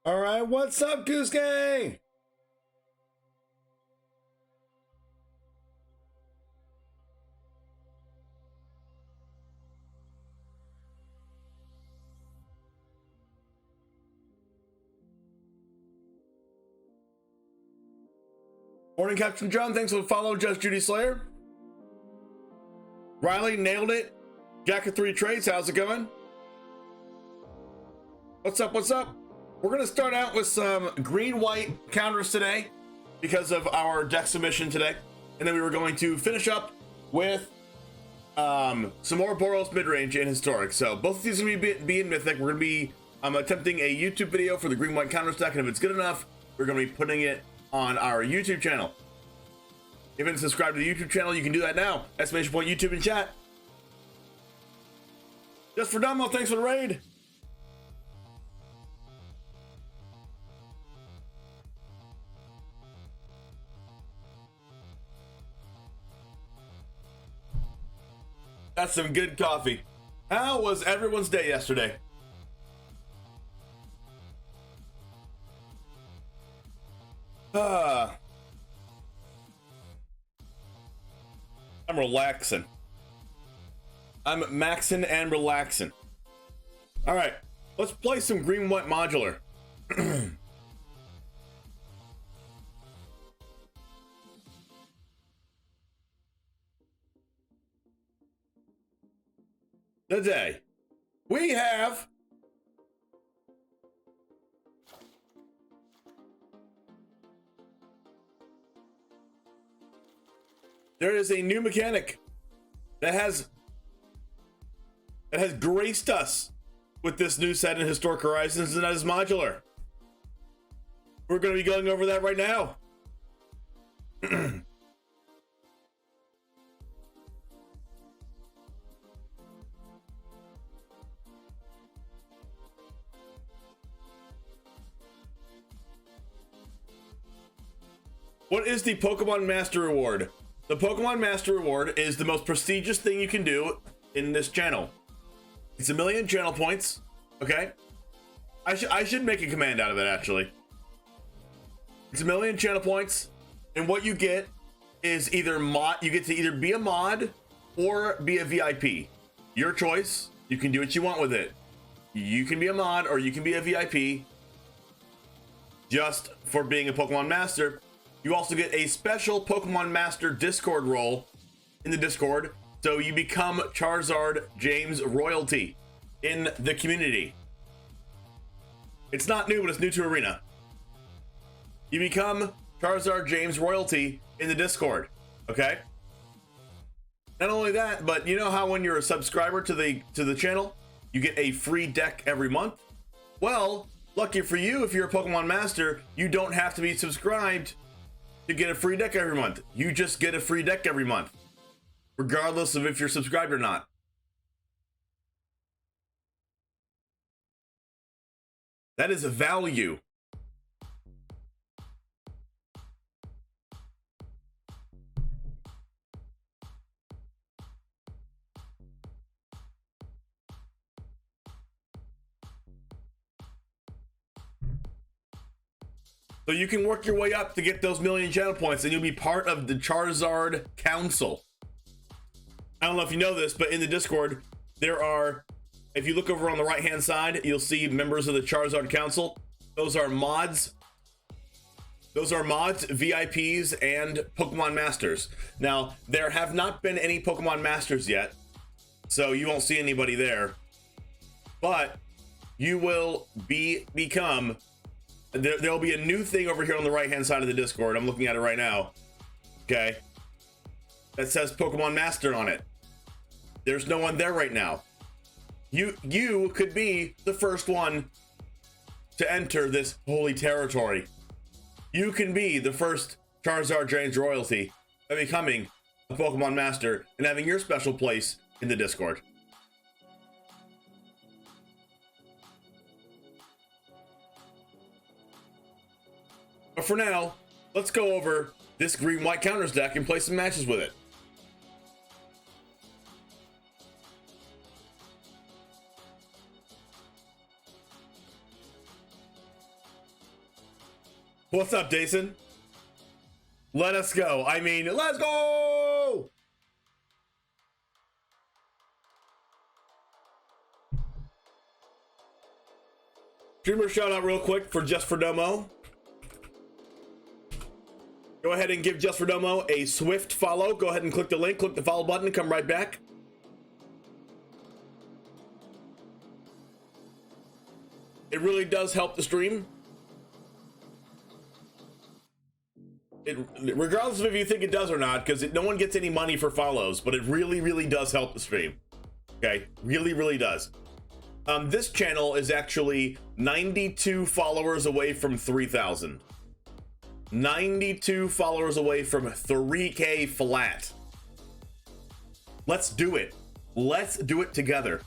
All right, what's up, Goose Gang? Morning, Captain John. Thanks for the follow, Just Judy Slayer. Riley nailed it. Jack of 3 trades. How's it going? What's up? What's up? We're going to start out with some green-white counters today because of our deck submission today. And then we were going to finish up with some more BOROS mid-range and historic. So both of these are going to be in Mythic. We're going to be attempting a YouTube video for the green-white counters deck. And if it's good enough, we're going to be putting it on our YouTube channel. If you haven't subscribed to the YouTube channel, you can do that now. Exclamation point YouTube in chat. Just for Dumbo, thanks for the raid. That's some good coffee. How was everyone's day yesterday? I'm relaxing. I'm maxing and relaxing. All right, let's play some green-white modular. Today, we have there is a new mechanic that has graced us with this new set in Historic Horizons, and that is modular. We're going to be going over that right now. What is the Pokemon Master Award? The Pokemon Master Award is the most prestigious thing you can do in this channel. It's 1 million channel points, okay? I should make a command out of it, actually. It's 1 million channel points, and what you get is either you get to either be a mod or be a VIP. Your choice. You can do what you want with it. You can be a mod or you can be a VIP just for being a Pokemon Master. You also get a special Pokemon Master Discord role in the Discord, so you become Charizard James royalty in the community. It's not new, but it's new to Arena. You become Charizard James royalty in the Discord, okay? Not only that, but you know how when you're a subscriber to the channel, you get a free deck every month? Well, lucky for you, if you're a Pokemon Master, you don't have to be subscribed to get a free deck every month. You just get a free deck every month, regardless of if you're subscribed or not. That is a value. So you can work your way up to get those 1 million channel points, and you'll be part of the Charizard Council. I don't know if you know this, but in the Discord, there are, if you look over on the right-hand side, you'll see members of the Charizard Council. Those are mods. Those are mods, VIPs, and Pokemon Masters. Now, there have not been any Pokemon Masters yet, so you won't see anybody there. But you will become... There'll be a new thing over here on the right-hand side of the Discord. I'm looking at it right now. Okay. That says Pokemon Master on it. There's no one there right now. You could be the first one to enter this holy territory. You can be the first Charizard James royalty by becoming a Pokemon Master and having your special place in the Discord. But for now, let's go over this green-white counters deck and play some matches with it. What's up, Jason? Let us go. I mean, let's go! Streamer shout out real quick for Just for Domo. Go ahead and give Just for Domo a swift follow. Go ahead and click the link, click the follow button, and come right back. It really does help the stream. Regardless of if you think it does or not, because no one gets any money for follows, but it really, really does help the stream. Okay, really, really does. This channel is actually 92 followers away from 3,000. 92 followers away from 3K flat. Let's do it. Let's do it together.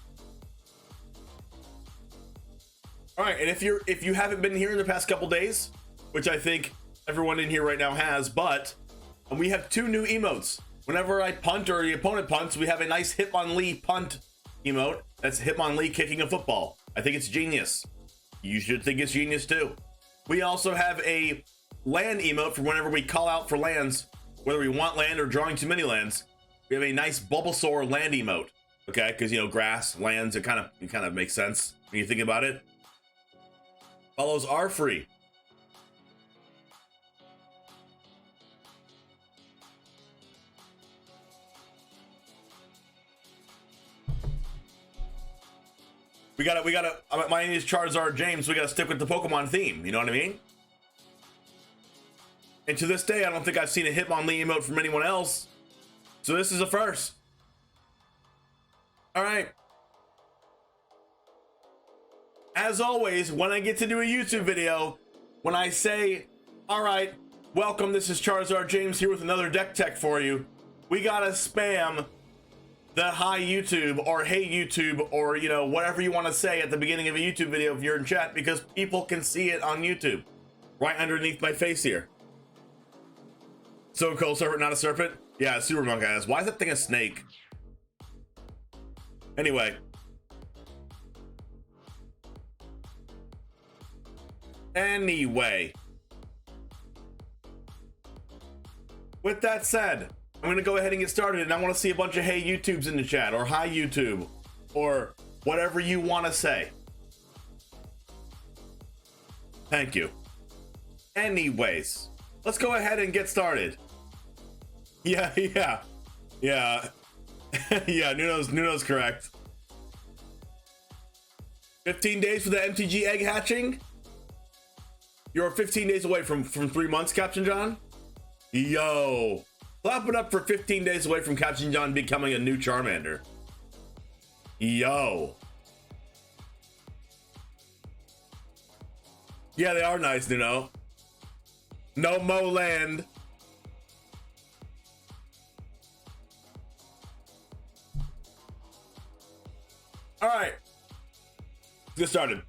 All right, and if you haven't been here in the past couple days, which I think everyone in here right now has, but we have 2 new emotes. Whenever I punt or the opponent punts, we have a nice Hitmonlee punt emote. That's Hitmonlee kicking a football. I think it's genius. You should think it's genius too. We also have a land emote for whenever we call out for lands, whether we want land or drawing too many lands. We have a nice Bulbasaur land emote. Okay, because you know, grass, lands, it kind of makes sense when you think about it. Follows are free. We gotta, my name is Charizard James, we gotta stick with the Pokemon theme, you know what I mean? And to this day, I don't think I've seen a Hitmonlee emote from anyone else. So this is a first. All right. As always, when I get to do a YouTube video, when I say, all right, welcome, this is Charizard James here with another deck tech for you, we gotta spam the hi YouTube or hey YouTube or, you know, whatever you want to say at the beginning of a YouTube video if you're in chat, because people can see it on YouTube right underneath my face here. So cool, serpent, not a serpent. Yeah, Super Monk ass. Why is that thing a snake? Anyway. With that said, I'm gonna go ahead and get started, and I want to see a bunch of hey YouTubes in the chat, or hi YouTube, or whatever you want to say. Thank you. Anyways, let's go ahead and get started. Yeah. Yeah, Nuno's correct. 15 days for the MTG egg hatching? You're 15 days away from 3 months, Captain John? Yo. Clap it up for 15 days away from Captain John becoming a new Charmander. Yo. Yeah, they are nice, Nuno. No mo land. All right, let's get started.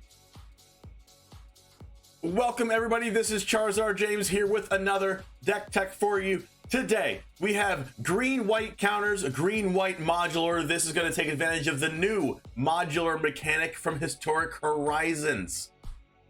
Welcome everybody, this is Charizard James here with another deck tech for you. Today, we have green-white counters, a green-white modular. This is gonna take advantage of the new modular mechanic from Historic Horizons.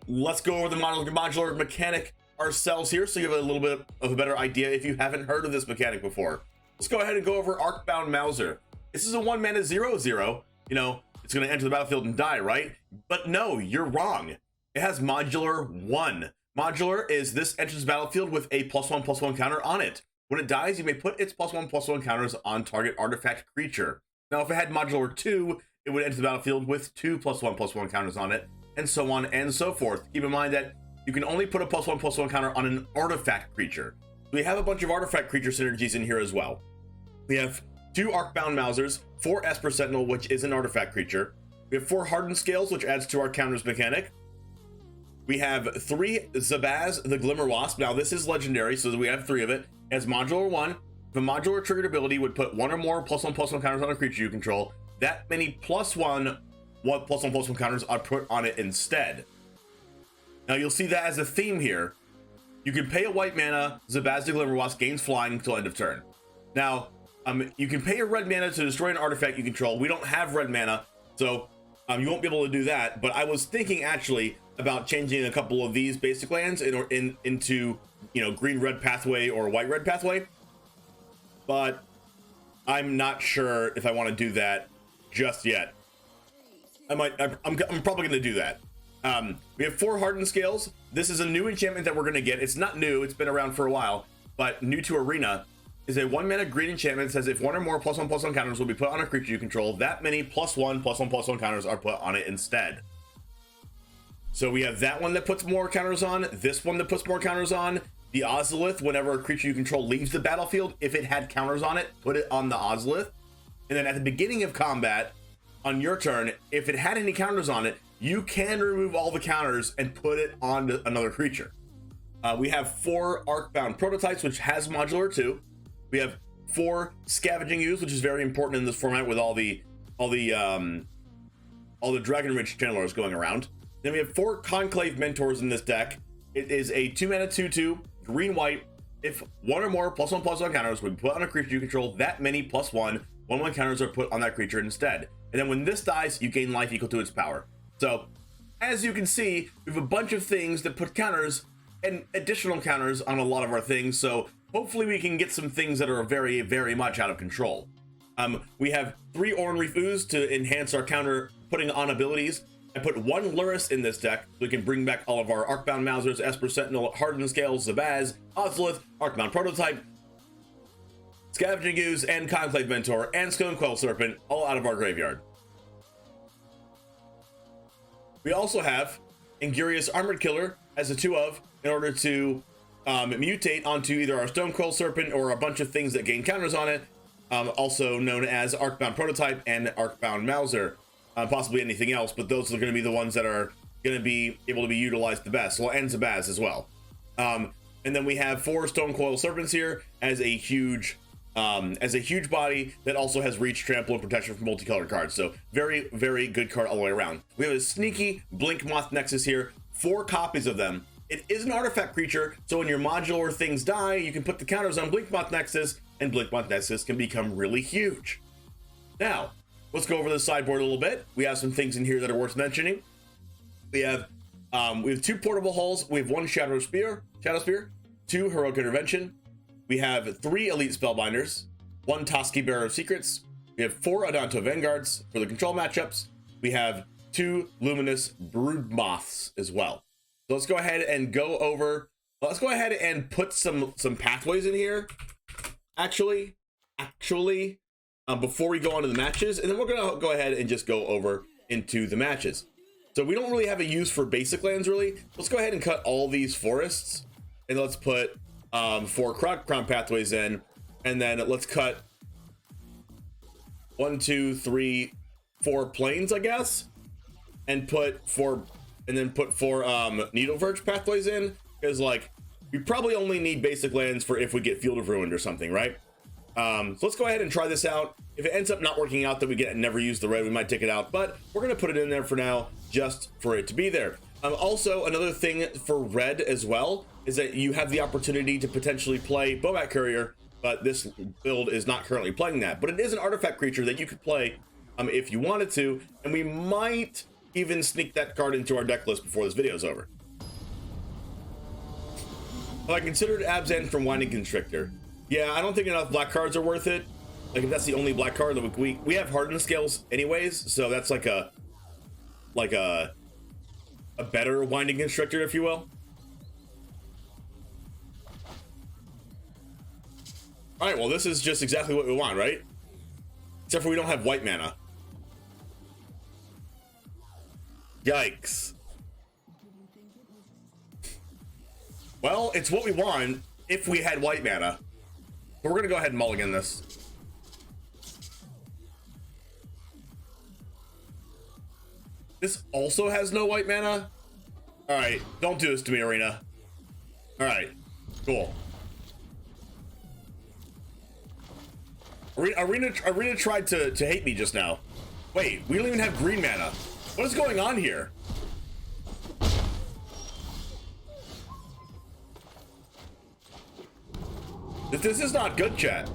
Let's go over the modular mechanic ourselves here so you have a little bit of a better idea if you haven't heard of this mechanic before. Let's go ahead and go over Arcbound Mauser. This is a 1-mana 0/0, you know, it's going to enter the battlefield and die, right? But no, you're wrong. It has modular 1. Modular is this enters the battlefield with a +1/+1 counter on it. When it dies, you may put its +1/+1 counters on target artifact creature. Now, if it had modular 2, it would enter the battlefield with 2 +1/+1 counters on it, and so on and so forth. Keep in mind that you can only put a +1/+1 counter on an artifact creature. We have a bunch of artifact creature synergies in here as well. We have 2 Arcbound Mausers, 4 Esper Sentinel, which is an artifact creature. We have 4 Hardened Scales, which adds to our counters mechanic. We have 3 Zabaz, the Glimmer Wasp. Now, this is legendary, so we have 3 of it. It has modular 1. If a modular triggered ability would put 1 or more +1/+1 counters on a creature you control, that many +1 +1/+1 counters are put on it instead. Now, you'll see that as a theme here. You can pay a white mana, Zabaz, the Glimmer Wasp gains flying until end of turn. Now, you can pay a red mana to destroy an artifact you control. We don't have red mana, so You won't be able to do that, but I was thinking actually about changing a couple of these basic lands into, you know, green-red pathway or white-red pathway, but I'm not sure if I want to do that just yet. I'm probably going to do that. We have 4 hardened scales. This is a new enchantment that we're going to get. It's not new, it's been around for a while, but new to Arena. Is a 1-mana green enchantment that says if 1 or more +1/+1 counters will be put on a creature you control, that many +1/+1/+1 counters are put on it instead. So we have that one that puts more counters on, this one that puts more counters on. The Ozolith, whenever a creature you control leaves the battlefield, if it had counters on it, put it on the Ozolith. And then at the beginning of combat, on your turn, if it had any counters on it, you can remove all the counters and put it on another creature. We have 4 Arcbound prototypes, which has modular too. We have 4 Scavenging Ooze, which is very important in this format with all the Dragon Ridge channelers going around. Then we have 4 Conclave Mentors in this deck. It is a 2-mana 2/2 green-white. If 1 or more +1/+1 counters would be put on a creature you control, that many +1/+1 counters are put on that creature instead. And then when this dies, you gain life equal to its power. So, as you can see, we have a bunch of things that put counters and additional counters on a lot of our things. So hopefully we can get some things that are very, very much out of control. We have 3 Oran-Reef Ooze to enhance our counter putting on abilities. I put 1 Lurrus in this deck so we can bring back all of our Arcbound Mousers, Esper Sentinel, Hardened Scales, Zabaz, Ozolith, Arcbound Prototype, Scavenging Ooze, and Conclave Mentor, and Stonecoil Serpent, all out of our graveyard. We also have Ingurious Armored Killer as a 2-of in order to mutate onto either our Stonecoil Serpent or a bunch of things that gain counters on it, also known as Arcbound Prototype and Arcbound Mouser, possibly anything else, but those are going to be the ones that are going to be able to be utilized the best. Well, and Zabaz as well. And then we have 4 Stonecoil Serpents here as a huge body that also has reach, trample, and protection from multicolored cards. So very, very good card all the way around. We have a sneaky Blink Moth Nexus here, 4 copies of them. It is an artifact creature, so when your modular things die, you can put the counters on Blink Moth Nexus, and Blink Moth Nexus can become really huge. Now, let's go over the sideboard a little bit. We have some things in here that are worth mentioning. We have 2 portable hulls. We have 1 Shadow Spear, 2 Heroic Intervention. We have 3 Elite Spellbinders, 1 Toski Bearer of Secrets. We have 4 Adanto Vanguards for the control matchups. We have 2 Luminous Brood Moths as well. So let's go ahead and put some pathways in here. Actually, before we go on to the matches, and then we're gonna go ahead and just go over into the matches. So we don't really have a use for basic lands really. Let's go ahead and cut all these forests, and let's put 4 Crown pathways in, and then let's cut 1, 2, 3, 4 plains, I guess, and put 4 Needle Verge pathways in, because like we probably only need basic lands for if we get Field of Ruin or something, right? So let's go ahead and try this out. If it ends up not working out that we get never use the red, we might take it out, but we're gonna put it in there for now just for it to be there. Also, another thing for red as well is that you have the opportunity to potentially play Bomat Courier, but this build is not currently playing that. But it is an artifact creature that you could play if you wanted to, and we might even sneak that card into our deck list before this video is over. Well, I considered Abzan from Winding Constrictor. Yeah, I don't think enough black cards are worth it. Like if that's the only black card that we have Hardened Scales anyways, so that's like a better Winding Constrictor, if you will. All right, well, this is just exactly what we want, right? Except for we don't have white mana. Yikes. Well, it's what we want if we had white mana. But we're gonna go ahead and mulligan this. This also has no white mana? Alright, don't do this to me, Arena. Alright, cool. Arena tried to hate me just now. Wait, we don't even have green mana. What is going on here? This is not good, chat.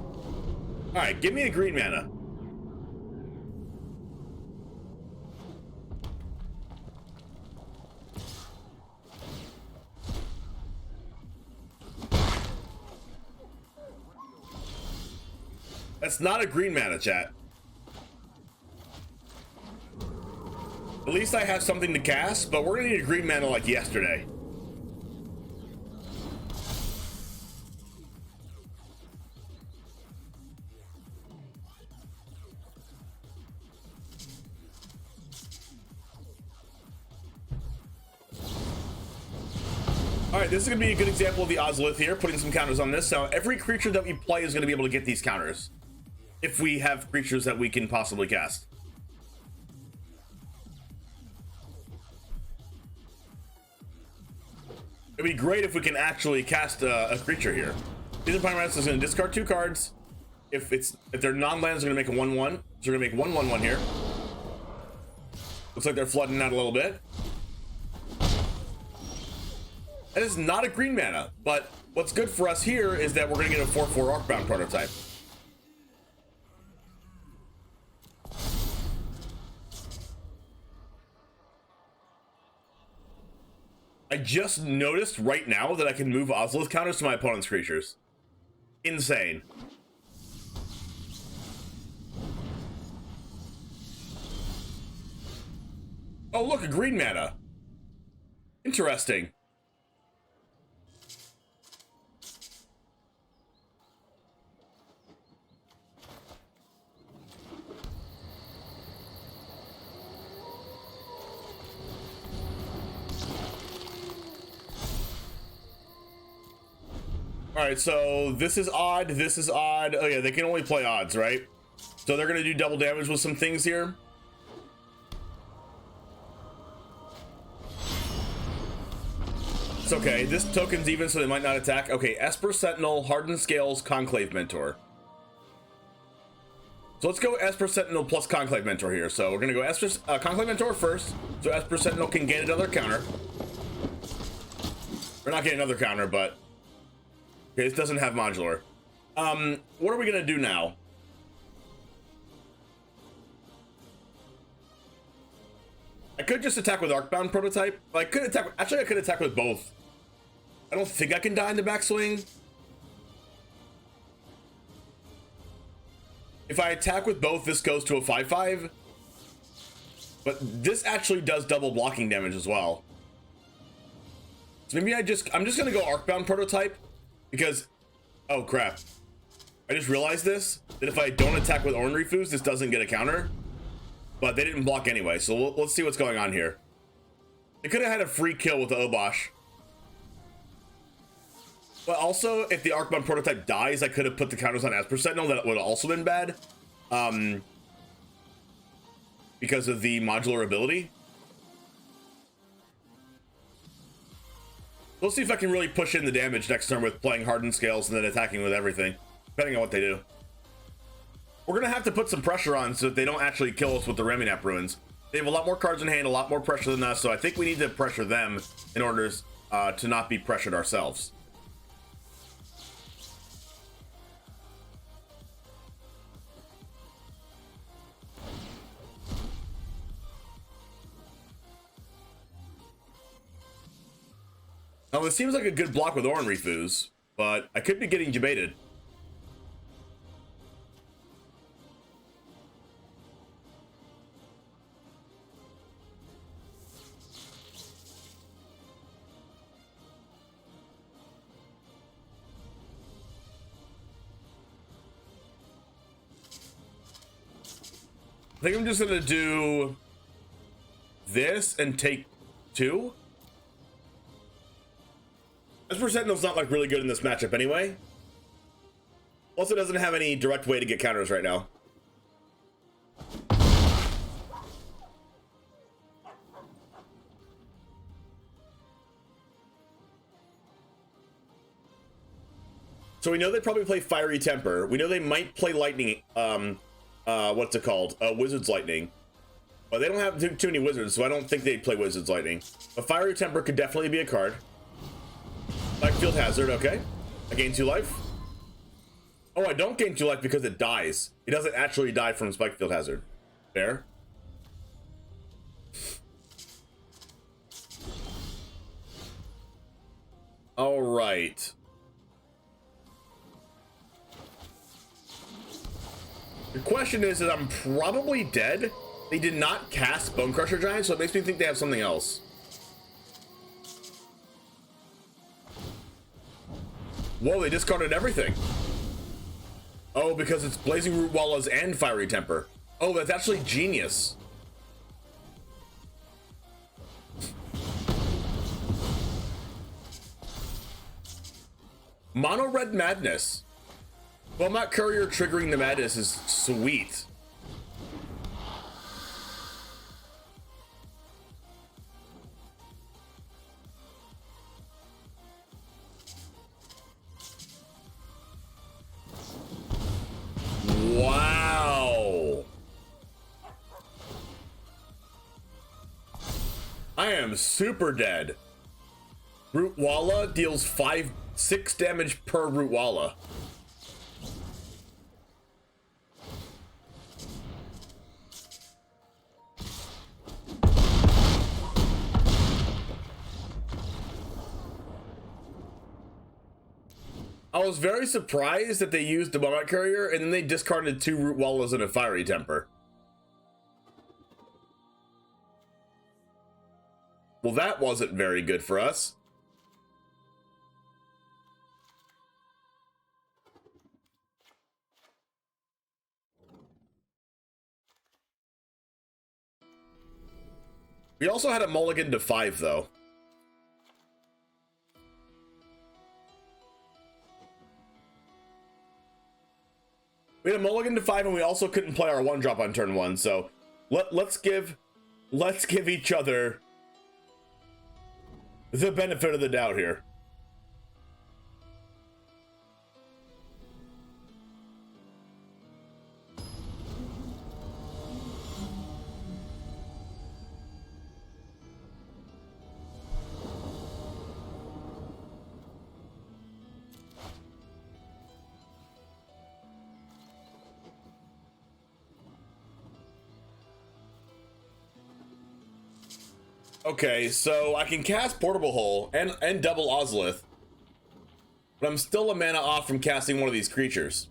Alright, give me a green mana. That's not a green mana, chat. At least I have something to cast, but we're gonna need a green mana like yesterday. All right, this is gonna be a good example of the Ozolith here, putting some counters on this. So every creature that we play is gonna be able to get these counters if we have creatures that we can possibly cast. It'd be great if we can actually cast a creature here. Season Pyromancer is going to discard 2 cards. If they're non-lands, they're going to make a 1/1. So we're going to make 1/1/1 here. Looks like they're flooding out a little bit. That is not a green mana, but what's good for us here is that we're going to get a 4/4 Arcbound prototype. I just noticed right now that I can move Ozolith counters to my opponent's creatures. Insane. Oh, look, a green mana. Interesting. All right, so this is odd. This is odd. Oh yeah, they can only play odds, right? So they're gonna do double damage with some things here. It's okay. This token's even, so they might not attack. Okay, Esper Sentinel, Hardened Scales, Conclave Mentor. So let's go Esper Sentinel plus Conclave Mentor here. So we're gonna go Conclave Mentor first, so Esper Sentinel can gain another counter. We're not getting another counter, but okay, this doesn't have modular. What are we gonna do now? I could just attack with Arcbound prototype. I could attack. Actually, I could attack with both. I don't think I can die in the backswing. If I attack with both, this goes to a 5/5. But this actually does double blocking damage as well. So maybe I'm just gonna go Arcbound prototype because, oh crap, I just realized this, that if I don't attack with Ornery Foos, this doesn't get a counter. But they didn't block anyway, so let's see what's going on here. They could have had a free kill with the Obosh. But also, if the Arcbound prototype dies, I could have put the counters on Esper Sentinel. That would have also been bad. Because of the modular ability. We'll see if I can really push in the damage next turn with playing Hardened Scales and then attacking with everything, depending on what they do. We're going to have to put some pressure on so that they don't actually kill us with the Reminap Ruins. They have a lot more cards in hand, a lot more pressure than us, so I think we need to pressure them in order to not be pressured ourselves. Now, this seems like a good block with Ornery Foos, but I could be getting debated. I think I'm just gonna do this and take 2. Esper Sentinel's not like really good in this matchup anyway. Also doesn't have any direct way to get counters right now. So we know they probably play Fiery Temper. We know they might play Lightning, what's it called? Wizard's Lightning. But they don't have too many wizards, so I don't think they'd play Wizard's Lightning. But Fiery Temper could definitely be a card. Spikefield Hazard, okay. I gain 2 life. Oh, I don't gain 2 life because it dies. It doesn't actually die from Spikefield Hazard. Fair. All right. The question is that I'm probably dead. They did not cast Bone Crusher Giant, so it makes me think they have something else. Whoa, they discarded everything. Oh, because it's Blazing Root Wallas and Fiery Temper. Oh, that's actually genius. Mono Red Madness. Wilmot Courier triggering the madness is sweet. Wow. I am super dead. Root Walla deals 6 damage per Root Walla. I was very surprised that they used the Wilmot Courier and then they discarded 2 Root Wallas and a Fiery Temper. Well, that wasn't very good for us. We also had a mulligan to 5, though. We had a mulligan to 5, and we also couldn't play our 1-drop on turn 1. So let's give each other the benefit of the doubt here. Okay, so I can cast Portable Hole and double Ozolith, but I'm still a mana off from casting one of these creatures.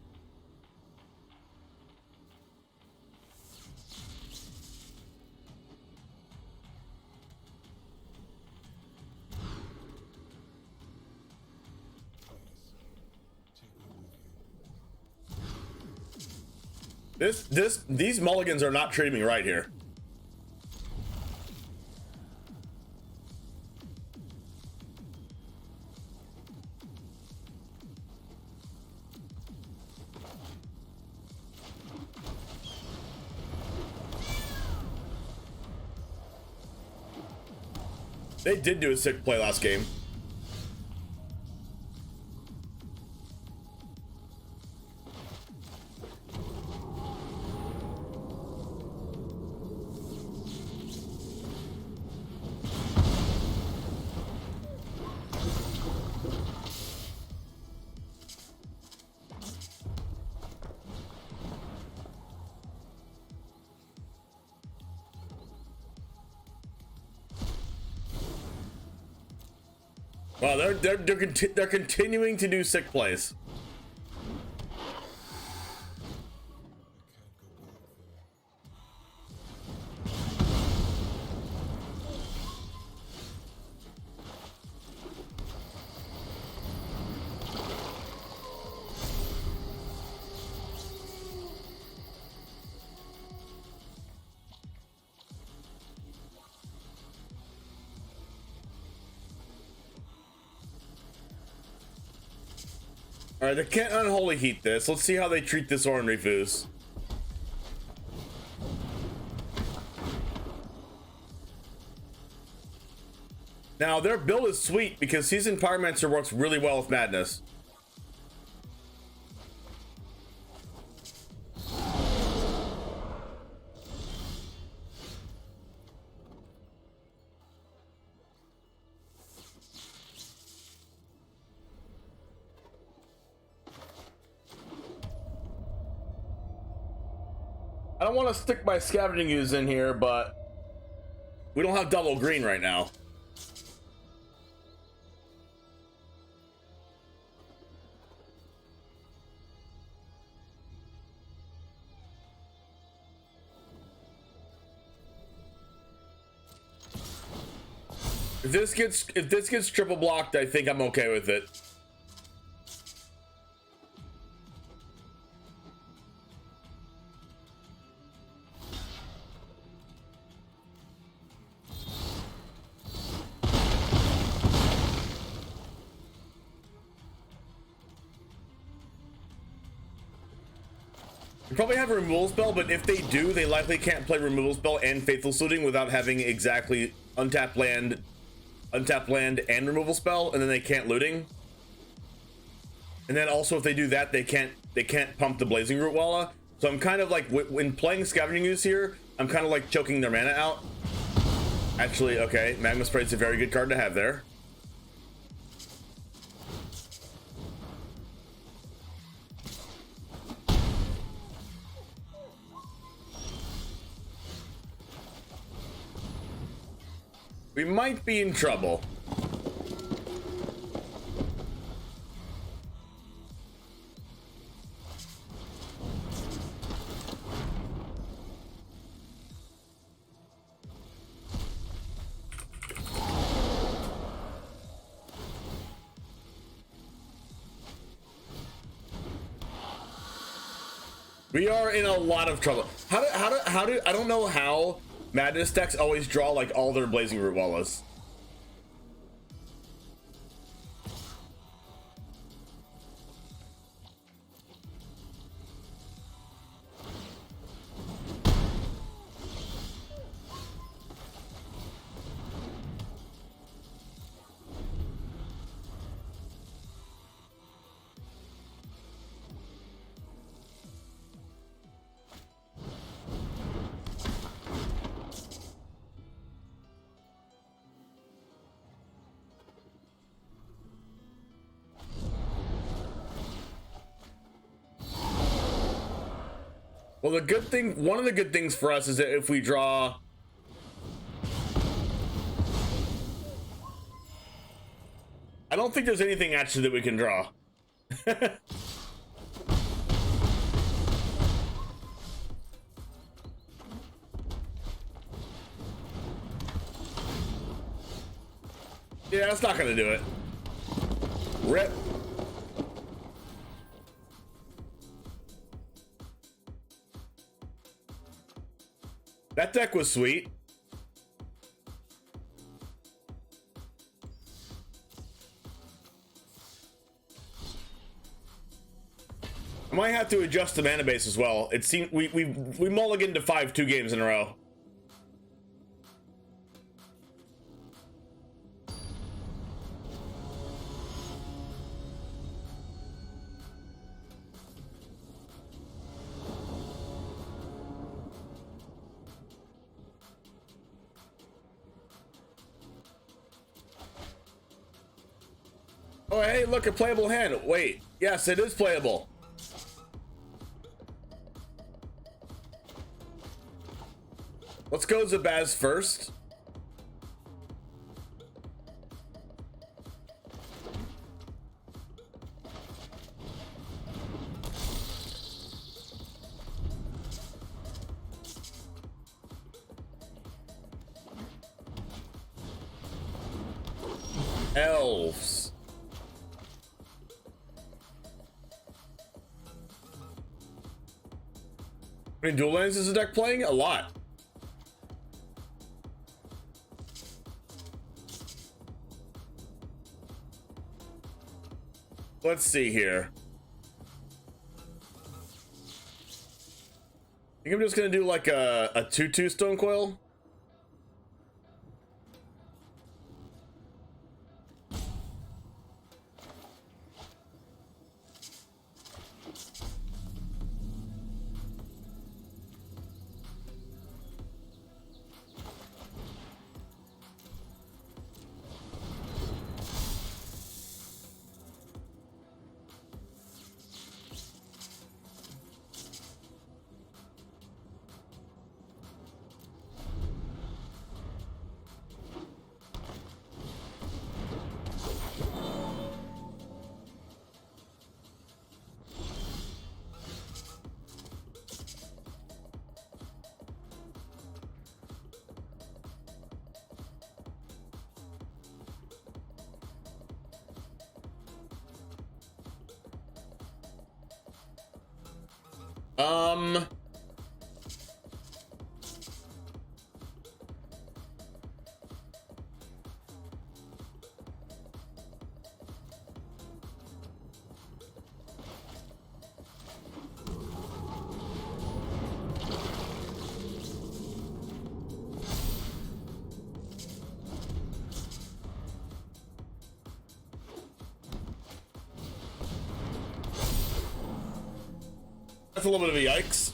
These mulligans are not treating me right here. They did do a sick play last game. Wow, they're continuing to do sick plays. Alright, they can't unholy heat this. Let's see how they treat this Oran Refuse. Now, their build is sweet because Seasoned Pyromancer works really well with Madness. I don't want to stick my Scavenging Ooze in here, but we don't have double green right now. If this gets triple blocked, I think I'm okay with it. You probably have a removal spell, but if they do, they likely can't play removal spell and faithful saluting without having exactly untapped land and removal spell, and then they can't looting. And then also if they do that, they can't pump the Blazing Root Walla. So I'm kind of like, when playing Scavenging Ooze here, I'm kind of like choking their mana out. Actually, okay, Magma Sprite's a very good card to have there. We might be in trouble. We are in a lot of trouble. How do I don't know how Madness decks always draw like all their Blazing Root Wallas. Well, the good thing, one of the good things for us is that if we draw... I don't think there's anything actually that we can draw. Yeah, that's not gonna do it. Rip. That deck was sweet. I might have to adjust the mana base as well. It seemed we mulliganed to 5-2 games in a row. Oh, hey, look, a playable hand. Wait, yes, it is playable. Let's go Zabaz first. Elves. How many dual lands is the deck playing? A lot. Let's see here. I think I'm just gonna do like a 2/2 Stone Coil. Um, that's a little bit of a yikes.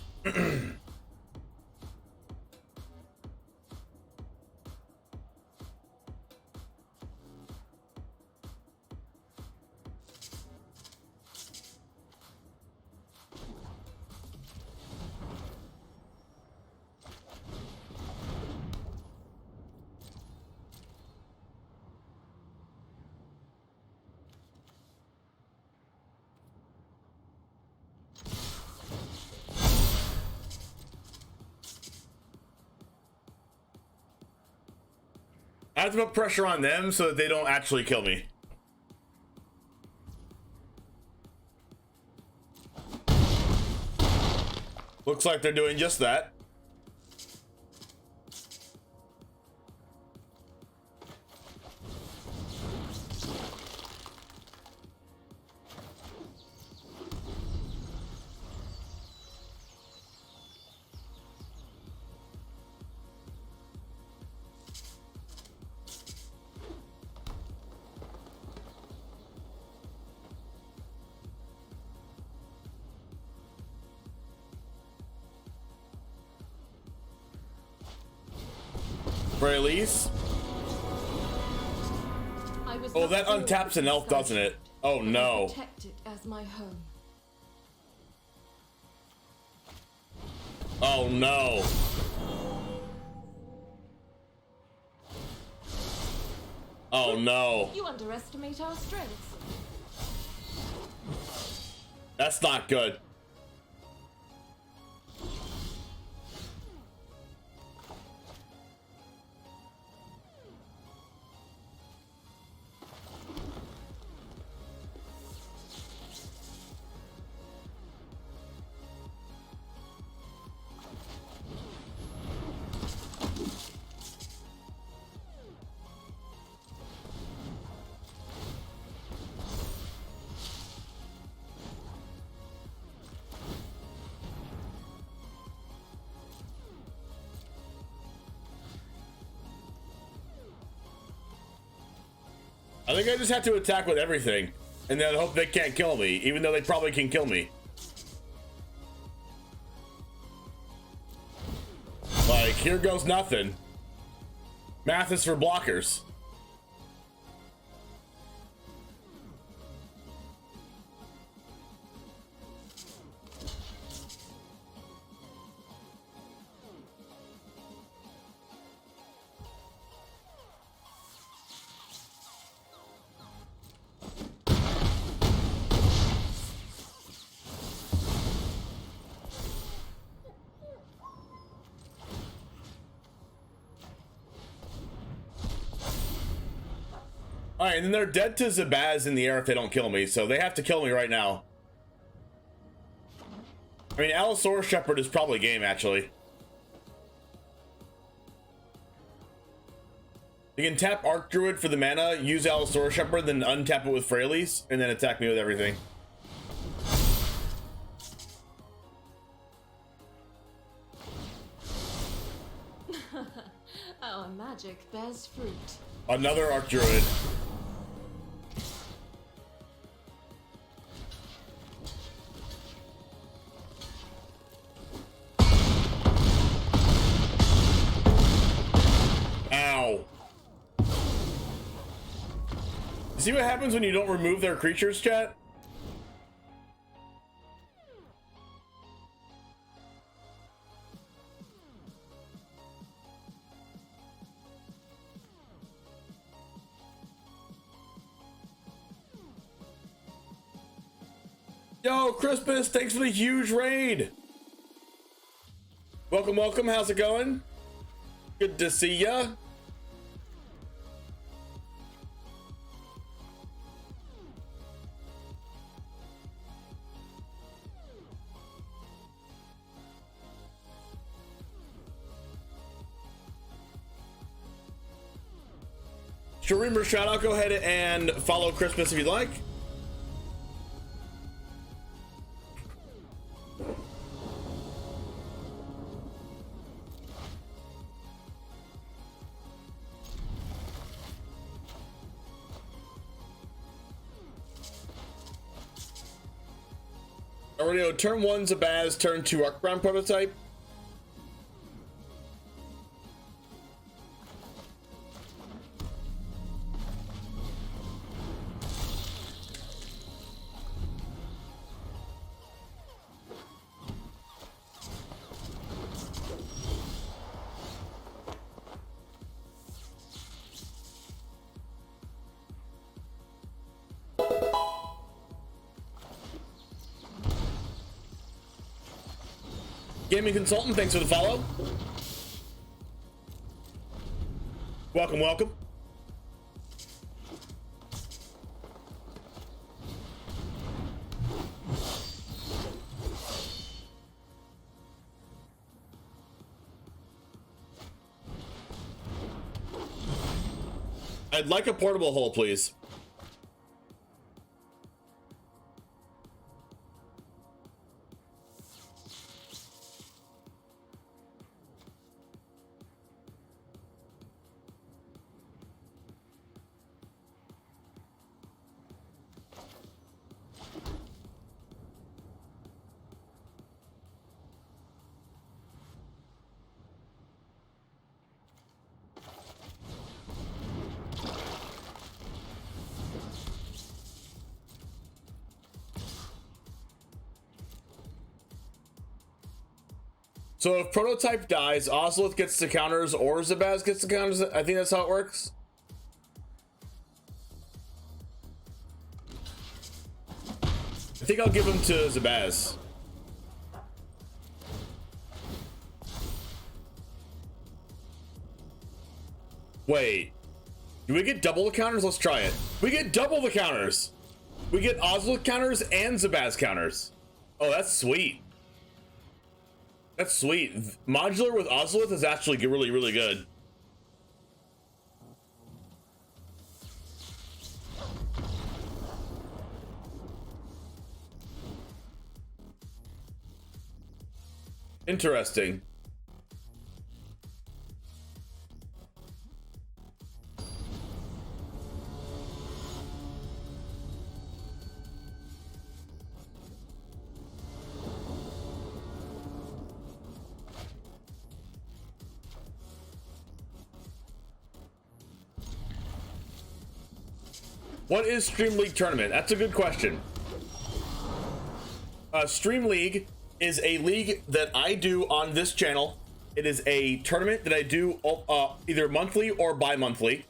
I have to put pressure on them so that they don't actually kill me. Looks like they're doing just that. Release. Oh, that untaps an elf, doesn't it? Oh no. Protect it as my home. Oh no. Oh no. You underestimate our strengths. That's not good. I think I just have to attack with everything and then hope they can't kill me, even though they probably can kill me. Like, here goes nothing. Math is for blockers. Alright, and then they're dead to Zabaz in the air if they don't kill me, so they have to kill me right now. I mean, Allosaurus Shepherd is probably game, actually. You can tap Arc Druid for the mana, use Allosaurus Shepherd, then untap it with Fraley's, and then attack me with everything. Our magic bears fruit. Another Arc Druid. Ow. See what happens when you don't remove their creatures, chat? Yo, Crispus, thanks for the huge raid. Welcome, welcome. How's it going? Good to see ya. Streamer shout out, go ahead and follow Christmas if you'd like. Already, turn 1 Zabaz, turn 2 Arcbound prototype. Gaming Consultant, thanks for the follow. Welcome, welcome. I'd like a portable hole, please. So if Prototype dies, Ozolith gets the counters or Zabaz gets the counters. I think that's how it works. I think I'll give him to Zabaz. Wait. Do we get double the counters? Let's try it. We get double the counters. We get Ozolith counters and Zabaz counters. Oh, that's sweet. That's sweet. Modular with Ozolith is actually really, really good. Interesting. What is Stream League Tournament? That's a good question. Stream League is a league that I do on this channel. It is a tournament that I do either monthly or bi-monthly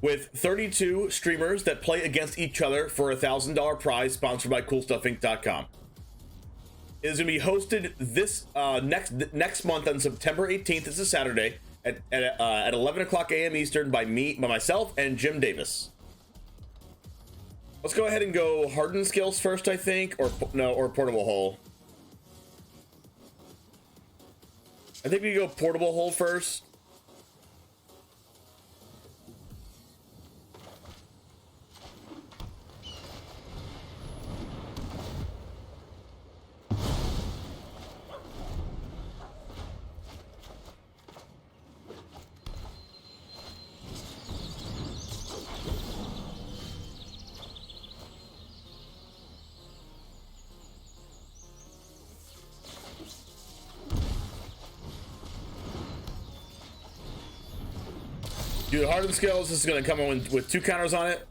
with 32 streamers that play against each other for a $1,000 prize, sponsored by CoolStuffInc.com. It is going to be hosted this next month on September 18th. It's a Saturday at 11 o'clock a.m. Eastern by myself and Jim Davis. Let's go ahead and go hardened skills first, I think, or portable hole. I think we go portable hole first. Dude, hardened skills, this is going to come in with 2 counters on it.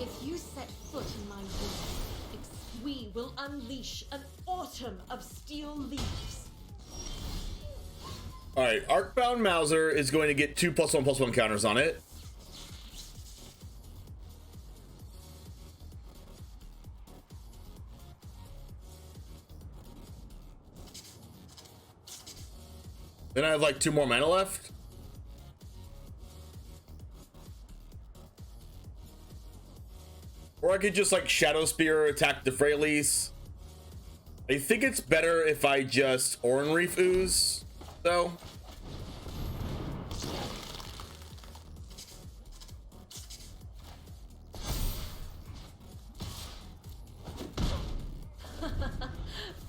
If you set foot in my room, we will unleash an autumn of steel leaves. All right, Arcbound Mauser is going to get 2 +1/+1 counters on it. Then I have like 2 more mana left. Or I could just like Shadow Spear attack the Freylease. I think it's better if I just Oran Reef Ooze, though.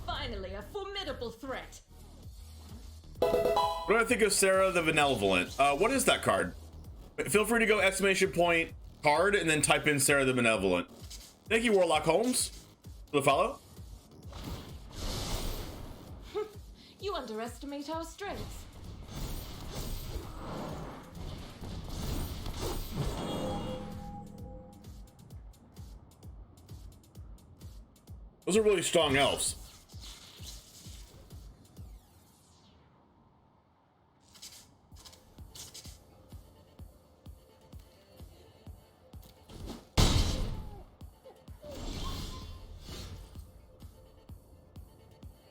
Finally, a formidable threat. What do I think of Sarah the Benevolent? What is that card? Feel free to go exclamation point card and then type in Sarah the Benevolent. Thank you, Warlock Holmes, for the follow. You underestimate our strengths. Those are really strong elves.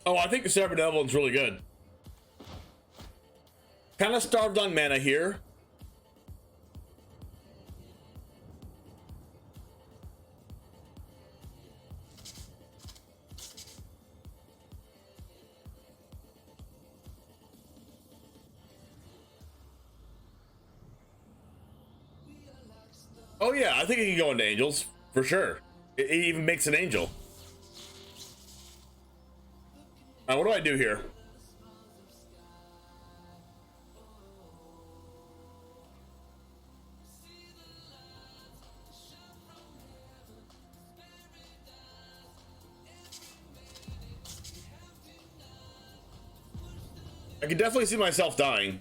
Oh, I think the Sarah Benevolent's really good. Kind of starved on mana here. Oh yeah, I think it can go into angels, for sure. It even makes an angel. What do I do here? I can definitely see myself dying.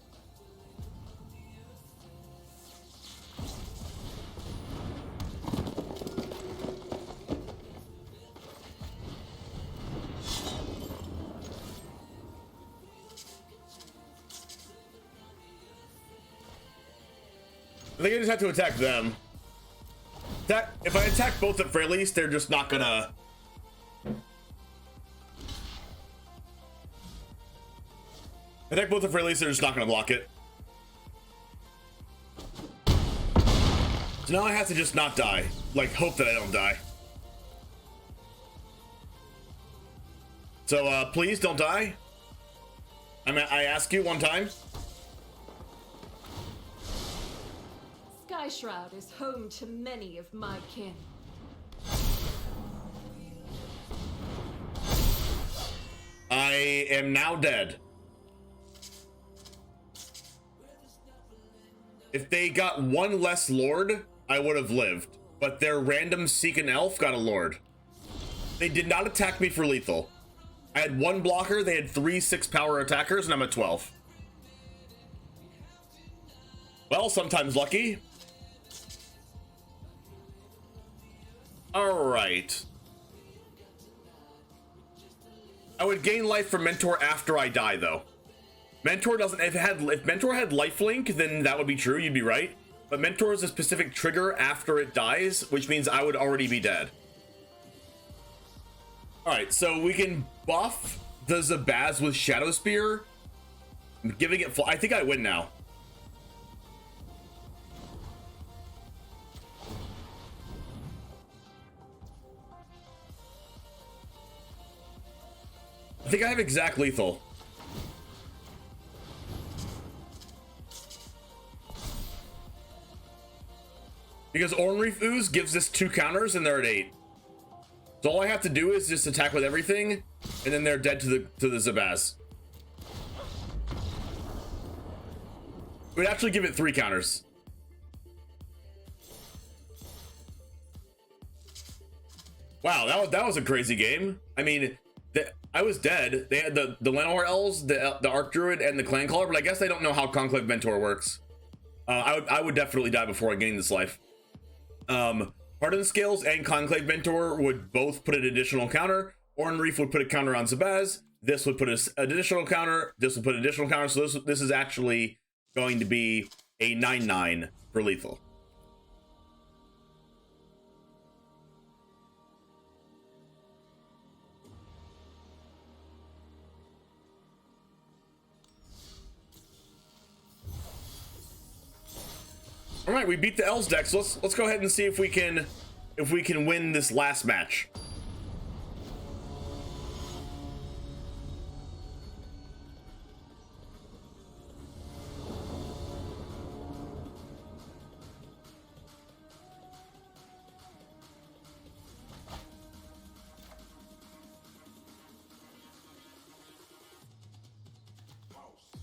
I think I just have to attack them. If I attack both at Freylease, they're just not gonna... Attack both at Freylease, they're just not gonna block it. So now I have to just not die. Like, hope that I don't die. So, please don't die. I ask you one time. Sky Shroud is home to many of my kin. I am now dead. If they got one less Lord, I would have lived. But their random Seek an Elf got a Lord. They did not attack me for lethal. I had 1 blocker, they had 3 6-power attackers, and I'm at 12. Well, sometimes lucky. Alright. I would gain life from Mentor after I die, though. Mentor doesn't... If Mentor had lifelink, then that would be true, you'd be right. But Mentor is a specific trigger after it dies, which means I would already be dead. Alright, so we can buff the Zabaz with Shadow Spear. I'm giving it... I think I win now. I think I have exact lethal. Because Oran Reef Ooze gives this 2 counters and they're at 8. So all I have to do is just attack with everything, and then they're dead to the Zabaz. It would actually give it 3 counters. Wow, that was a crazy game. I mean, I was dead. They had the Llanowar Elves, the Archdruid, and the Clan Caller, but I guess they don't know how Conclave Mentor works. I would definitely die before I gained this life. Hardened Scales and Conclave Mentor would both put an additional counter. Oran Reef would put a counter on Zabaz. This would put an additional counter. This would put an additional counter. So this is actually going to be a 9/9 for lethal. All right, we beat the Els deck, so let's go ahead and see if we can win this last match.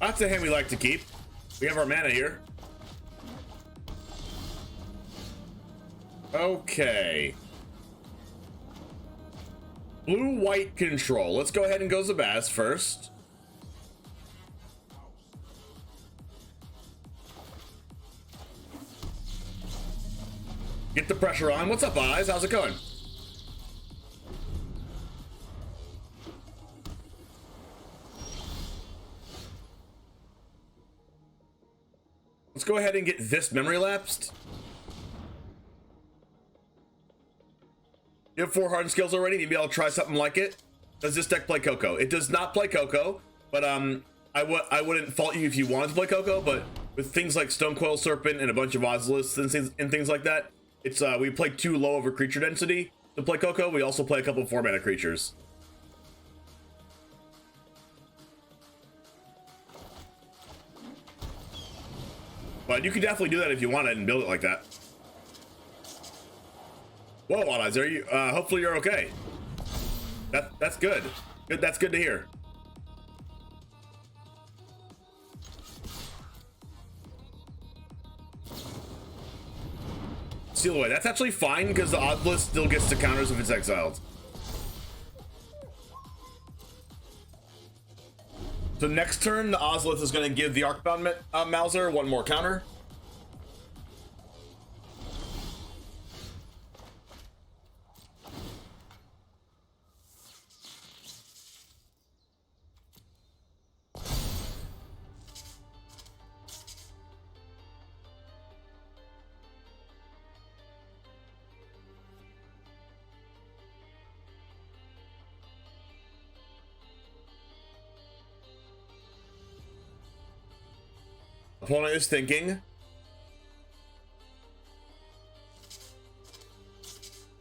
That's a hand we like to keep. We have our mana here. Okay. Blue-white control. Let's go ahead and go Zabaz first. Get the pressure on. What's up, Eyes? How's it going? Let's go ahead and get this memory lapsed. You have 4 hardened skills already. Maybe I'll try something like it. Does this deck play Coco? It does not play Coco, but I wouldn't fault you if you wanted to play Coco. But with things like Stonecoil Serpent and a bunch of Ozlists and things like that, it's we play too low of a creature density to play Coco. We also play a couple of 4-mana creatures. But you can definitely do that if you want it and build it like that. Whoa, Odd Eyes, are you? Hopefully you're okay. That's good. Good. That's good to hear. Steal away. That's actually fine because the Ozlist still gets to counters if it's exiled. So next turn, the Ozlith is going to give the Arcbound Mauser 1 more counter. Opponent is thinking.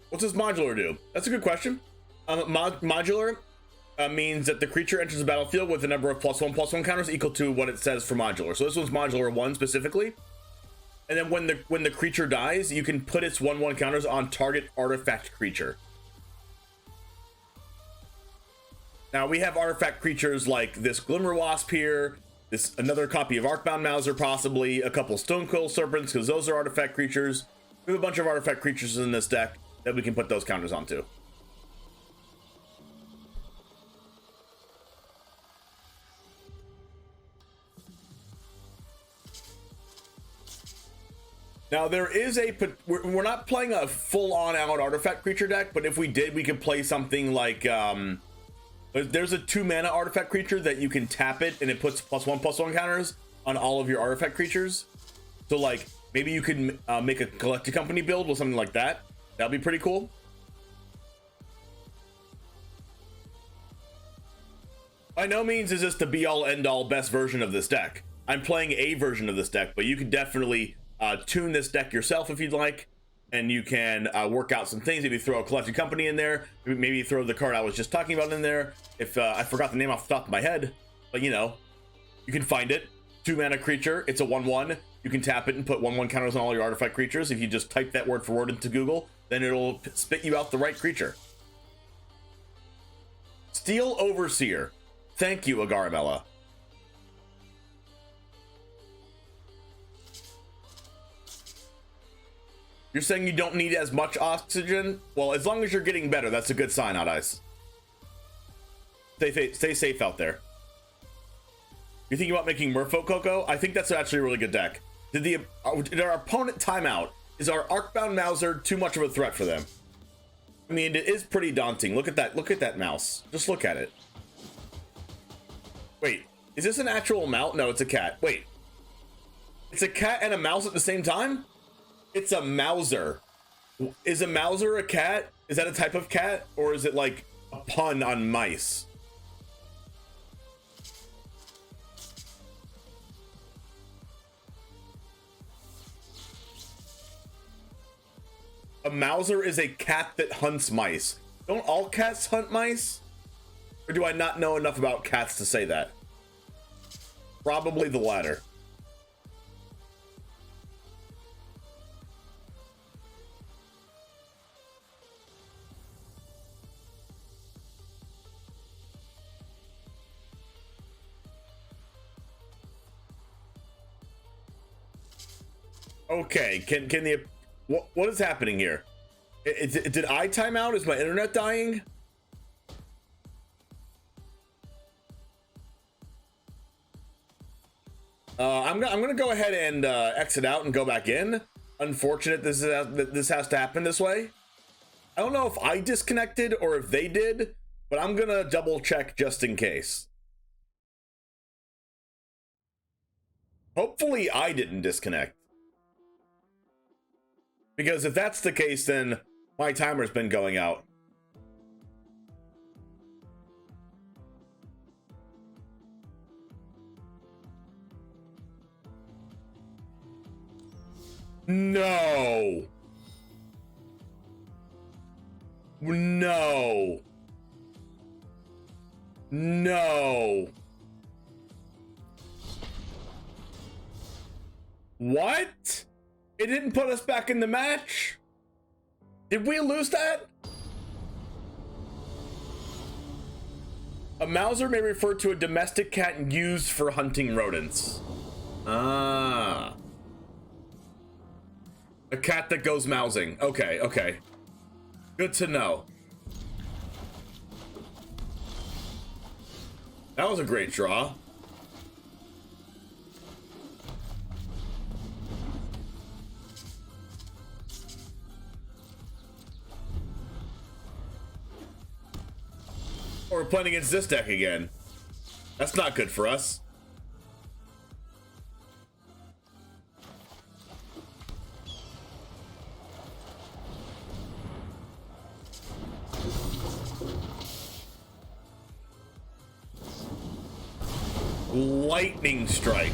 What's this modular do? That's a good question. Modular means that the creature enters the battlefield with a number of +1/+1 counters equal to what it says for modular. So this one's modular 1 specifically. And then when the creature dies, you can put its 1/1 counters on target artifact creature. Now we have artifact creatures like this Glimmer Wasp here. This another copy of Arcbound Mauser, possibly a couple Stonecoil Serpents, because those are artifact creatures. We have a bunch of artifact creatures in this deck that we can put those counters onto. Now there is we're not playing a full-on out artifact creature deck, but if we did, we could play something like there's a 2-mana artifact creature that you can tap it and it puts +1/+1 counters on all of your artifact creatures. So like maybe you could make a Collected Company build with something like that. That'd be pretty cool. By no means is this the be-all end-all best version of this deck. I'm playing a version of this deck, but you could definitely tune this deck yourself if you'd like, and you can work out some things. Maybe throw a Collected Company in there, maybe throw the card I was just talking about in there. If I forgot the name off the top of my head, but you know, you can find it. 2-mana creature, it's a 1/1. You can tap it and put 1/1 counters on all your artifact creatures. If you just type that word for word into Google, then it'll spit you out the right creature. Steel Overseer. Thank you, Agaramella. You're saying you don't need as much oxygen? Well, as long as you're getting better, that's a good sign, Odd Eyes. Stay safe out there. You thinking about making Merfolk Coco? I think that's actually a really good deck. Did our opponent time out? Is our Arcbound Mauser too much of a threat for them? I mean, it is pretty daunting. Look at that. Look at that mouse. Just look at it. Wait, is this an actual mouse? No, it's a cat. Wait, it's a cat and a mouse at the same time? It's a Mauser. Is a Mauser a cat? Is that a type of cat? Or is it like a pun on mice? A Mauser is a cat that hunts mice. Don't all cats hunt mice? Or do I not know enough about cats to say that? Probably the latter. Okay, can the what is happening here? Did I time out? Is my internet dying? I'm gonna go ahead and exit out and go back in. Unfortunate this has to happen this way. I don't know if I disconnected or if they did, but I'm gonna double check just in case. Hopefully I didn't disconnect. Because if that's the case, then my timer's been going out. No. No. No. What? It didn't put us back in the match? Did we lose that? A Mauser may refer to a domestic cat used for hunting rodents. Ah. A cat that goes mousing. Okay, okay. Good to know. That was a great draw. Or we're playing against this deck again. That's not good for us. Lightning strike.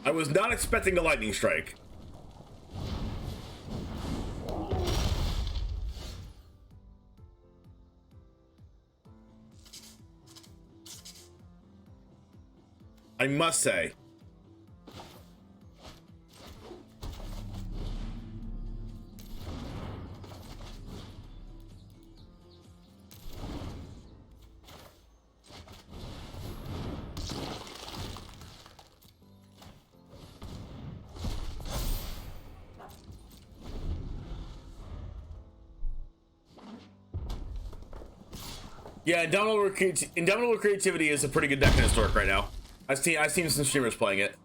I was not expecting a lightning strike. I must say. Yeah, Indomitable Creativity is a pretty good deck in Historic right now. I've seen some streamers playing it.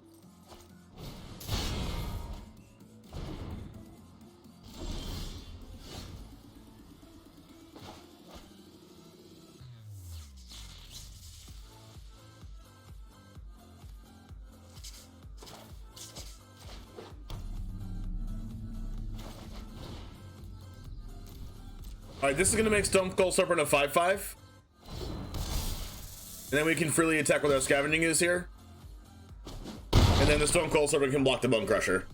All right, this is gonna make Stone Cold Serpent a 5/5. And then we can freely attack with our Scavenging Ooze here. And then the Stone Cold Serpent can block the Bone Crusher.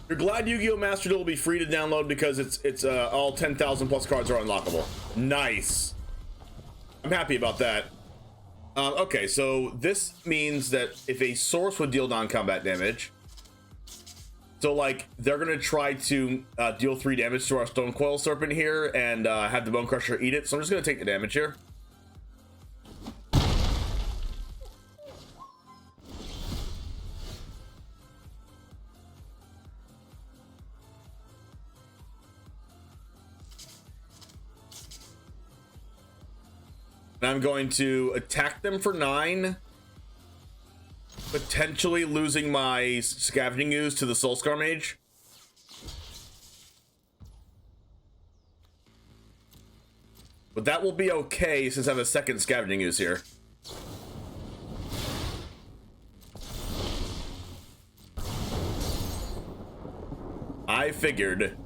You're glad Yu-Gi-Oh! Master Duel will be free to download because it's all 10,000 plus cards are unlockable. Nice. I'm happy about that. Okay, so this means that if a source would deal non-combat damage, so like they're gonna try to deal 3 damage to our Stone Coil Serpent here and have the Bone Crusher eat it. So I'm just gonna take the damage here. And I'm going to attack them for 9, potentially losing my Scavenging Ooze to the Soulscar Mage. But that will be okay since I have a second Scavenging Ooze here. I figured.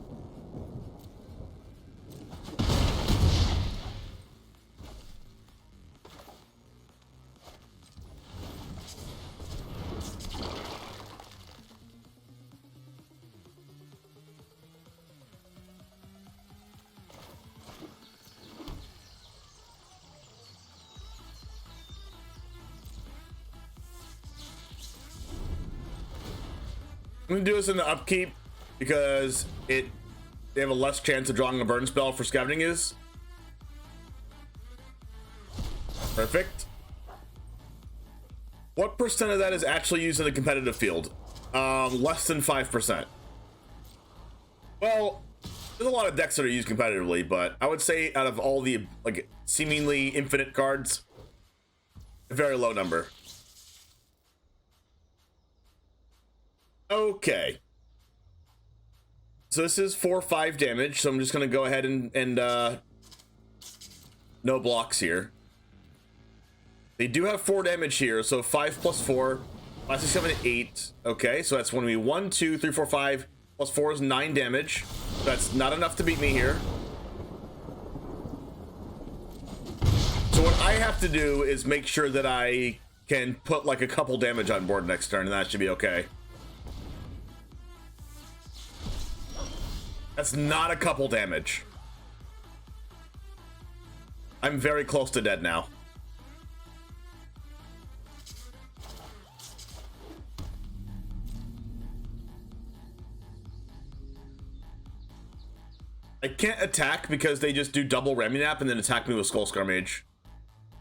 I'm gonna do this in the upkeep because they have a less chance of drawing a burn spell for scavenging is. Perfect. What percent of that is actually used in the competitive field? Less than 5%. Well, there's a lot of decks that are used competitively, but I would say out of all the like seemingly infinite cards, a very low number. Okay. So this is 4/5 damage, so I'm just gonna go ahead and no blocks here. They do have 4 damage here, so 5 plus 4, 5, 6, 7, 8. Okay, so that's going to be 1, 2, 3, 4, 5 plus 4 is 9 damage. That's not enough to beat me here. So what I have to do is make sure that I can put like a couple damage on board next turn, and that should be okay. That's not a couple damage. I'm very close to dead now. I can't attack because they just do double Raminap and then attack me with Skullscar Mage.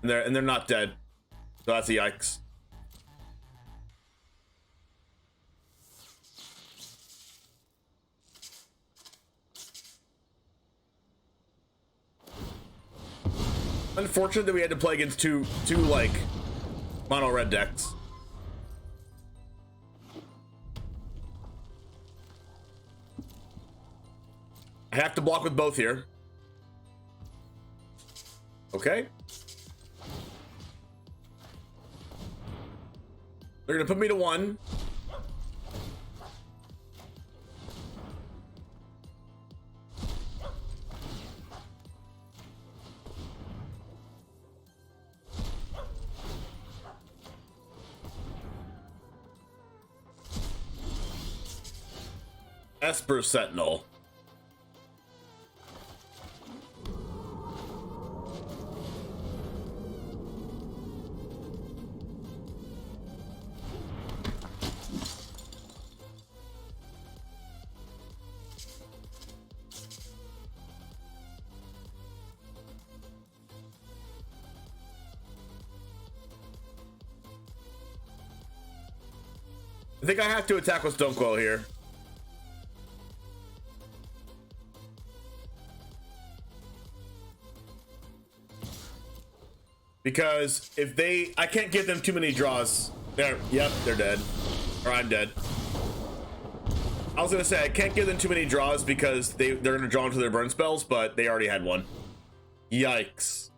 And they're not dead. So that's a yikes. Unfortunate that we had to play against two like mono red decks. I have to block with both here. Okay. They're gonna put me to 1. Esper Sentinel. I think I have to attack with Stonecoil here. Because if I can't give them too many draws. Yep, they're dead. Or I'm dead. I was gonna say, I can't give them too many draws because they're gonna draw into their burn spells, but they already had one. Yikes.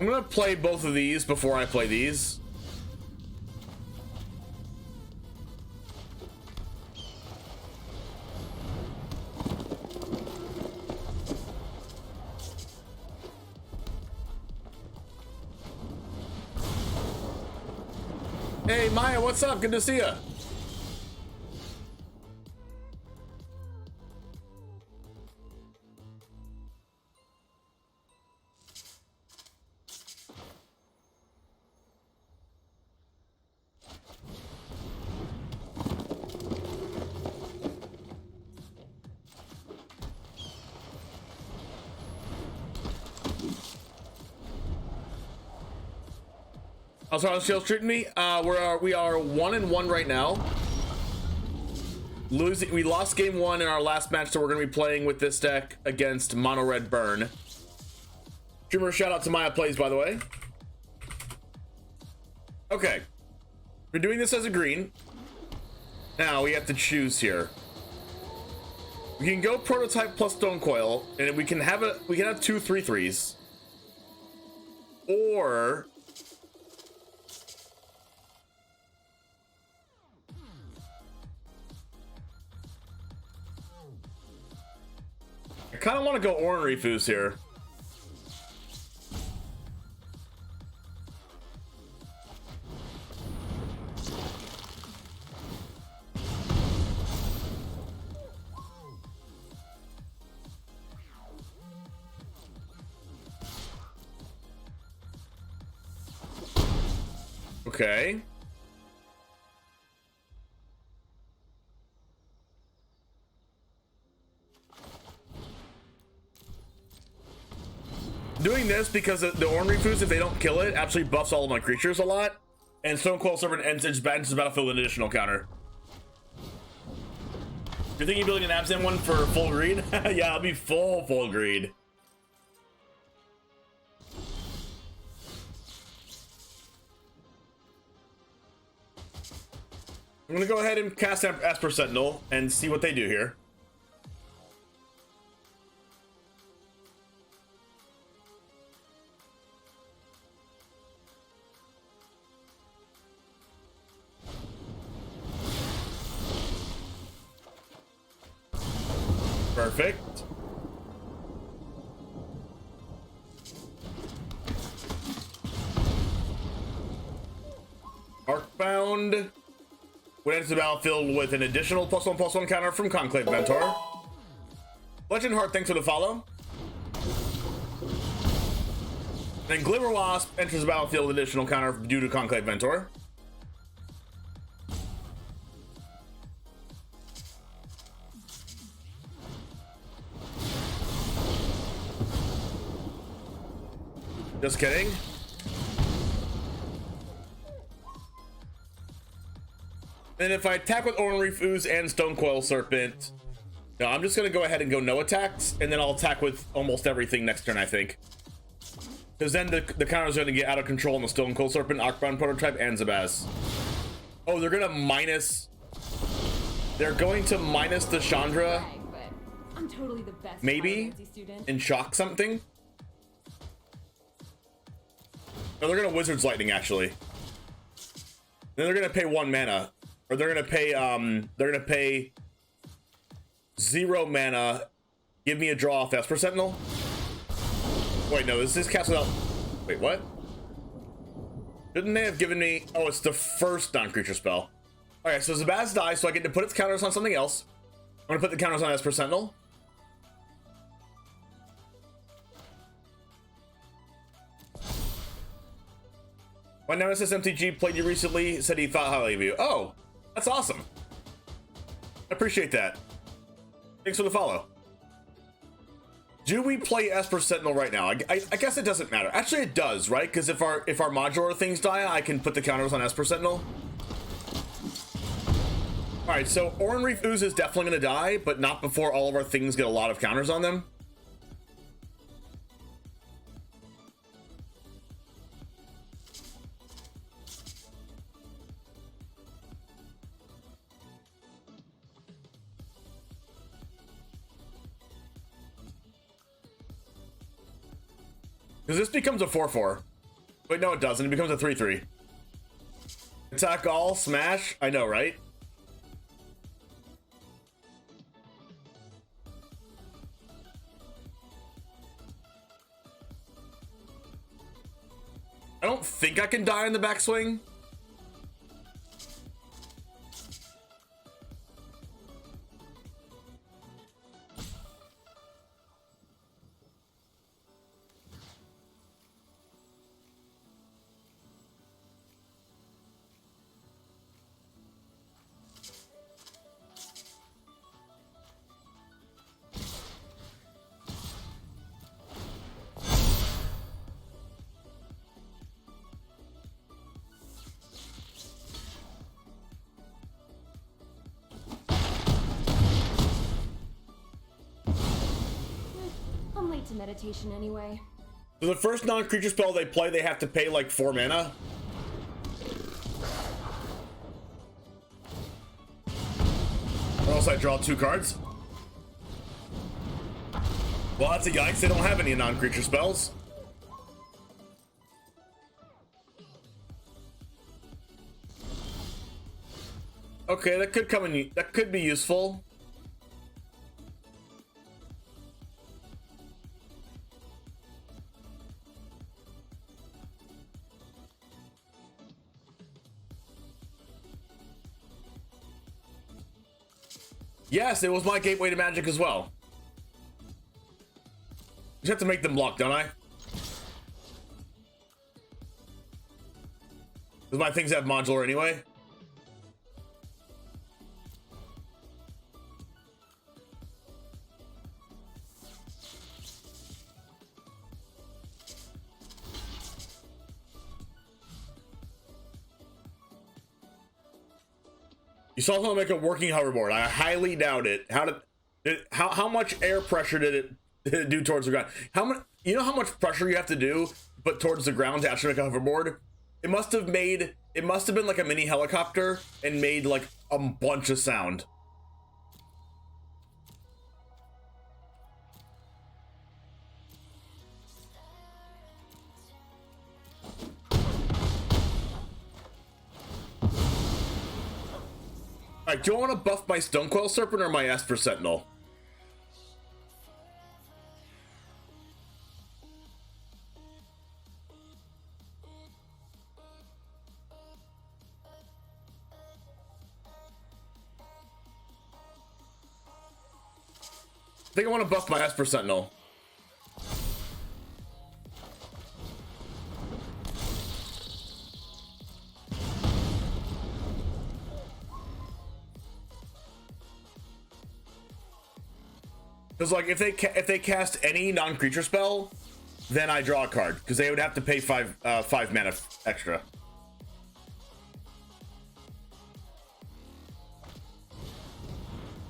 I'm gonna play both of these before I play these. Hey Maya, what's up? Good to see ya. How's our sales treating me? We are 1-1 right now. We lost game 1 in our last match, so we're gonna be playing with this deck against Mono Red Burn. Streamer shout out to Maya Plays, by the way. Okay. We're doing this as a green. Now we have to choose here. We can go prototype plus stone coil, and we can have 2 3/3s. Or I kind of want to go ornery foos here. Okay. Doing this because the ornery foods, if they don't kill it, actually buffs all of my creatures a lot. And Stone Coil Serpent enters the battlefield with an additional counter. You're thinking of building an Abzan one for full greed? Yeah, I'll be full greed. I'm gonna go ahead and cast Esper Sentinel and see what they do here. Perfect. Arcbound. Would enter the battlefield with an additional +1/+1 counter from Conclave Mentor. Legend Heart, thanks for the follow. Then Glimmer Wasp enters the battlefield with additional counter due to Conclave Mentor. Just kidding. And if I attack with Ornery Ooze and Stone Coil Serpent, no, I'm just gonna go ahead and go no attacks, and then I'll attack with almost everything next turn, I think. Because then the counter's gonna get out of control on the Stone Coil Serpent, Arcbound Prototype, and Zabaz. Oh, they're gonna minus. They're going to minus the Chandra. I'm totally the best maybe and shock something. No, they're gonna Wizard's Lightning actually. Then they're gonna pay 1 mana. Or they're gonna pay 0 mana, give me a draw off Esper Sentinel. Wait, no, this is cast without. Wait, what? Shouldn't they have given me? Oh, it's the first non-creature spell. Alright, so Zabaz dies, so I get to put its counters on something else. I'm gonna put the counters on Esper Sentinel. My Nemesis MTG played you recently, said he thought highly of you. Oh, that's awesome. I appreciate that. Thanks for the follow. Do we play Esper Sentinel right now? I guess it doesn't matter. Actually, it does, right? Because if our modular things die, I can put the counters on Esper Sentinel. All right, so Oran Reef Ooze is definitely going to die, but not before all of our things get a lot of counters on them. Because this becomes a 4/4. Wait, no, it doesn't. It becomes a 3/3. Attack all, smash. I know, right? I don't think I can die in the backswing. I'm late to meditation anyway. So the first non-creature spell they play, they have to pay like 4 mana. unless I draw 2 cards. Well, that's a yikes. They don't have any non-creature spells. Okay, that could come in. That could be useful. Yes, it was my gateway to Magic as well. Just have to make them block, don't I? Because my things have modular anyway. You saw someone make a working hoverboard. I highly doubt it. How much air pressure did it do towards the ground? How much? You know how much pressure you have to do, but towards the ground to actually make a hoverboard? It must have made. It must have been like a mini helicopter and made like a bunch of sound. Alright, do I want to buff my Stonecoil Serpent or my Esper Sentinel? I think I want to buff my Esper Sentinel. Because like if they cast any non-creature spell, then I draw a card because they would have to pay five mana extra.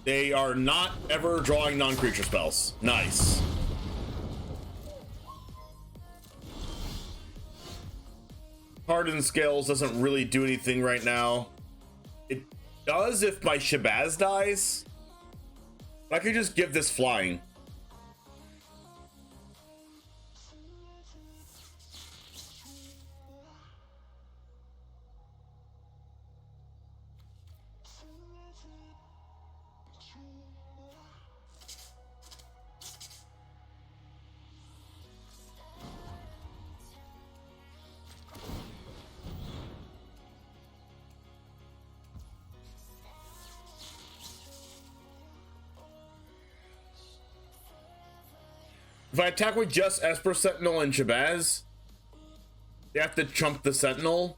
They are not ever drawing non-creature spells. Nice. Hardened Scales doesn't really do anything right now. It does if my Shabazz dies. I could just give this flying. If I attack with just Esper Sentinel and Shabazz, they have to chump the Sentinel.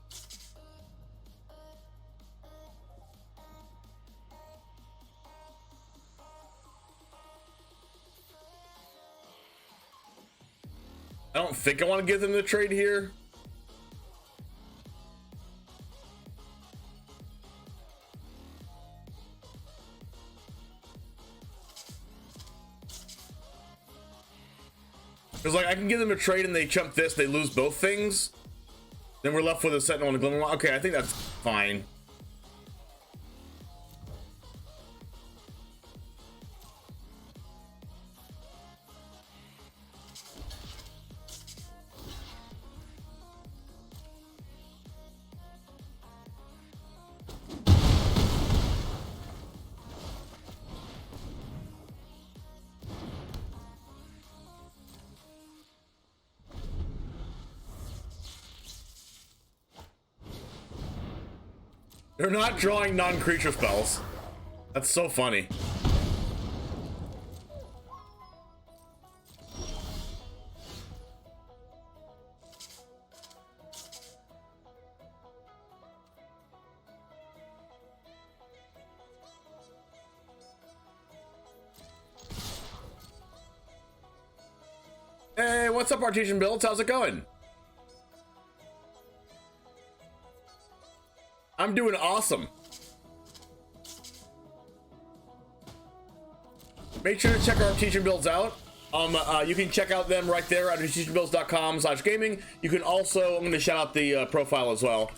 I don't think I want to give them the trade here. Because like I can give them a trade and they chump this, they lose both things. Then we're left with a Sentinel and a Glimmer. Okay, I think that's fine. They're not drawing non-creature spells. That's so funny. Hey, what's up, Artesian Builds? How's it going? I'm doing awesome. Make sure to check our Artesian Builds out. You can check out them right there at artesianbuilds.com/gaming. You can also, I'm going to shout out the profile as well.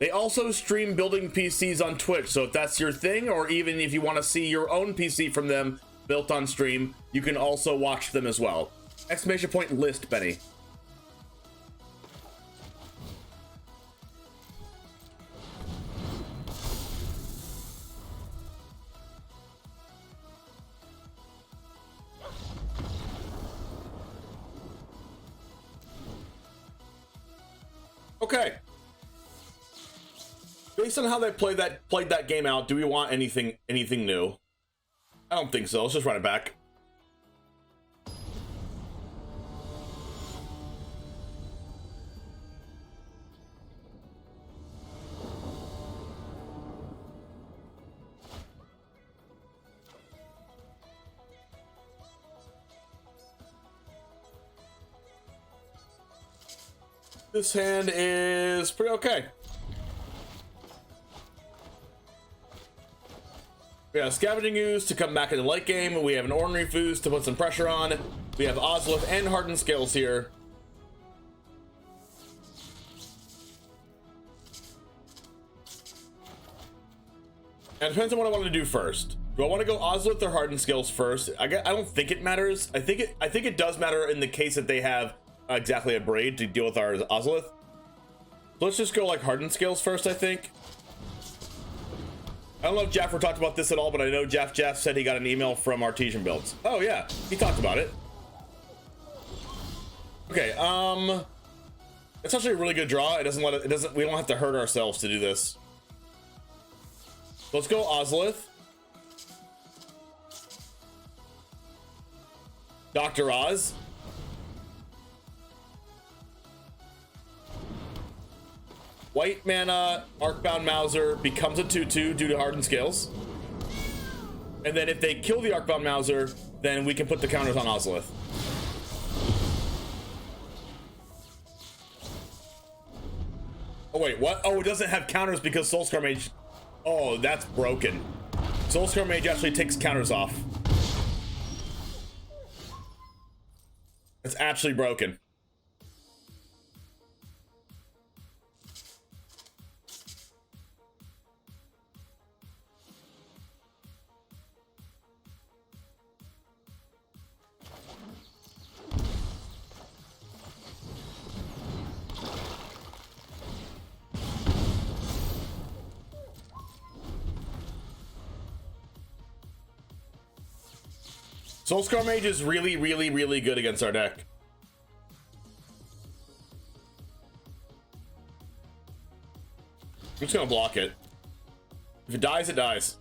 They also stream building PCs on Twitch, so if that's your thing, or even if you want to see your own PC from them built on stream, you can also watch them as well. Exclamation point list, Benny. Okay. Based on how they played that game out, do we want anything new? I don't think so. Let's just run it back. This hand is pretty okay. We have Scavenging Ooze to come back in the late game. We have an Ordinary Foos to put some pressure on. We have Ozolith and Hardened Scales here. And it depends on what I want to do first. Do I want to go Ozolith or Hardened Scales first? I don't think it matters. I think it does matter in the case that they have exactly a braid to deal with our Ozolith. So let's just go like Hardened Scales first, I think. I don't know if Jaffer talked about this at all, but I know Jeff said he got an email from Artesian Builds. Oh yeah, he talked about it. Okay, it's actually a really good draw. We don't have to hurt ourselves to do this. Let's go Ozolith. Dr. Oz. White mana, Arcbound Mauser becomes a 2/2 due to Hardened Scales. And then if they kill the Arcbound Mauser, then we can put the counters on Ozolith. Oh wait, what? Oh, it doesn't have counters because Soulscar Mage... Oh, that's broken. Soulscar Mage actually takes counters off. It's actually broken. Soulscar Mage is really, really, really good against our deck. I'm just gonna block it. If it dies, it dies.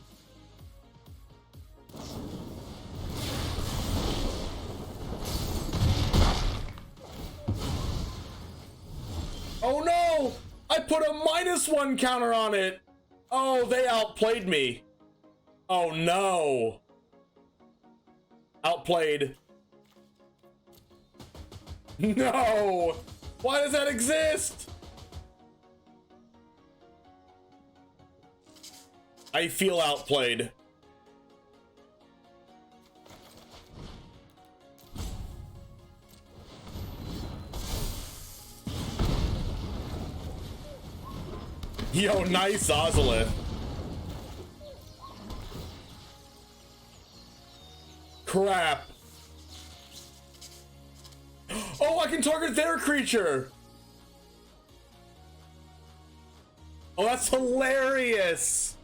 Oh no! I put a -1 counter on it! Oh, they outplayed me. Oh no. Outplayed. No! Why does that exist? I feel outplayed. Yo, nice Ozolith. Crap. Oh, I can target their creature. Oh, that's hilarious.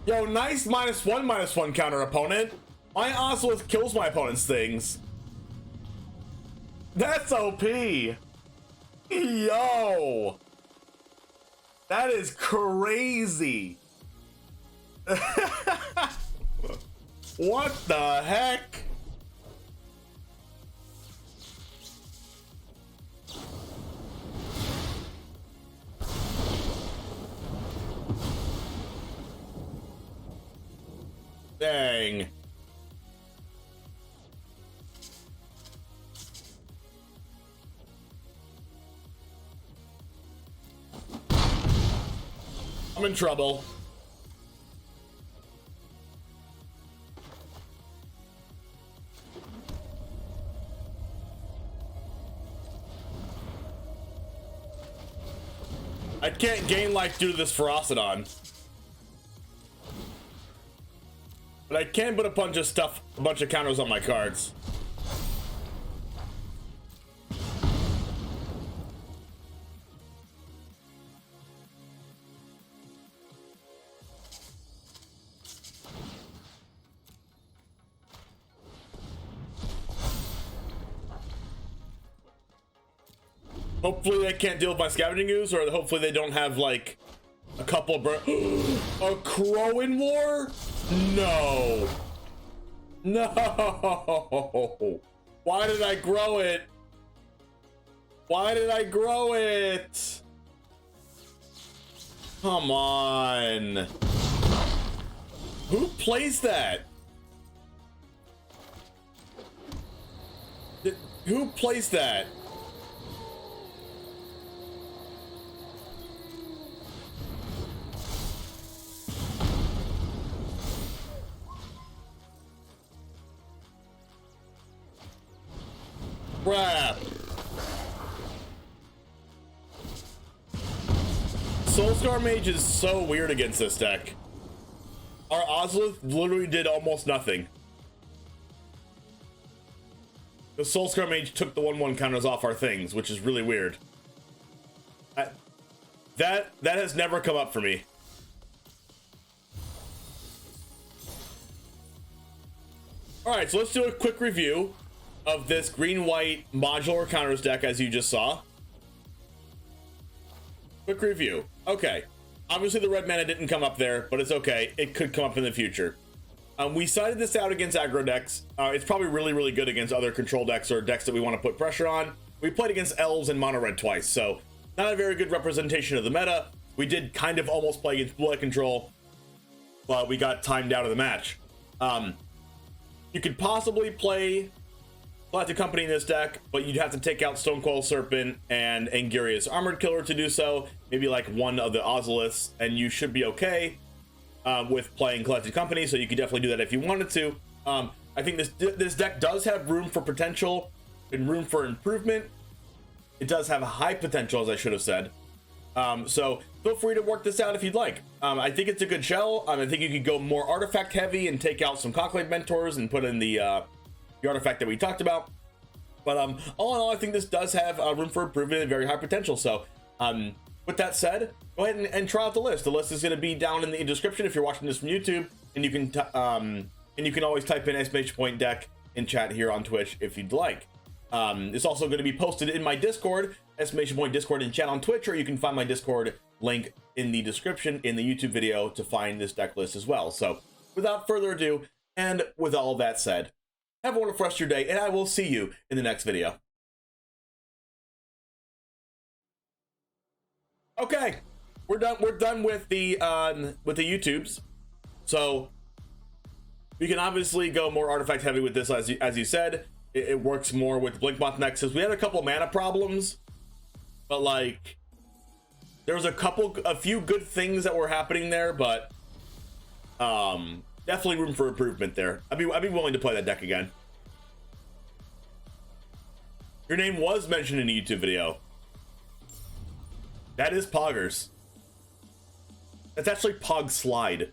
Yo, nice -1/-1 counter, opponent. My Ozolith kills my opponent's things. That's OP. Yo. That is crazy. What the heck? Dang. I'm in trouble. I can't gain life due to this Ferocidon. But I can put a bunch of stuff, a bunch of counters on my cards. Hopefully they can't deal with my Scavenging Ooze, or hopefully they don't have like a couple of a Crow in War? No. No. Why did I grow it? Why did I grow it? Come on. Who plays that? Who plays that? Crap. Soulscar Mage is so weird against this deck. Our Ozolith literally did almost nothing. The Soulscar Mage took the 1/1 counters off our things, which is really weird. That has never come up for me. Alright, so let's do a quick review of this green-white modular counters deck, as you just saw. Quick review. Okay. Obviously, the red mana didn't come up there, but it's okay. It could come up in the future. We sided this out against aggro decks. It's probably really, really good against other control decks or decks that we want to put pressure on. We played against elves and mono red twice, so not a very good representation of the meta. We did kind of almost play against blue-white control, but we got timed out of the match. You could possibly play Galactic Company in this deck, but you'd have to take out Stonecoil Serpent and Anguria's Armored Killer to do so. Maybe like one of the Ozoliths, and you should be okay with playing Galactic Company, so you could definitely do that if you wanted to. I think this deck does have room for potential and room for improvement. It does have a high potential, as I should have said. So feel free to work this out if you'd like. I think it's a good shell. I think you could go more artifact heavy and take out some Conclave Mentors and put in the artifact that we talked about. But all in all, I think this does have room for improvement and very high potential. So with that said, go ahead and try out the list. The list is going to be down in the description if you're watching this from YouTube, and you can always type in exclamation point deck in chat here on Twitch if you'd like. It's also going to be posted in my Discord, exclamation point Discord in chat on Twitch, or you can find my Discord link in the description in the YouTube video to find this deck list as well. So without further ado, and with all that said, have a wonderful rest of your day, and I will see you in the next video. Okay, we're done with the YouTubes. So we can obviously go more artifact heavy with this, as you said. It works more with Blinkmoth Nexus. We had a couple mana problems, but like there was a few good things that were happening there, but definitely room for improvement there. I'd be willing to play that deck again. Your name was mentioned in a YouTube video. That is Poggers. That's actually Pog Slide.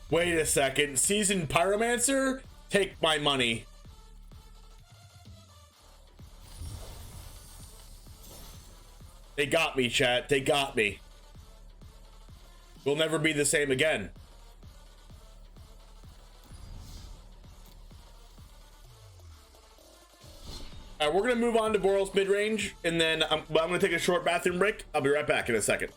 Wait a second. Seasoned Pyromancer? Take my money. They got me, chat. They got me. We'll never be the same again. All right, we're going to move on to BOROS midrange, and then I'm going to take a short bathroom break. I'll be right back in a second.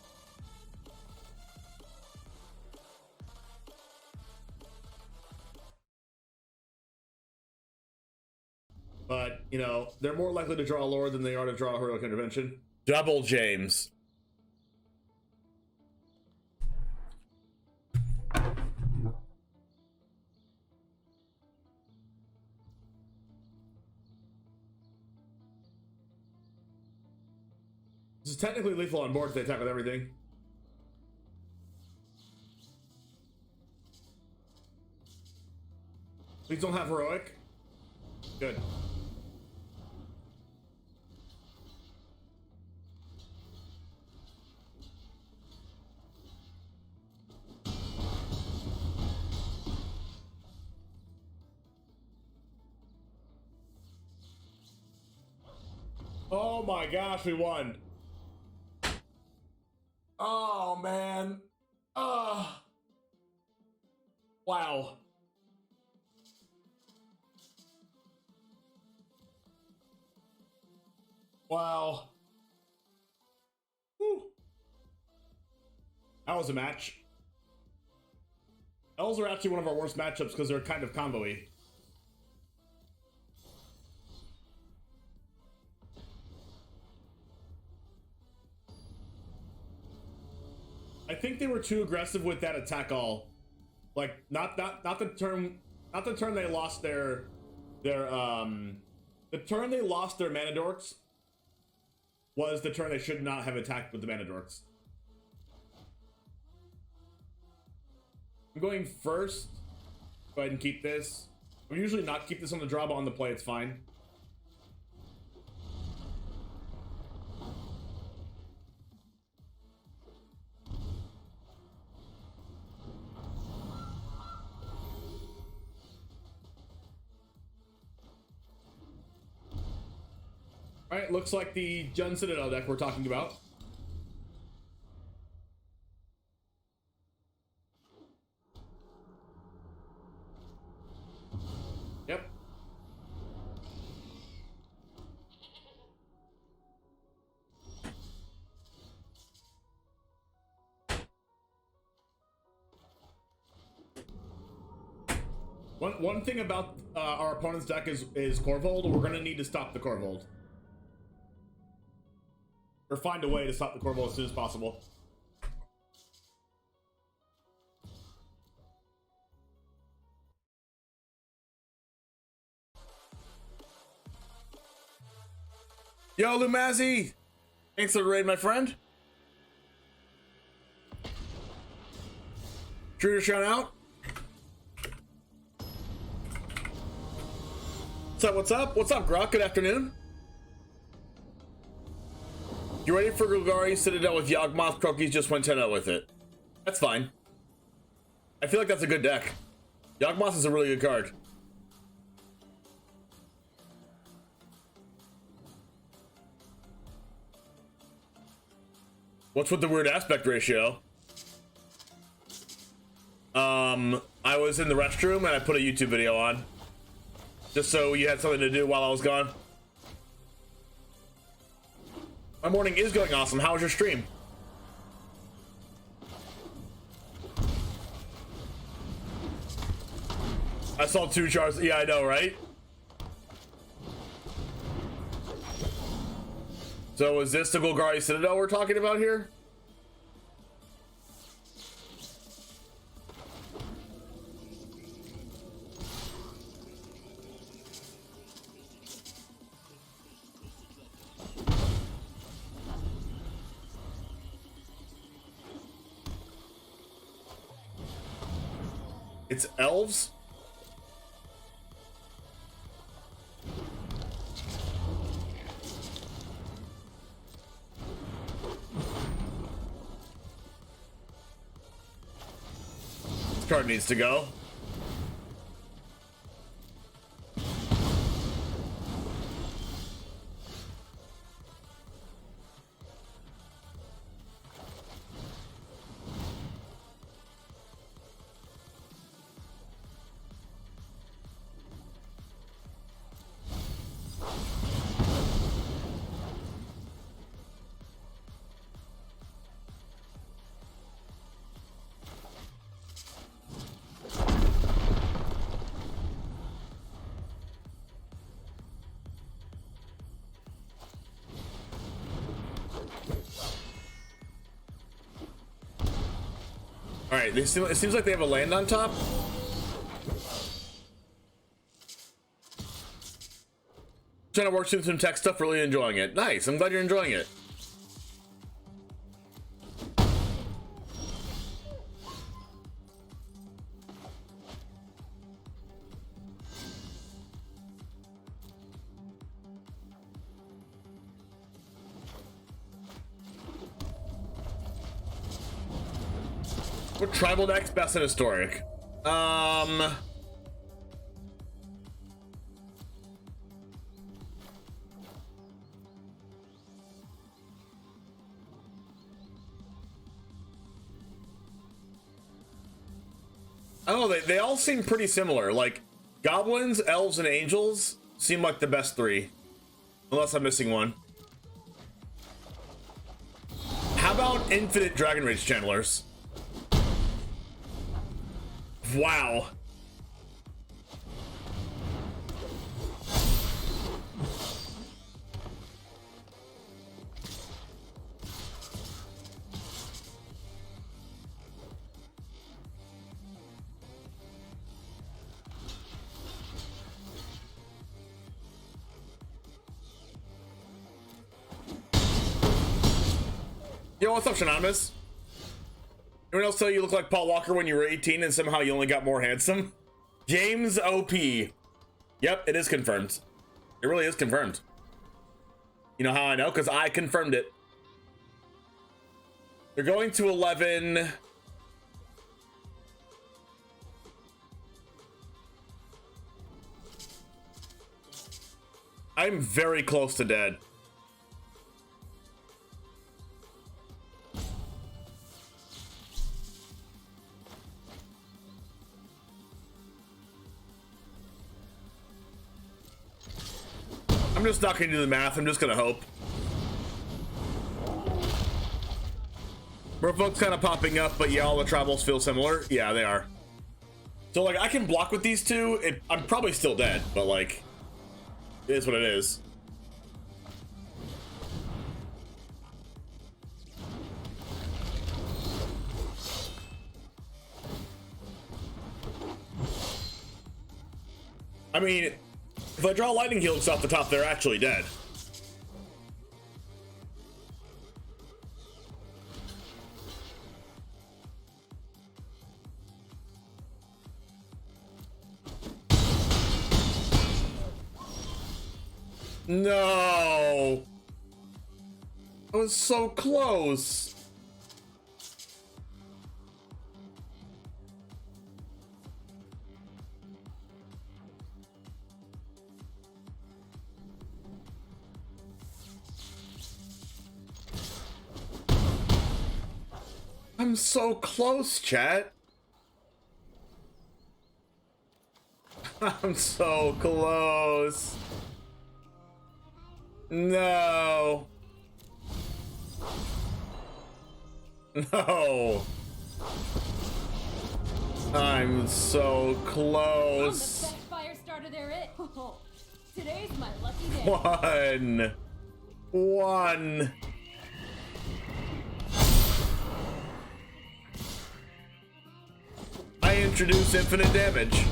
But, you know, they're more likely to draw a lord than they are to draw a heroic intervention. Double James. This is technically lethal on board if they attack with everything. Please don't have heroic. Good. Oh my gosh, we won. Oh man. Wow. Wow. Whew. That was a match. Elves are actually one of our worst matchups because they're kind of combo-y. I think they were too aggressive with that attack all. Like not the turn they lost their the turn they lost their mana dorks was the turn they should not have attacked with the mana dorks. I'm going first. Go ahead and keep this. We usually not keep this on the draw, but on the play it's fine. Alright, looks like the Jun Citadel deck we're talking about. Yep. One thing about our opponent's deck is Corvold. We're gonna need to stop the Corvold. Or find a way to stop the Corvold as soon as possible. Yo, Lumazzi! Thanks for the raid, my friend. True to shout out. What's up, what's up? What's up, Grok? Good afternoon. You ready for Golgari Citadel with Yawgmoth? Crokeyz just went 10-0 with it. That's fine. I feel like that's a good deck. Yawgmoth is a really good card. What's with the weird aspect ratio? I was in the restroom and I put a YouTube video on. Just so you had something to do while I was gone. My morning is going awesome. How was your stream? I saw 2 charts. Yeah, I know, right? So is this the Golgari Citadel we're talking about here? It's elves? This card needs to go. right. It seems like they have a land on top. Trying to work through some tech stuff, really enjoying it. Nice. I'm glad you're enjoying it. What tribal decks best in historic? I don't know, they all seem pretty similar. Like, goblins, elves, and angels seem like the best three. Unless I'm missing one. How about infinite Dragon Rage channelers? Wow. Yo, what's up, Anonymous? Anyone else tell you look like Paul Walker when you were 18 and somehow you only got more handsome? James OP. Yep, it is confirmed. It really is confirmed. You know how I know? Because I confirmed it. They're going to 11. I'm very close to dead. I'm just not gonna do the math, I'm just gonna hope. Merfolk's kind of popping up, but yeah, all the tribals feel similar. Yeah, they are. So like, I can block with these two. I'm probably still dead, but like, it is what it is. I mean, if I draw lightning helix off the top, they're actually dead. No! I was so close. I'm so close, chat. I'm so close. No. No. I'm so close. The best fire starter there is. Oh, today's my lucky day. One. I introduce infinite damage.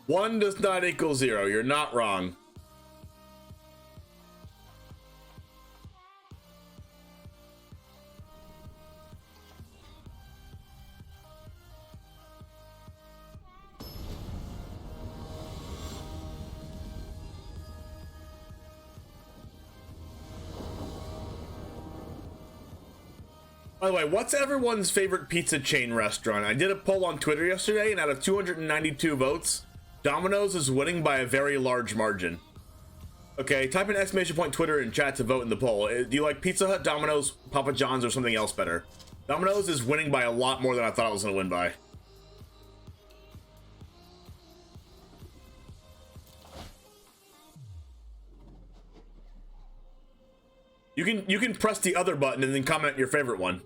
One does not equal 0. You're not wrong. By the way, what's everyone's favorite pizza chain restaurant? I did a poll on Twitter yesterday, and out of 292 votes, Domino's is winning by a very large margin. Okay, type in !Twitter in chat to vote in the poll. Do you like Pizza Hut, Domino's, Papa John's, or something else better? Dominoes is winning by a lot more than I thought it was going to win by. You can press the other button and then comment your favorite one.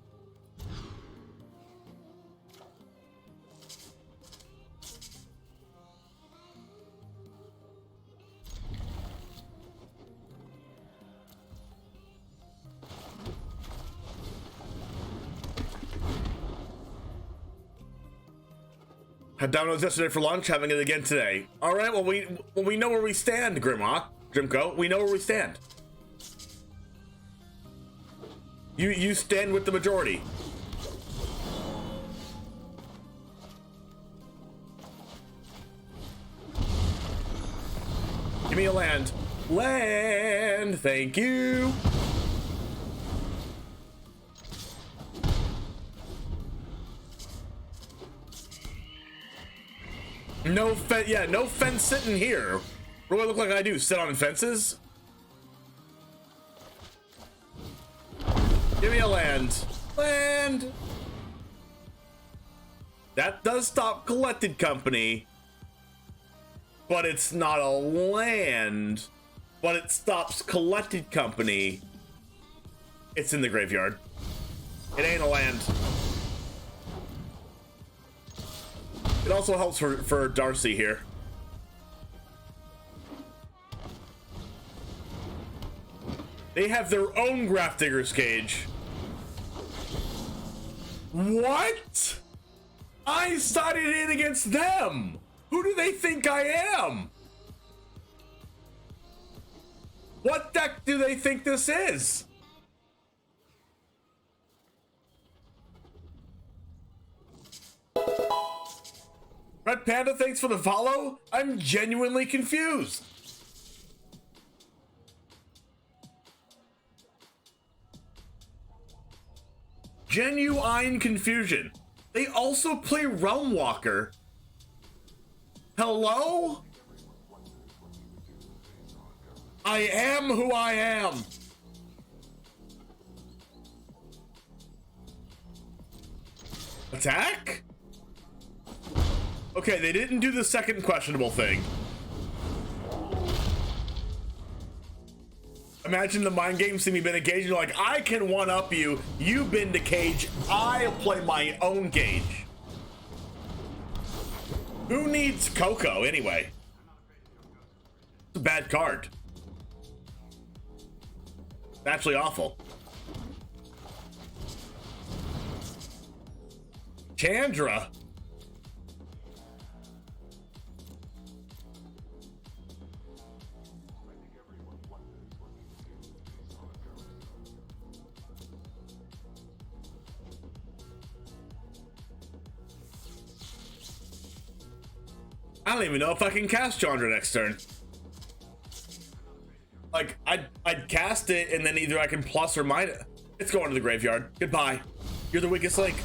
Had Domino's yesterday for lunch, having it again today. All right, well we know where we stand, Grimco. We know where we stand. You stand with the majority. Give me a land. Land, thank you. No fence, yeah, no fence sitting here. What do I look like I do? Sit on fences? Give me a land. Land! That does stop collected company, but it's not a land, but it stops collected company. It's in the graveyard. It ain't a land. It also helps for Darcy here. They have their own Grafdigger's Cage. What? I sided in against them. Who do they think I am? What deck do they think this is? Red Panda, thanks for the follow. I'm genuinely confused. Genuine confusion. They also play Realm Walker. Hello? I am who I am. Attack? Okay, they didn't do the second questionable thing. Imagine the mind game, see me been a Cage, you're like, I can one-up you, you've been to Cage, I'll play my own Cage. Who needs Coco, anyway? It's a bad card. It's actually awful. Chandra? I don't even know if I can cast Chandra next turn. Like, I'd cast it, and then either I can plus or minus. It's going to the graveyard. Goodbye. You're the weakest link.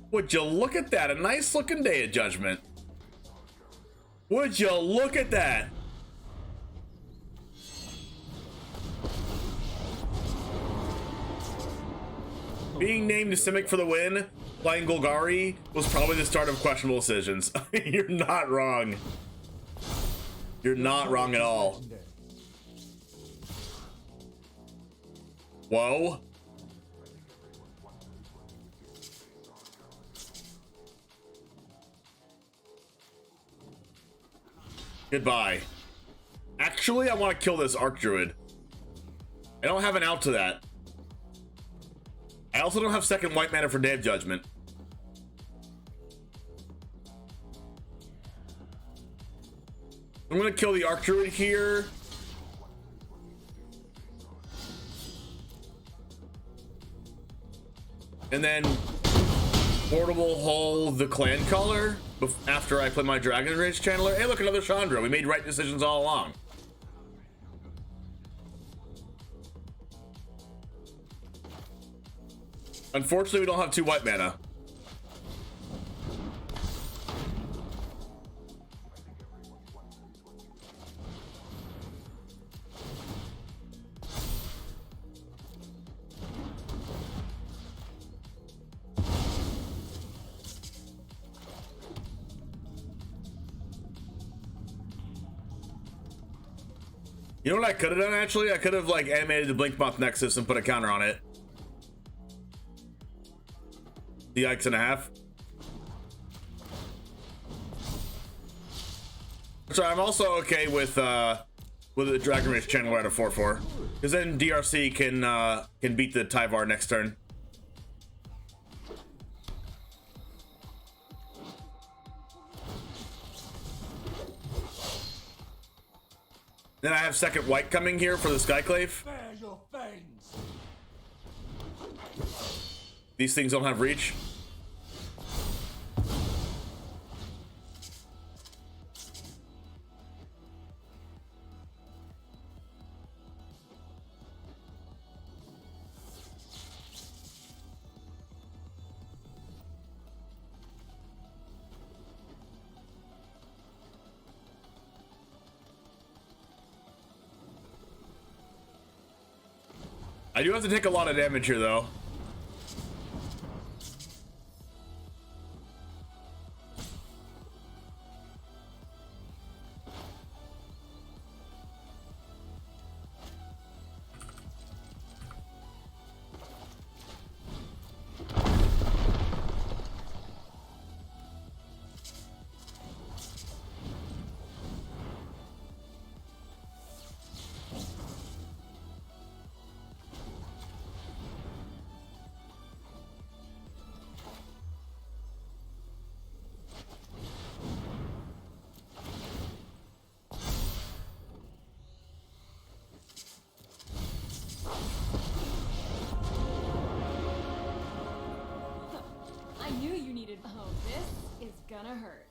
Would you look at that? A nice looking Day of Judgment. Would you look at that? Being named Simic for the win, playing Golgari, was probably the start of questionable decisions. You're not wrong. You're not wrong at all. Whoa. Goodbye. Actually, I want to kill this Archdruid. I don't have an out to that. I also don't have second white mana for Day of Judgment. I'm gonna kill the Archdruid here. And then portable hole the clan color after I play my Dragon Rage Channeler. Hey, look, another Chandra. We made right decisions all along. Unfortunately, we don't have 2 white mana. You know what I could have done actually? I could have like animated the blink moth nexus and put a counter on it. The Yikes and a half. So I'm also okay with the Dragon Rage channel at a 4/4, because then DRC can beat the Tyvar next turn. Then I have second white coming here for the Skyclave. These things don't have reach. I do have to take a lot of damage here, though. I knew you needed. Oh, this is gonna hurt.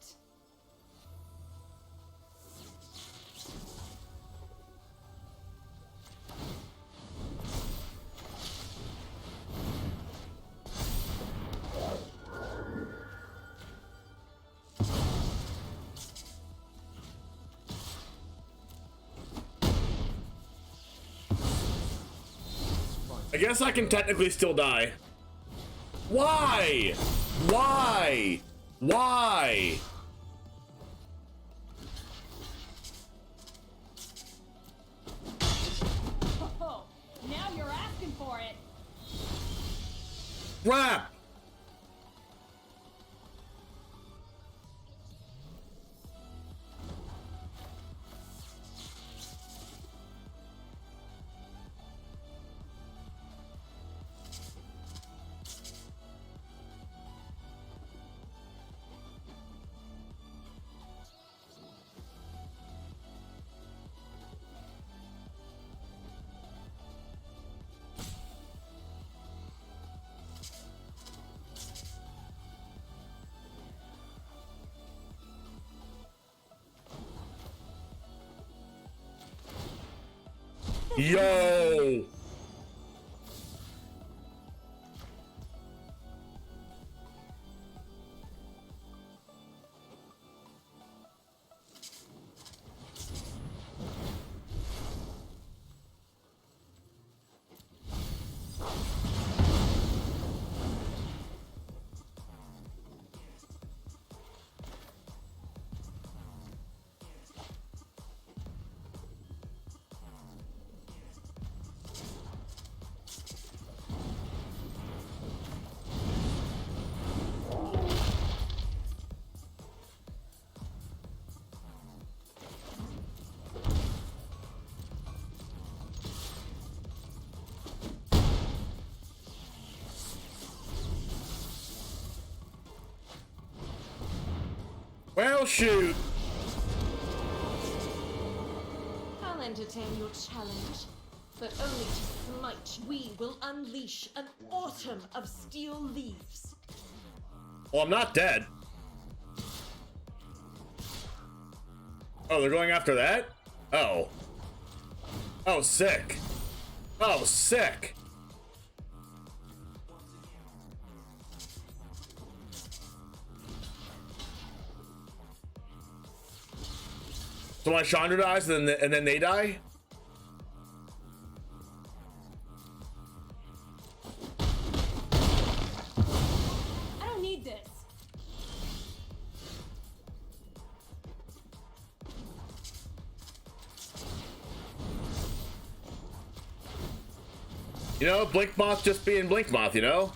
I guess I can technically still die. Why? Why? Why? Oh, now you're asking for it. Crap! Yo! Well, shoot. I'll entertain your challenge, but only to smite. We will unleash an autumn of steel leaves. Well, I'm not dead. Oh, they're going after that? Oh. Oh, sick. Oh, sick. So my Chandra dies and then they die? I don't need this. You know, Blink Moth just being Blink Moth, you know?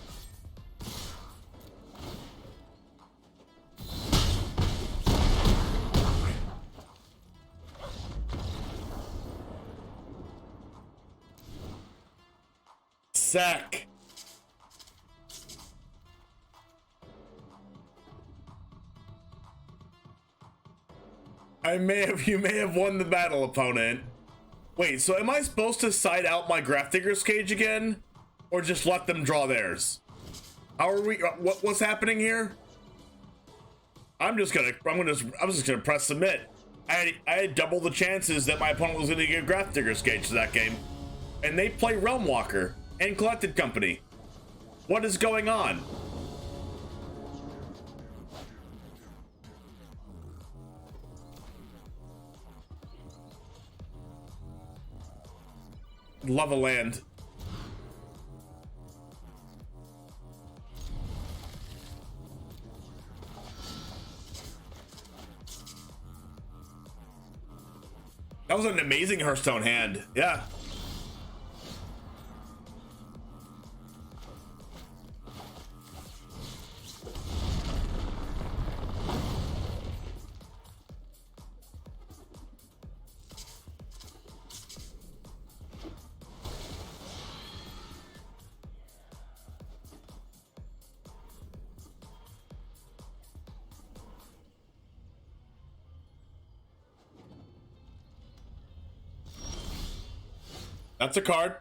Sack. You may have won the battle, opponent. Wait, so am I supposed to side out my Grafdigger's cage again? Or just let them draw theirs? How are we, what's happening here? I'm just gonna press submit. I had double the chances that my opponent was gonna get Grafdigger's cage to that game. And they play Realm Walker and Collected Company. What is going on? Love a land. That was an amazing Hearthstone hand. Yeah. That's a card.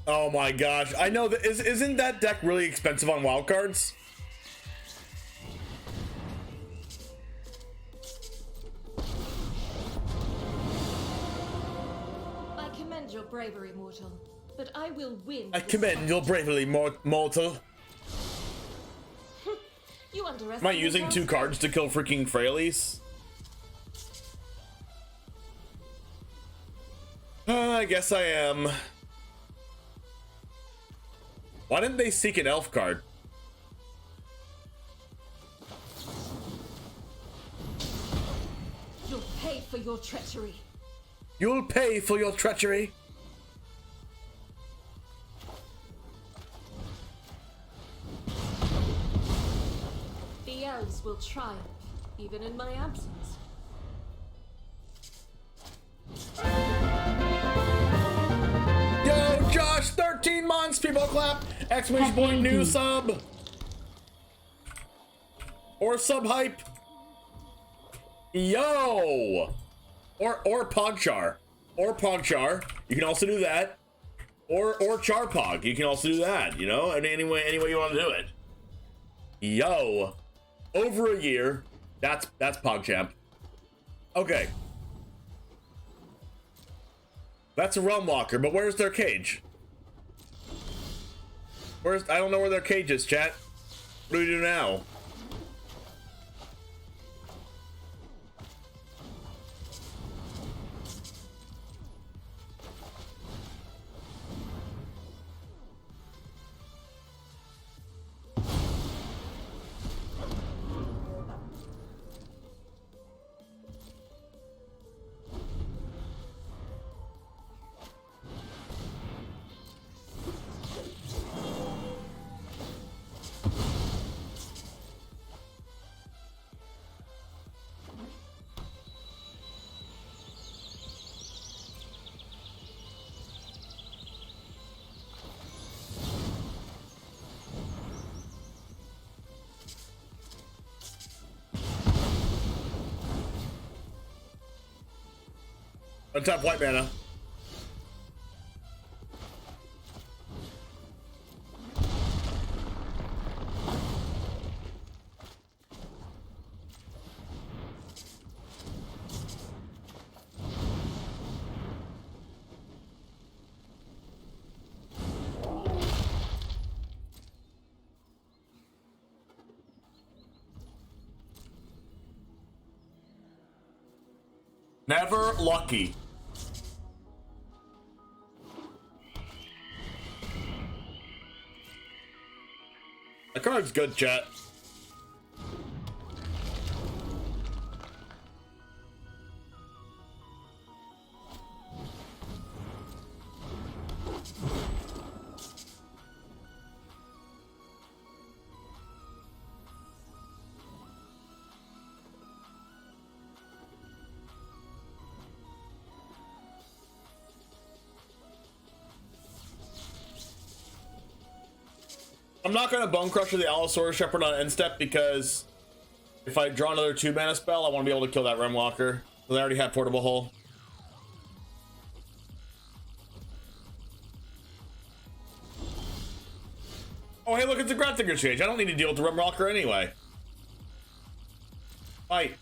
Oh my gosh. I know that isn't that deck really expensive on wild cards? Your bravery, mortal, but I will win. I commend your bravery, mortal. You underestimate. Am I using 2 cards to kill freaking Freyalise? I guess I am. Why didn't they seek an elf card? You'll pay for your treachery. You'll pay for your treachery. The elves will triumph, even in my absence. Yo, Josh, 13 months, people clap! Exclamation point, new sub! Or sub hype. Yo! Or Pogchar. Or Pogchar. You can also do that. Or Charpog. You can also do that, you know? Any way you want to do it. Yo. Over a year. That's PogChamp. Okay. That's a Realm Walker, but where's their cage? I don't know where their cage is, chat. What do we do now? Untap white mana. Never lucky. That card's good, chat. I'm not going to Bone Crusher the Allosaurus Shepherd on end step because if I draw another 2-mana spell, I want to be able to kill that Remwalker. So they already have Portable Hole. Oh, hey, look, it's a Grafdigger's Cage. I don't need to deal with the Remwalker anyway. Fight.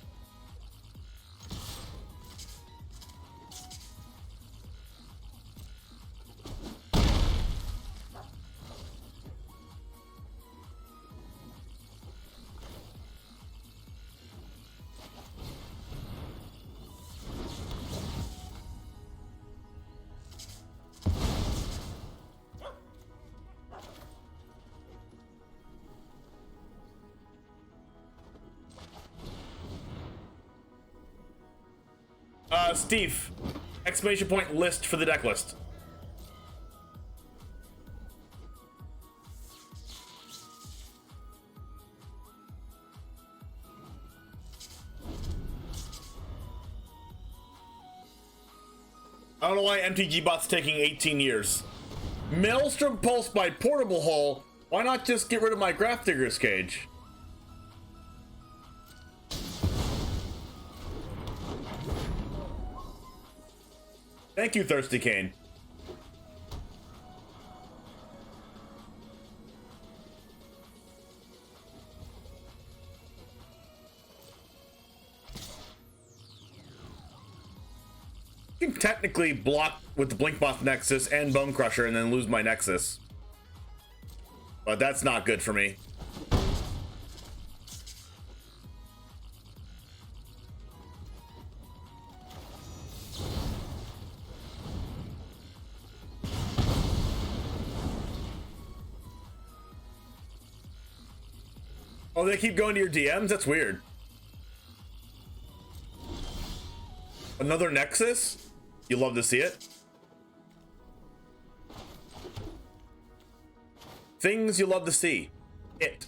Steve, exclamation point list for the deck list. I don't know why MTG bot's taking 18 years. Maelstrom Pulse by Portable Hole. Why not just get rid of my Grafdigger's Cage? Thank you, Thirsty Kane. You can technically block with the Blinkmoth Nexus and Bone Crusher and then lose my Nexus. But that's not good for me. Oh, they keep going to your DMs? That's weird. Another Nexus? You love to see it. Things you love to see. It.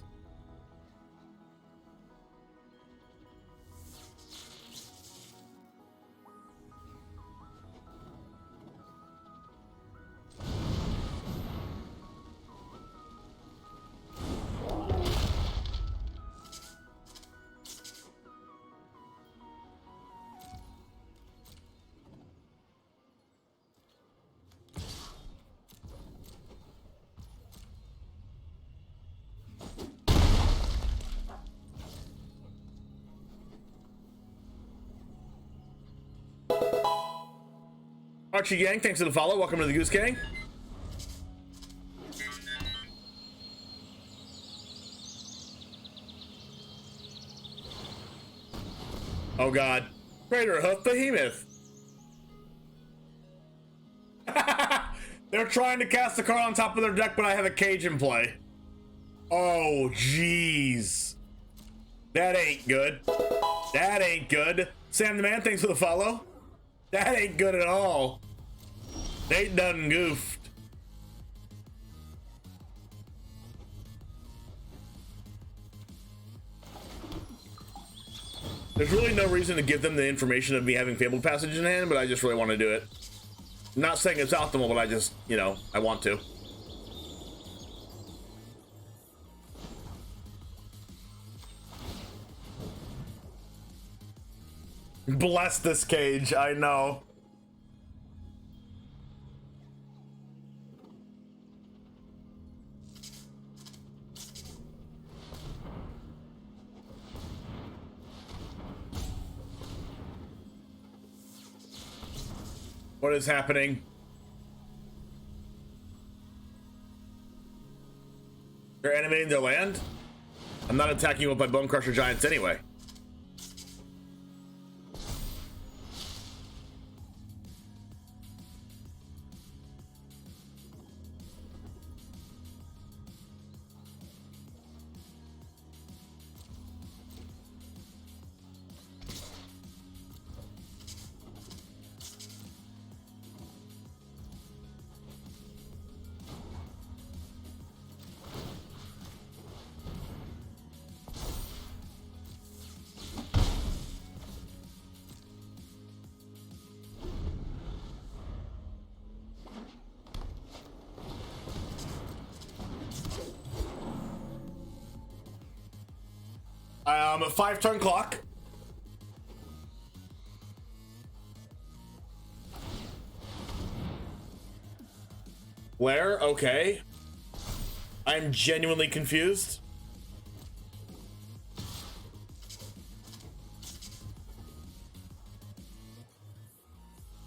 Archie Gang, thanks for the follow. Welcome to the Goose Gang. Oh god. Crater Hoof Behemoth. They're trying to cast a card on top of their deck, but I have a cage in play. Oh, jeez. That ain't good. That ain't good. Sam the Man, thanks for the follow. That ain't good at all. They done goofed. There's really no reason to give them the information of me having Fabled Passage in hand, but I just really want to do it. I'm not saying it's optimal, but I just, you know, I want to. Bless this cage, I know. What is happening? They're animating their land? I'm not attacking you with my Bone Crusher Giants anyway. A 5-turn clock. Where? Okay. I'm genuinely confused.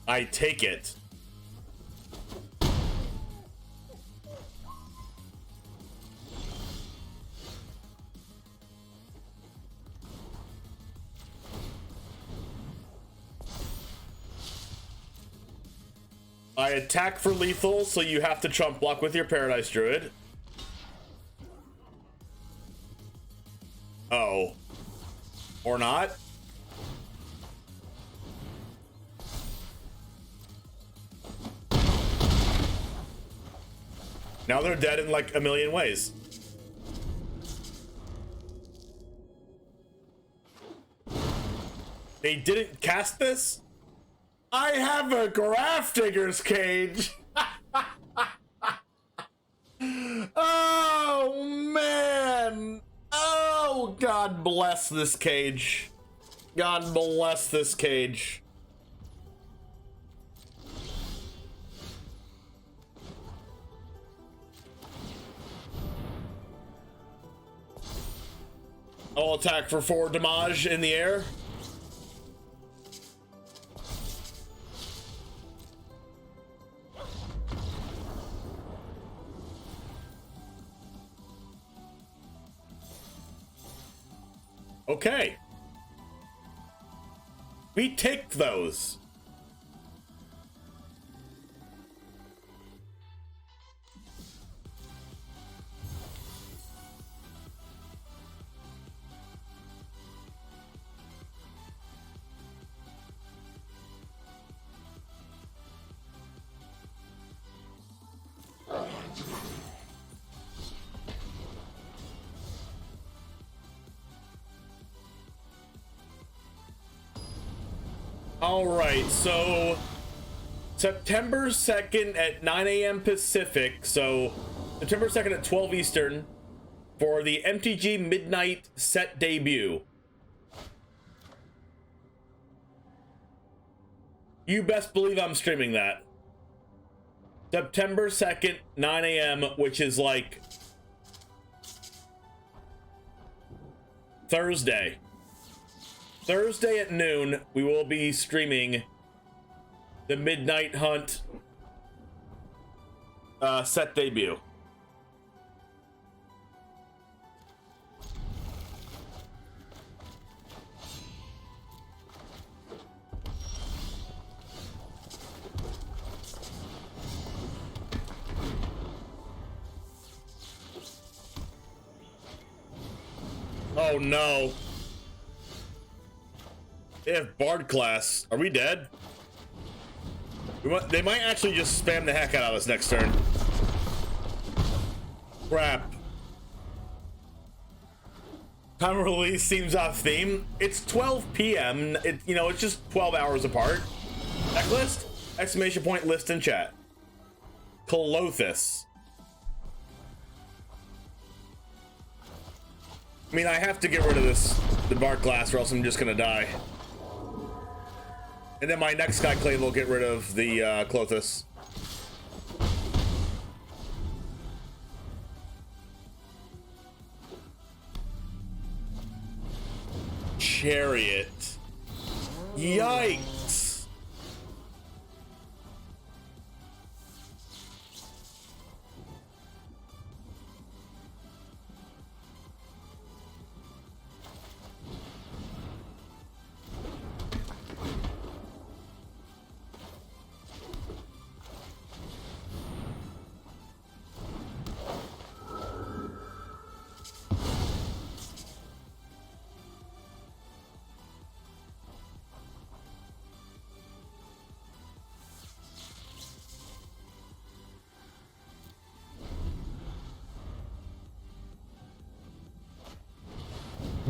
I take it. I attack for lethal, so you have to trump block with your Paradise Druid. Oh. Or not? Now they're dead in like a million ways. They didn't cast this? I have a Grafdigger's Cage. Oh, man. Oh, God bless this cage. God bless this cage. I'll attack for 4 damage in the air. Okay. We take those. All right, so September 2nd at 9 a.m. Pacific, so September 2nd at 12 Eastern for the MTG Midnight set debut. You best believe I'm streaming that. September 2nd, 9 a.m., which is like Thursday. Thursday at noon, we will be streaming the Midnight Hunt set debut. Oh no. They have Bard class. Are we dead? They might actually just spam the heck out of us next turn. Crap. Time of release seems off theme. It's 12 p.m. It's just 12 hours apart. Deck list? Exclamation point list in chat. Clothis. I mean, I have to get rid of the Bard class, or else I'm just gonna die. And then my next guy claim will get rid of the Clothis. Chariot. Yikes.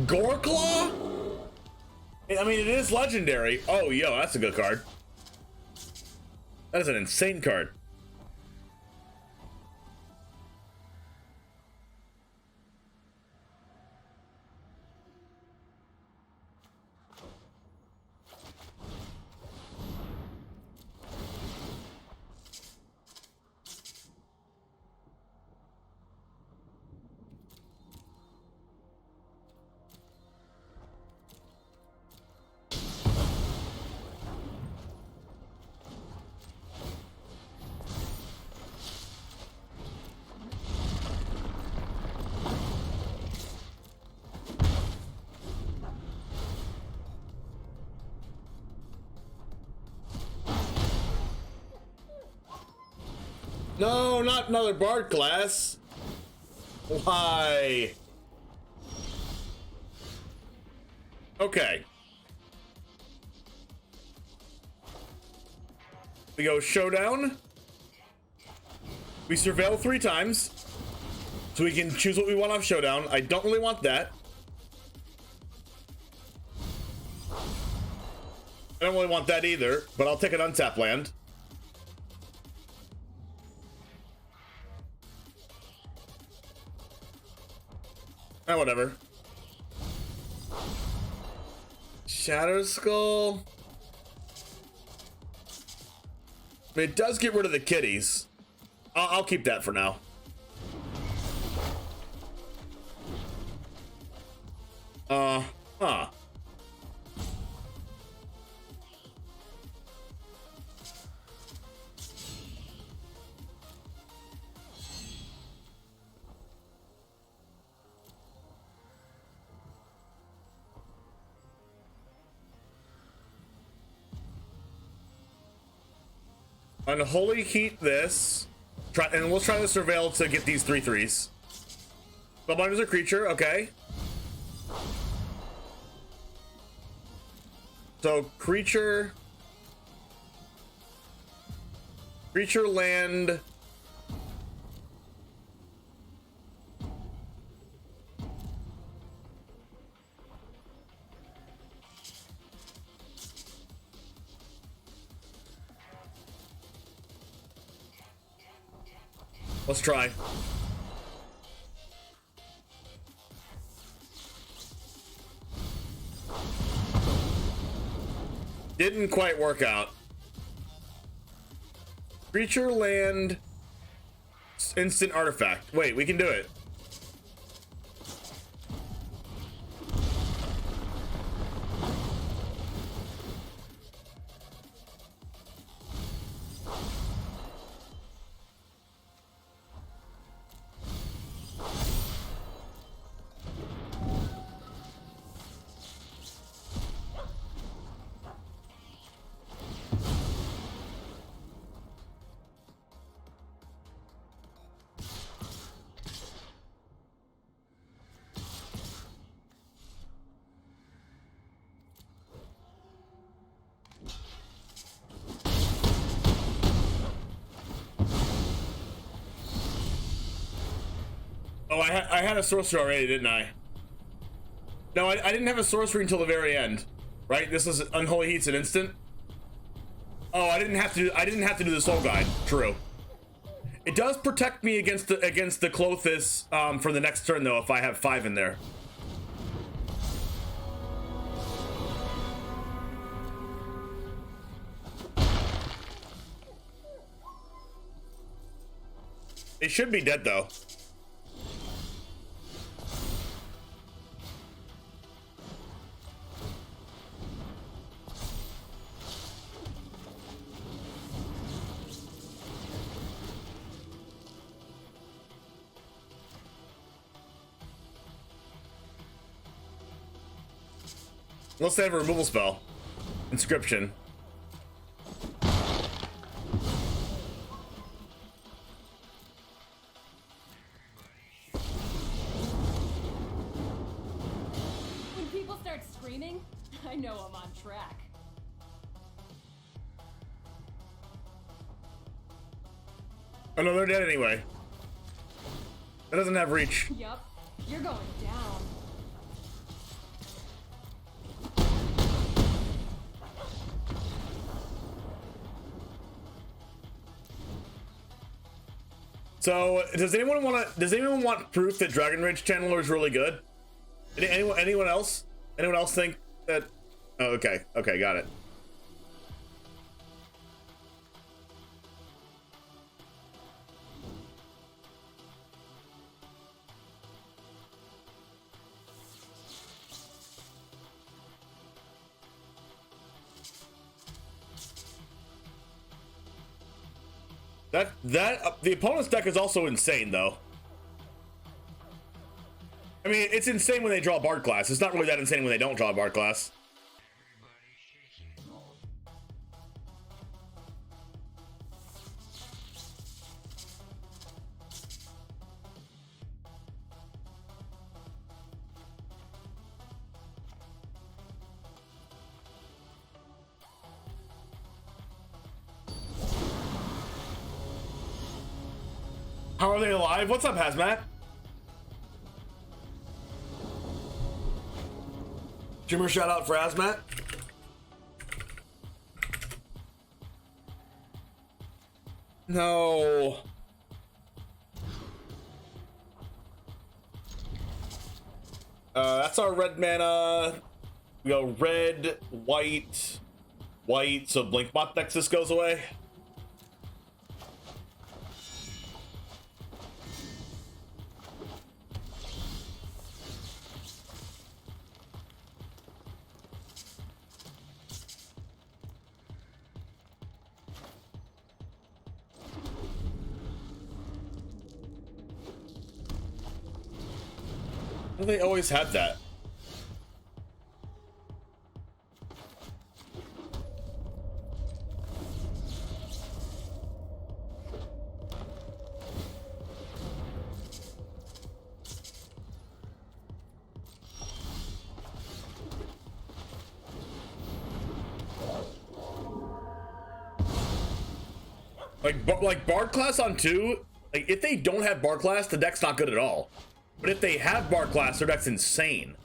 Goreclaw? I mean, it is legendary. Oh, yo, that's a good card. That is an insane card. No, not another Bard class. Why? Okay. We go showdown. We surveil 3 times. So we can choose what we want off showdown. I don't really want that. I don't really want that either, but I'll take an untap land. Whatever. Shadow Skull. I mean, it does get rid of the kitties. I'll keep that for now. Huh. Unholy Heat this. And we'll try to surveil to get these 3/3s. Spellbinder's a creature, okay. So creature land. Let's try. Didn't quite work out. Creature, land, instant artifact. Wait, we can do it. Oh, I had a sorcery already, didn't I? No, I didn't have a sorcery until the very end, right? This is Unholy Heat's an instant. Oh, I didn't have to do the Soul Guide. True. It does protect me against the Clothis for the next turn though if I have 5 in there. It should be dead though. Unless they have a removal spell. Inscription. When people start screaming, I know I'm on track. Oh no, they're dead anyway. That doesn't have reach. Yup, you're going down. So, does anyone want proof that Dragon Rage Channeler is really good? Anyone else? Anyone else think that? Oh, okay, got it. The opponent's deck is also insane, though. I mean, it's insane when they draw a Bard class. It's not really that insane when they don't draw a Bard class. How are they alive? What's up, Hazmat? Jimmer, shout out for Hazmat. No. That's our red mana. We go red, white, white, so Blink Bot Nexus goes away. Well, they always have that. Like Bard class on 2, like if they don't have Bard class, the deck's not good at all. But if they have Bard class, their deck's insane.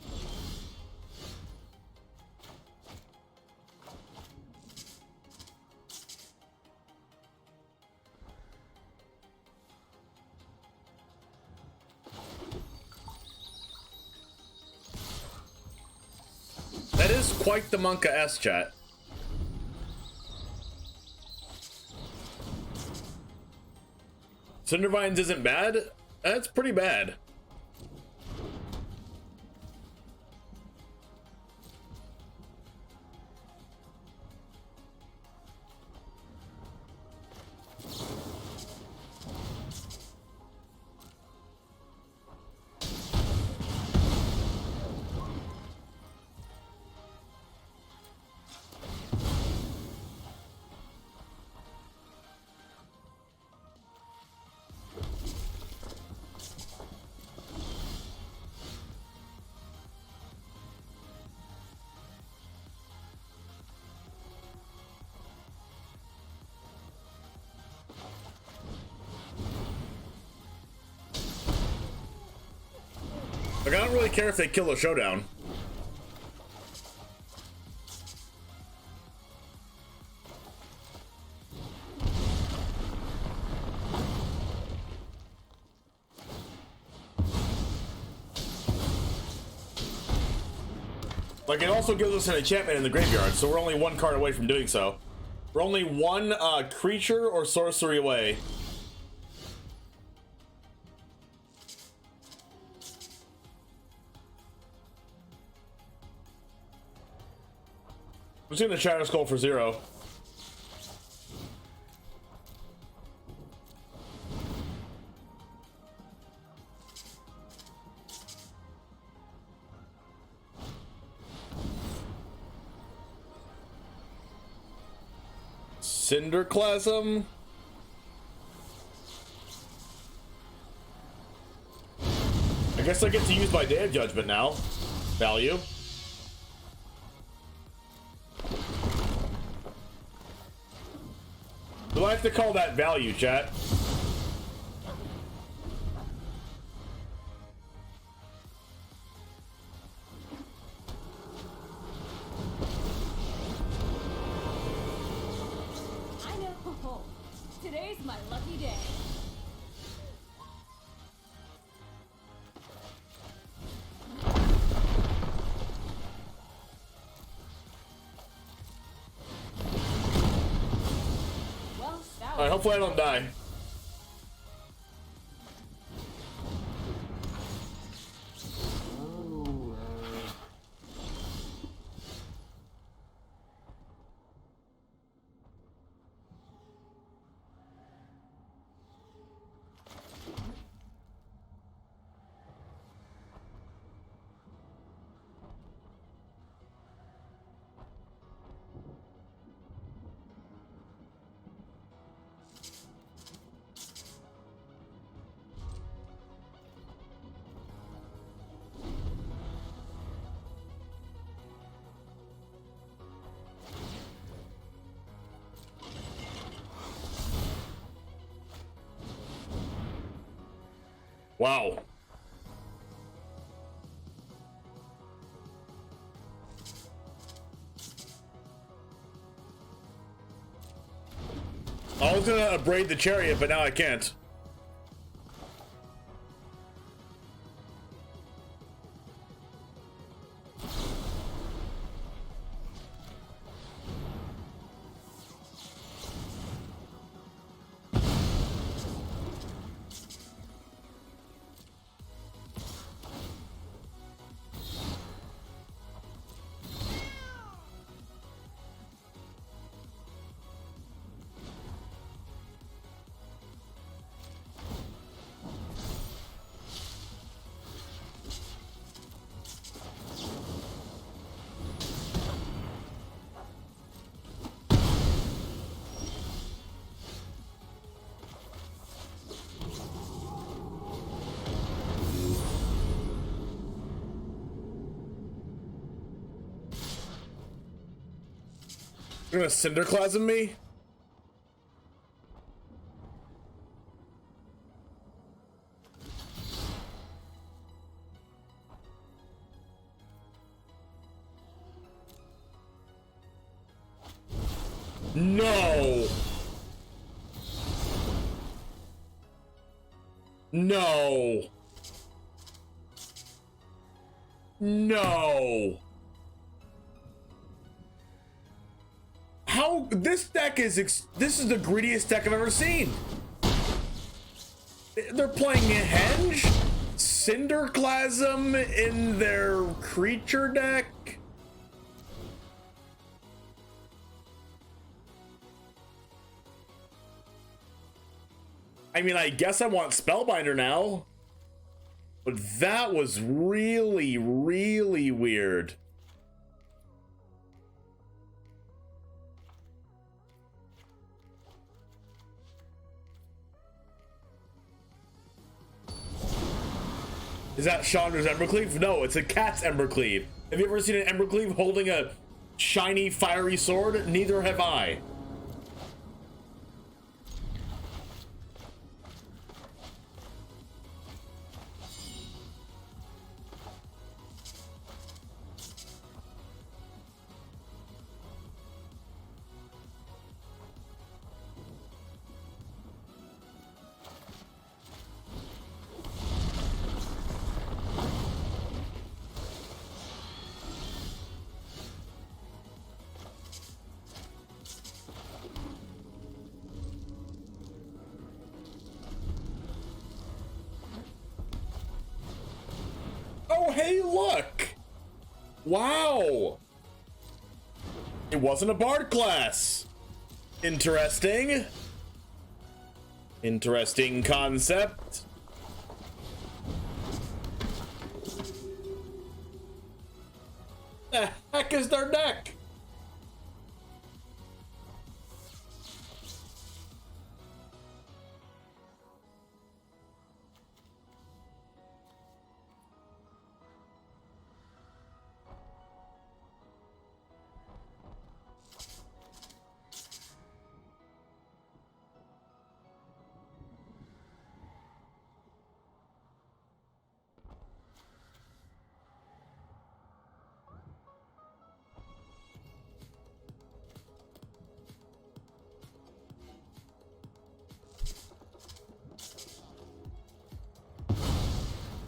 That is quite the Monka S, chat. Cindervines isn't bad? That's pretty bad. Like, I don't really care if they kill a showdown. Like, it also gives us an enchantment in the graveyard, so we're only one card away from doing so. We're only one creature or sorcery away. I'm just gonna Shadow Skull for 0. Cinderclasm. I guess I get to use my Day of Judgment now. Value. Do I have to call that value, chat? I know. Today's my lucky day. Alright, hopefully I don't die. Wow. I was gonna braid the chariot, but now I can't. You're gonna cinderclasm me? No. No. No. How this deck is this is the greediest deck I've ever seen. They're playing Henge, Cinderclasm in their creature deck. I mean, I guess I want Spellbinder now, but that was really, really weird. Is that Chandra's Embercleave? No, it's a cat's Embercleave. Have you ever seen an Embercleave holding a shiny, fiery sword? Neither have I. Oh, hey, look! Wow! It wasn't a bard class. Interesting. Interesting concept. The heck is their deck?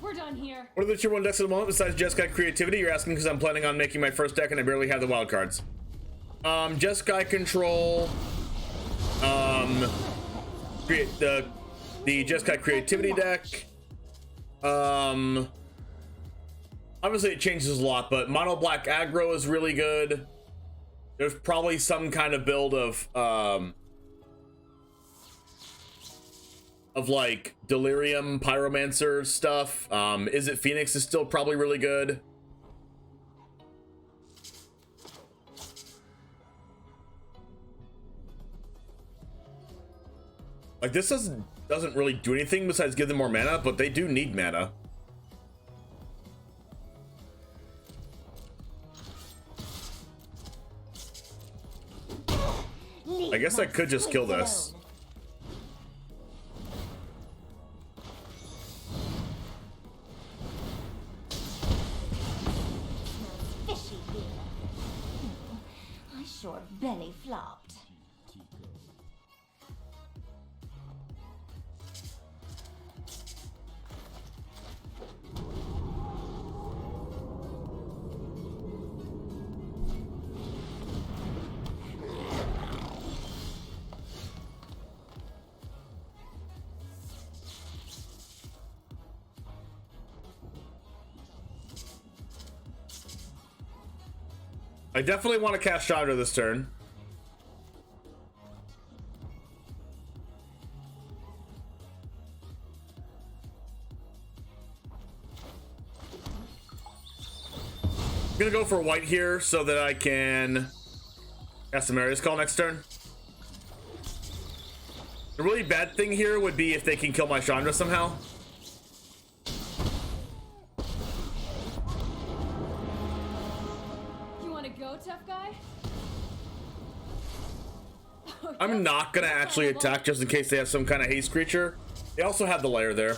We're done here. What are the tier 1 decks at the moment besides Jeskai Creativity? You're asking because I'm planning on making my first deck and I barely have the wild cards. Jeskai Control, create the Jeskai Creativity deck. Obviously it changes a lot, but Mono Black Aggro is really good. There's probably some kind of build of like Delirium Pyromancer stuff. Is it Phoenix is still probably really good. Like this doesn't really do anything besides give them more mana, but they do need mana. I guess I could just kill this. sure belly flopped. I definitely want to cast Chandra this turn. I'm gonna go for white here so that I can cast a Marius Call next turn. The really bad thing here would be if they can kill my Chandra somehow. Go, tough guy. Oh, I'm not gonna actually attack just in case they have some kind of haste creature. They also have the lair there.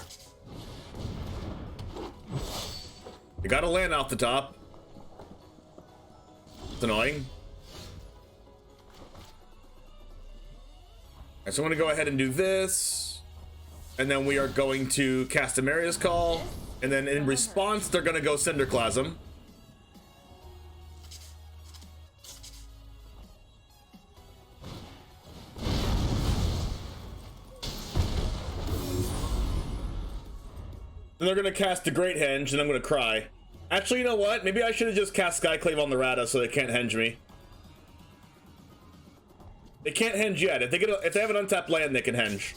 You gotta land off the top. It's annoying. Alright, so I'm gonna go ahead and do this. And then we are going to cast a Marius Call. And then in response, they're gonna go Cinderclasm. Then they're gonna cast the Great Henge, and I'm gonna cry. Actually, you know what? Maybe I should have just cast Skyclave on the Rata so they can't henge me. They can't henge yet. If they have an untapped land, they can henge.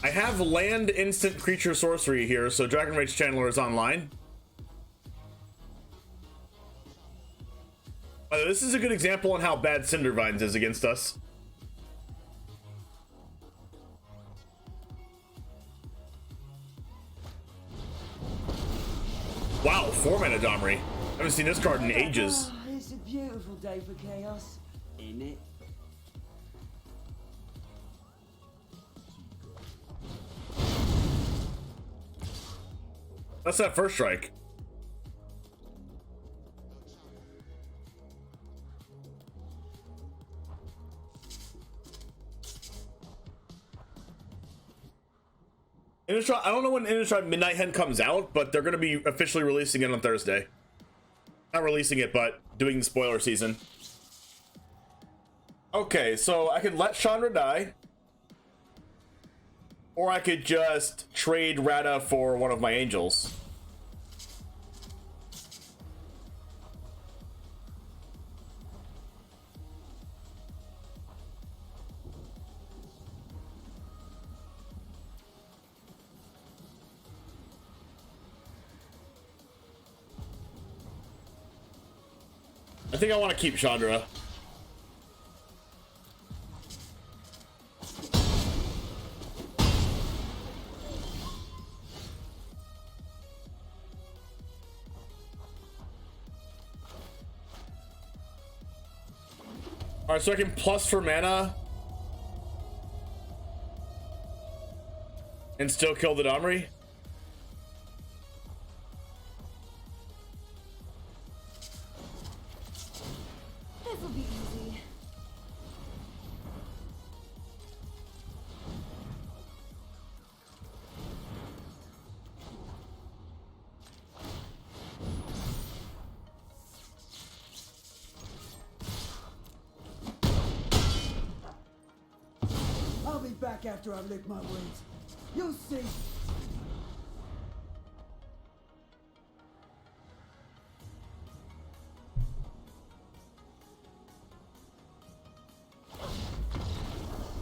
I have land instant creature sorcery here, so Dragon Rage Channeler is online. This is a good example on how bad Cindervines is against us. Wow, 4-mana Domri. I haven't seen this card in ages. Oh, it's a beautiful day for chaos, isn't it? That's that first strike. Innistrad, I don't know when Innistrad Midnight Hen comes out, but they're going to be officially releasing it on Thursday. Not releasing it, but doing the spoiler season. Okay, so I could let Chandra die. Or I could just trade Rata for one of my angels. I think I want to keep Chandra. Alright, so I can plus for mana and still kill the Domri. This'll be easy. I'll be back after I've licked my wounds. You'll see.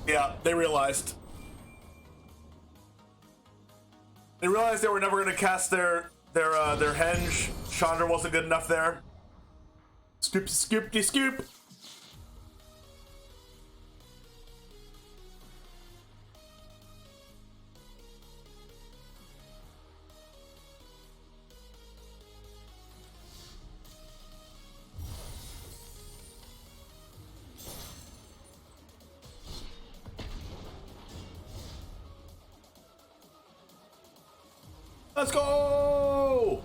Yeah, they realized. They realized they were never going to cast their henge. Chandra wasn't good enough there. Scoop, scoopty, scoop. Let's go!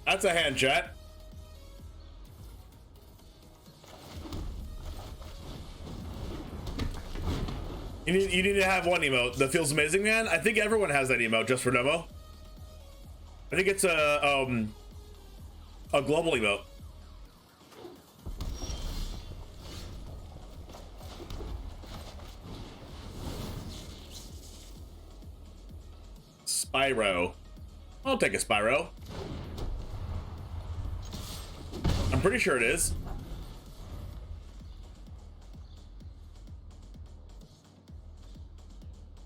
That's a hand chat. You need to have one emote that feels amazing, man. I think everyone has that emote just for demo. I think it's a global emote. Spyro. I'll take a Spyro. I'm pretty sure it is.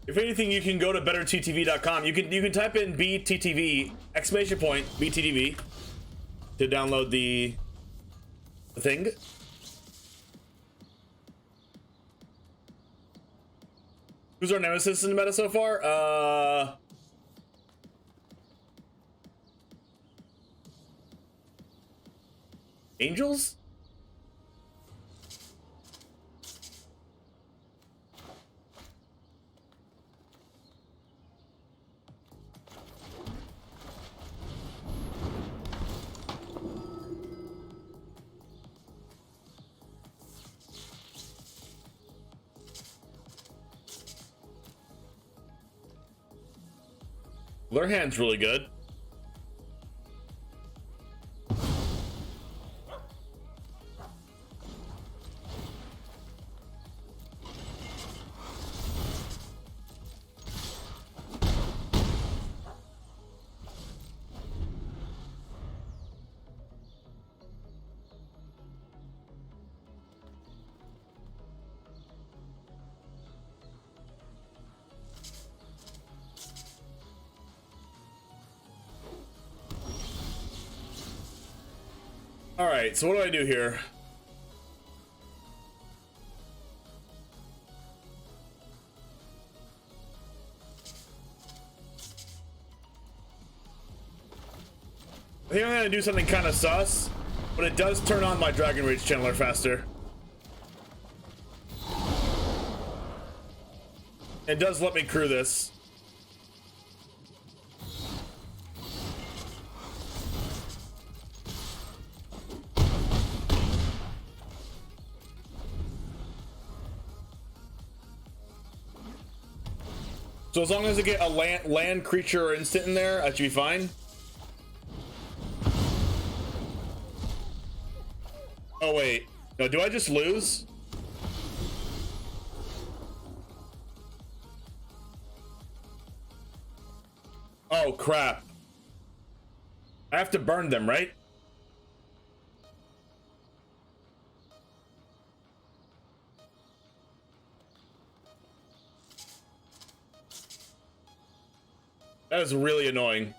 If anything, you can go to betterttv.com. You can type in BTTV exclamation point BTTV to download the thing. Who's our nemesis in the meta so far? Angels? Their hand's really good. All right, so what do I do here? I think I'm gonna do something kind of sus, but it does turn on my Dragon Rage channeler faster. It does let me crew this. So as long as I get a land creature or instant in there, I should be fine. Oh wait, no, do I just lose? Oh crap. I have to burn them, right? That is really annoying.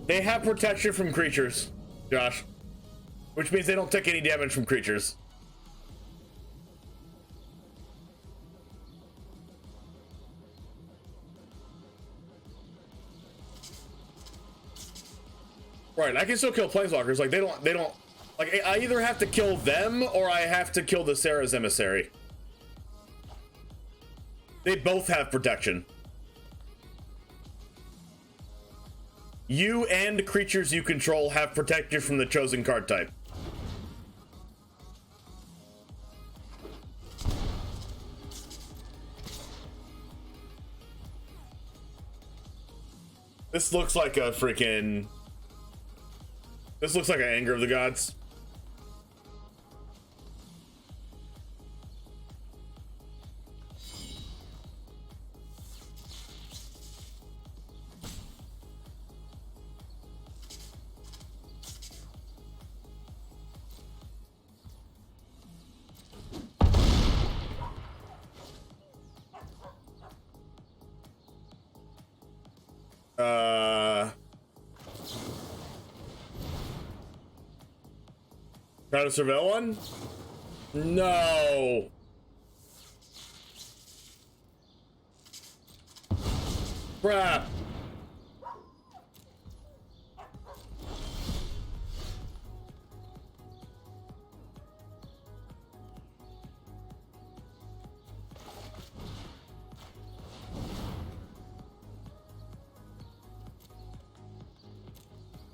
They have protection from creatures, Josh, which means they don't take any damage from creatures. Right, I can still kill planeswalkers. Like they don't. Like I either have to kill them or I have to kill the Sarah's emissary. They both have protection. You and creatures you control have protection from the chosen card type. This looks like a freaking... This looks like an Anger of the Gods. Try to surveil one? No. Crap.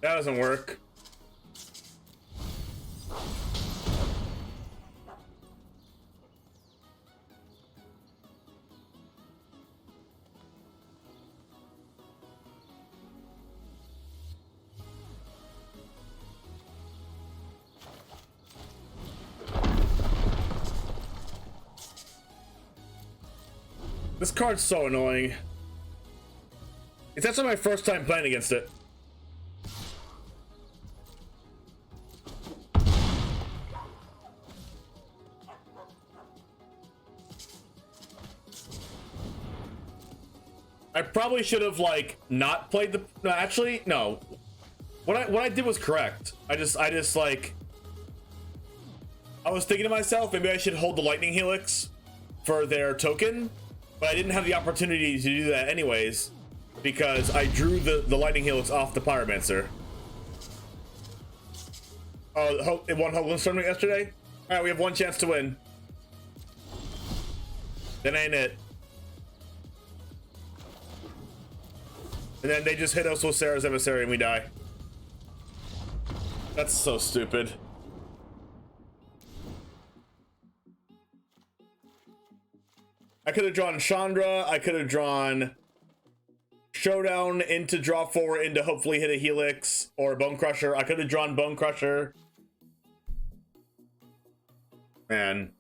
That doesn't work. This card's so annoying. It's actually my first time playing against it. I probably should have like not played the. No, actually, no. What I did was correct. I just like. I was thinking to myself, maybe I should hold the lightning helix for their token, but I didn't have the opportunity to do that anyways because I drew the lightning helix off the pyromancer. Oh, it won Hoogland's tournament yesterday. All right, we have one chance to win. That ain't it. And then they just hit us with Sarah's emissary and we die. That's so stupid. I could have drawn Chandra. I could have drawn Showdown into draw forward into hopefully hit a Helix or Bone Crusher. I could have drawn Bone Crusher. Man,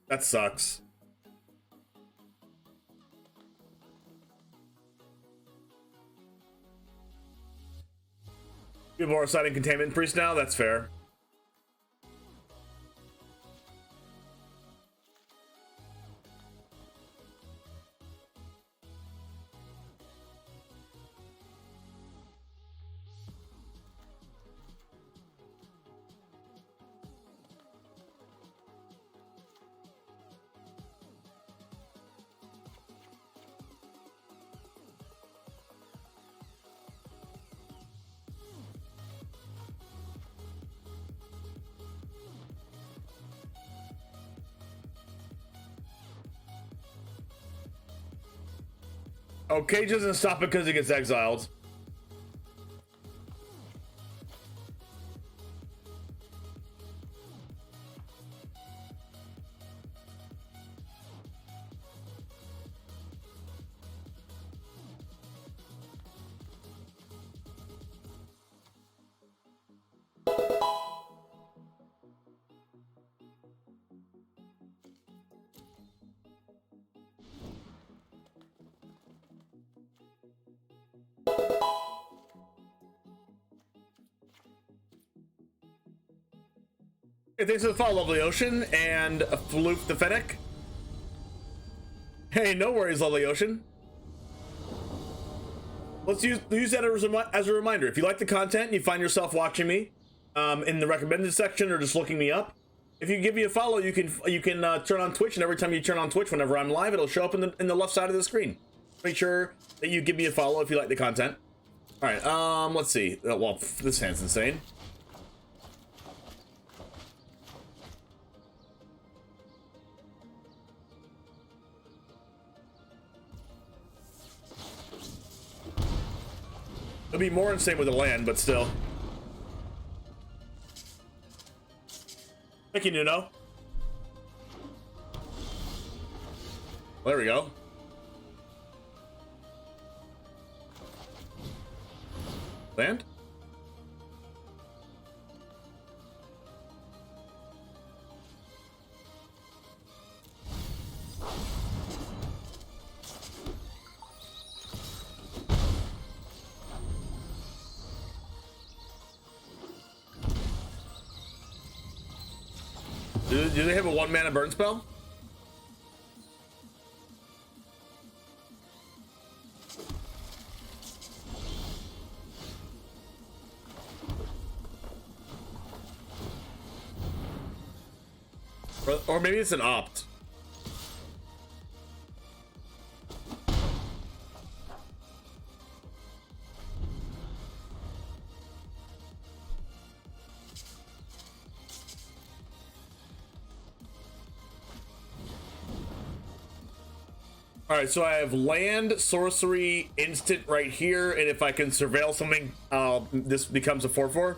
that sucks. People are citing Containment Priest now? That's fair. Oh, Cage doesn't stop it because he gets exiled. Hey, thanks for the follow, Lovely Ocean, and Floof the Fennec. Hey, no worries, Lovely Ocean. Let's use that as a reminder. If you like the content and you find yourself watching me in the recommended section or just looking me up, if you give me a follow, you can turn on Twitch, and every time you turn on Twitch, whenever I'm live, it'll show up in the left side of the screen. Make sure that you give me a follow if you like the content. All right, let's see. Well, this hand's insane. It'll be more insane with the land, but still. Thank you, Nuno. There we go. Land? Do they have a 1-mana burn spell? Or maybe it's an opt. All right, so I have land, sorcery, instant right here, and if I can surveil something, this becomes a 4/4.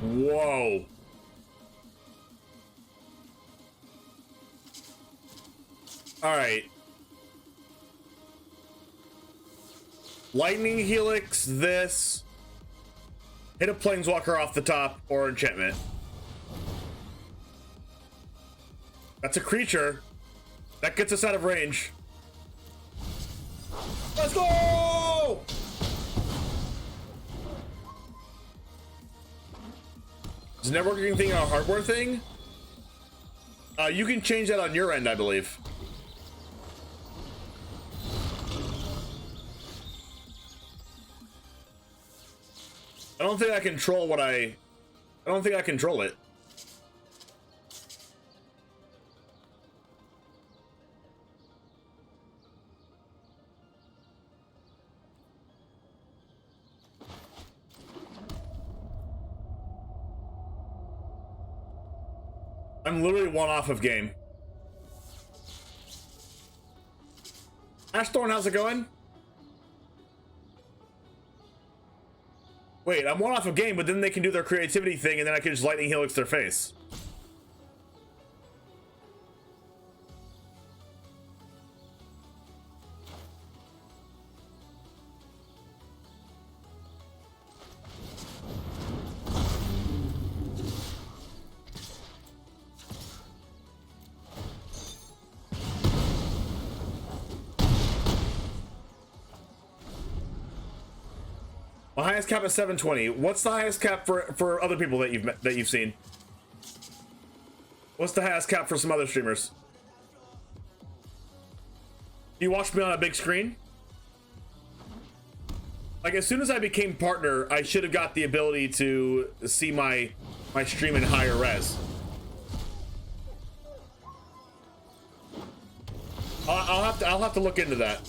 Whoa. All right. Lightning Helix, this. Hit a Planeswalker off the top or enchantment. That's a creature. That gets us out of range. Let's go! Is networking thing a hardware thing? You can change that on your end, I believe. I don't think I control what I don't think I control it. I'm literally one off of game. Ashthorn, how's it going? Wait, I'm one off of game, but then they can do their creativity thing, and then I can just lightning helix their face. The highest cap is 720. What's the highest cap for other people that you've seen? What's the highest cap for some other streamers? You watched me on a big screen? Like, as soon as I became partner, I should have got the ability to see my stream in higher res. I'll have to look into that.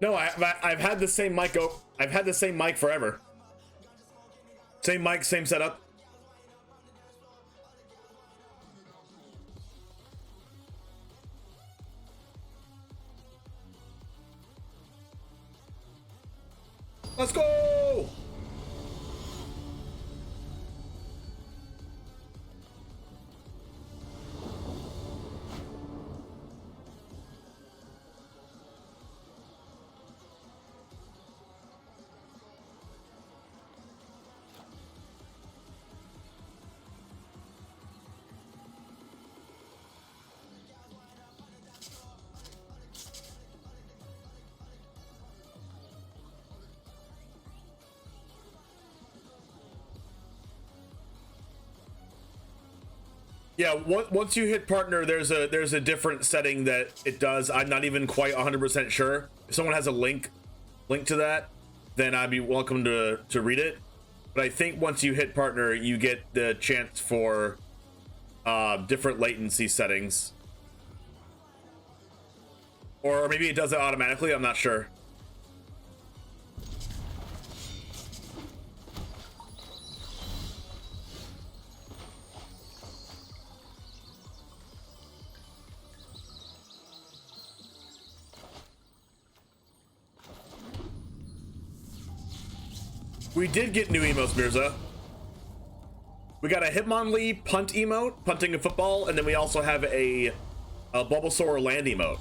No, I've had the same mic. I've had the same mic forever. Same mic, same setup. Let's go! Yeah, once you hit partner, there's a different setting that it does. I'm not even quite 100% sure. If someone has a link to that, then I'd be welcome to read it. But I think once you hit partner, you get the chance for different latency settings. Or maybe it does it automatically, I'm not sure. We did get new emotes, Mirza. We got a Hitmonlee punt emote, punting a football, and then we also have a Bulbasaur land emote.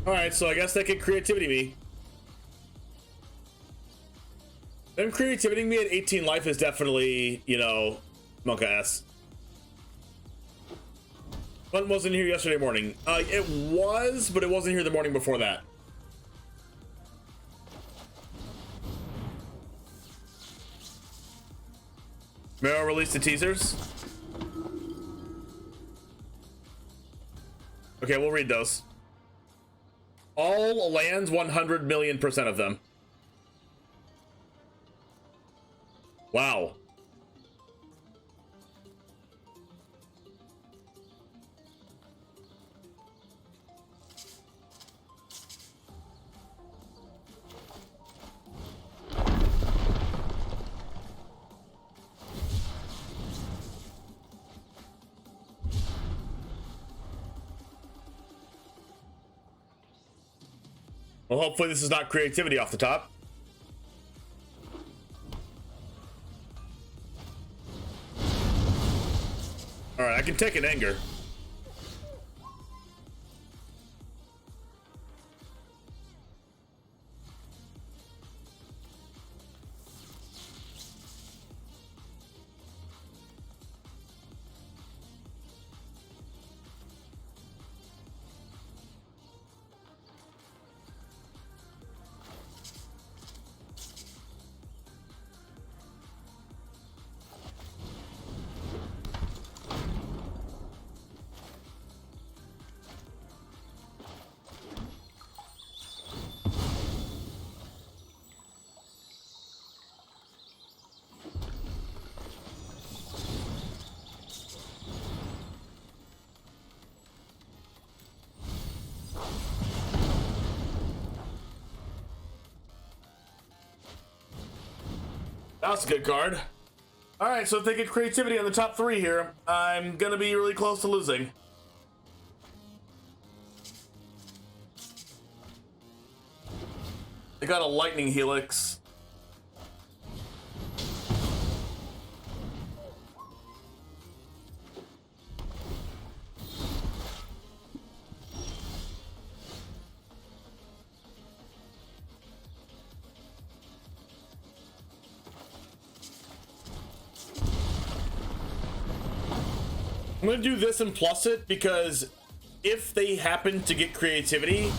Alright, so I guess that could creativity me. Them creativity me at 18 life is definitely, you know, monk ass. One wasn't here yesterday morning. It was, but it wasn't here the morning before that. Mero released the teasers. Okay, we'll read those. All lands, 100,000,000% of them. Wow. Well, hopefully this is not creativity off the top. All right, I can take an anger. That's a good card. All right, so if they get creativity on the top three here, I'm gonna be really close to losing. They got a lightning helix. I'm gonna do this and plus it because if they happen to get creativity,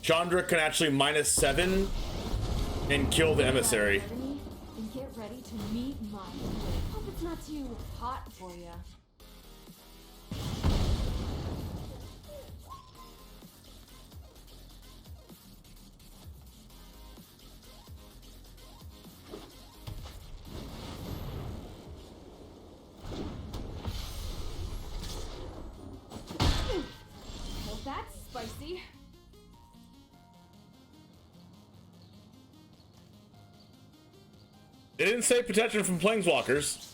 Chandra can actually -7 and kill the emissary. And get ready to meet mine. Hope it's not too hot for you. Well, that's spicy. It didn't say protection from planeswalkers.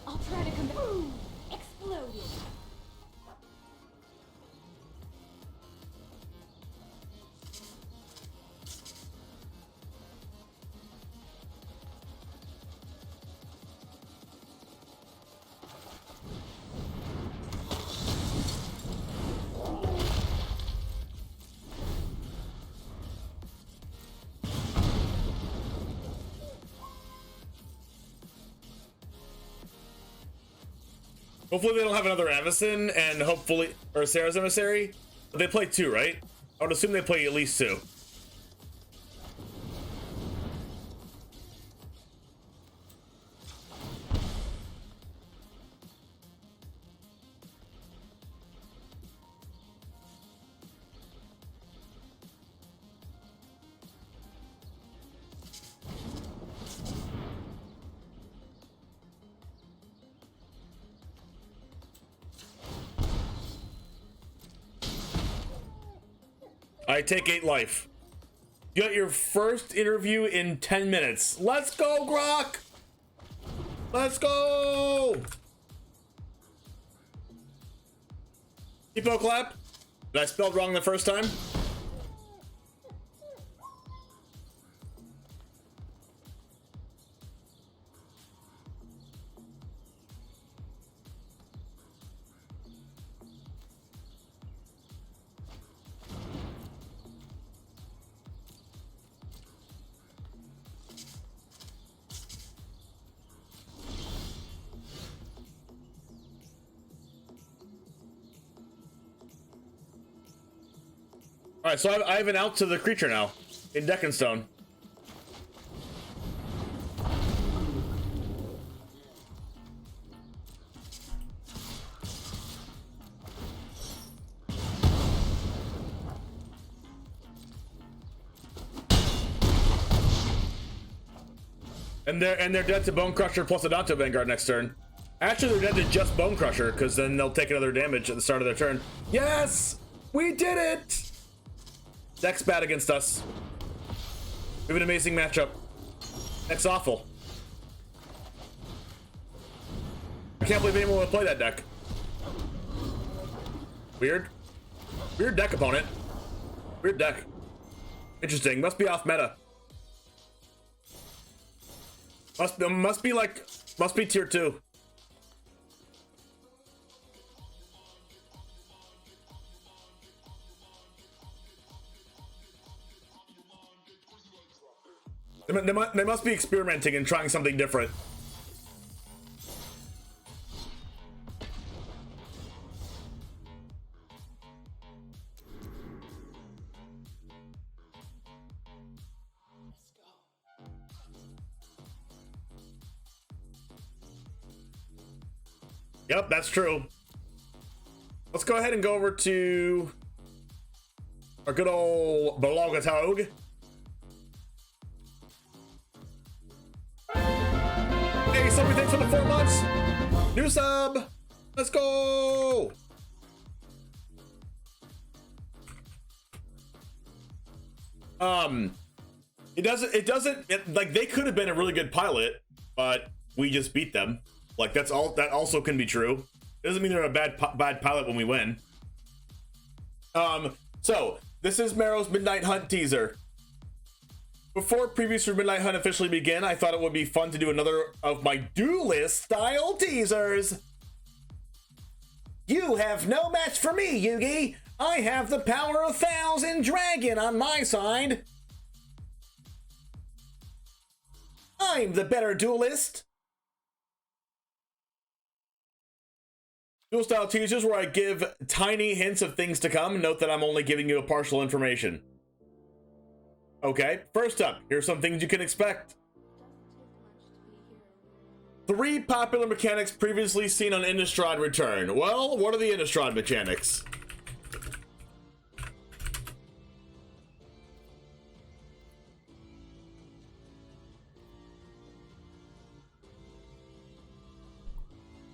I'll try to come back. Boom! Exploded. Hopefully they don't have another Avacyn and hopefully, or Sarah's Emissary. But they play 2, right? I would assume they play at least 2. I take 8 life. You got your first interview in 10 minutes. Let's go, Grok! Let's go! Hippo clap? Did I spelled wrong the first time? Alright, so I have an out to the creature now, in Deckenstone. And they're dead to Bone Crusher plus Adanto Vanguard next turn. Actually, they're dead to just Bone Crusher, because then they'll take another damage at the start of their turn. Yes! We did it! Deck's bad against us. We have an amazing matchup. Deck's awful. I can't believe anyone would play that deck. Weird. Weird deck, opponent. Weird deck. Interesting. Must be off meta. Must be tier 2. They must be experimenting and trying something different. Yep, that's true. Let's go ahead and go over to our good old Blogatog. Hey, somebody, thanks for the 4 months. New sub. Let's go. It doesn't like they could have been a really good pilot, but we just beat them. Like that also can be true. It doesn't mean they're a bad pilot when we win. So this is Marrow's Midnight Hunt teaser. Before previews for Midnight Hunt officially begin, I thought it would be fun to do another of my duelist style teasers. You have no match for me, Yugi. I have the power of 1,000 Dragon on my side. I'm the better duelist. Dual style teasers where I give tiny hints of things to come. Note that I'm only giving you a partial information. Okay, first up, here's some things you can expect. 3 popular mechanics previously seen on Innistrad return. Well, what are the Innistrad mechanics?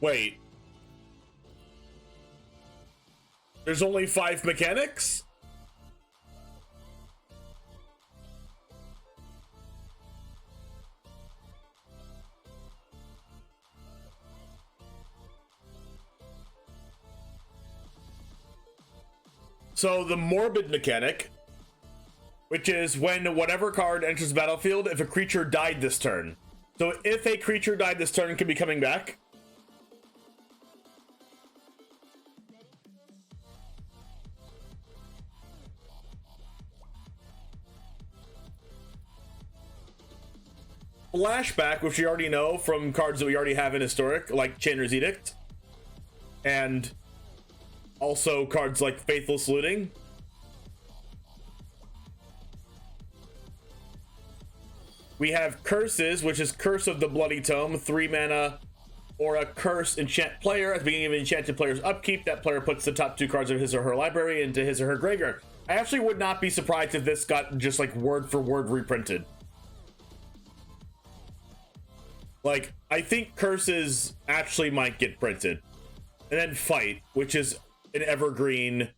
Wait. There's only 5 mechanics? So the morbid mechanic, which is when whatever card enters the battlefield, if a creature died this turn. So if a creature died this turn, it can be coming back. Flashback, which we already know from cards that we already have in Historic, like Chandler's Edict. And also cards like Faithless Looting. We have Curses, which is Curse of the Bloody Tome, 3 mana, or a curse enchant player. At the beginning of an enchanted player's upkeep, that player puts the top 2 cards of his or her library into his or her graveyard. I actually would not be surprised if this got just like word for word reprinted. Like, I think Curses actually might get printed. And then Fight, which is an evergreen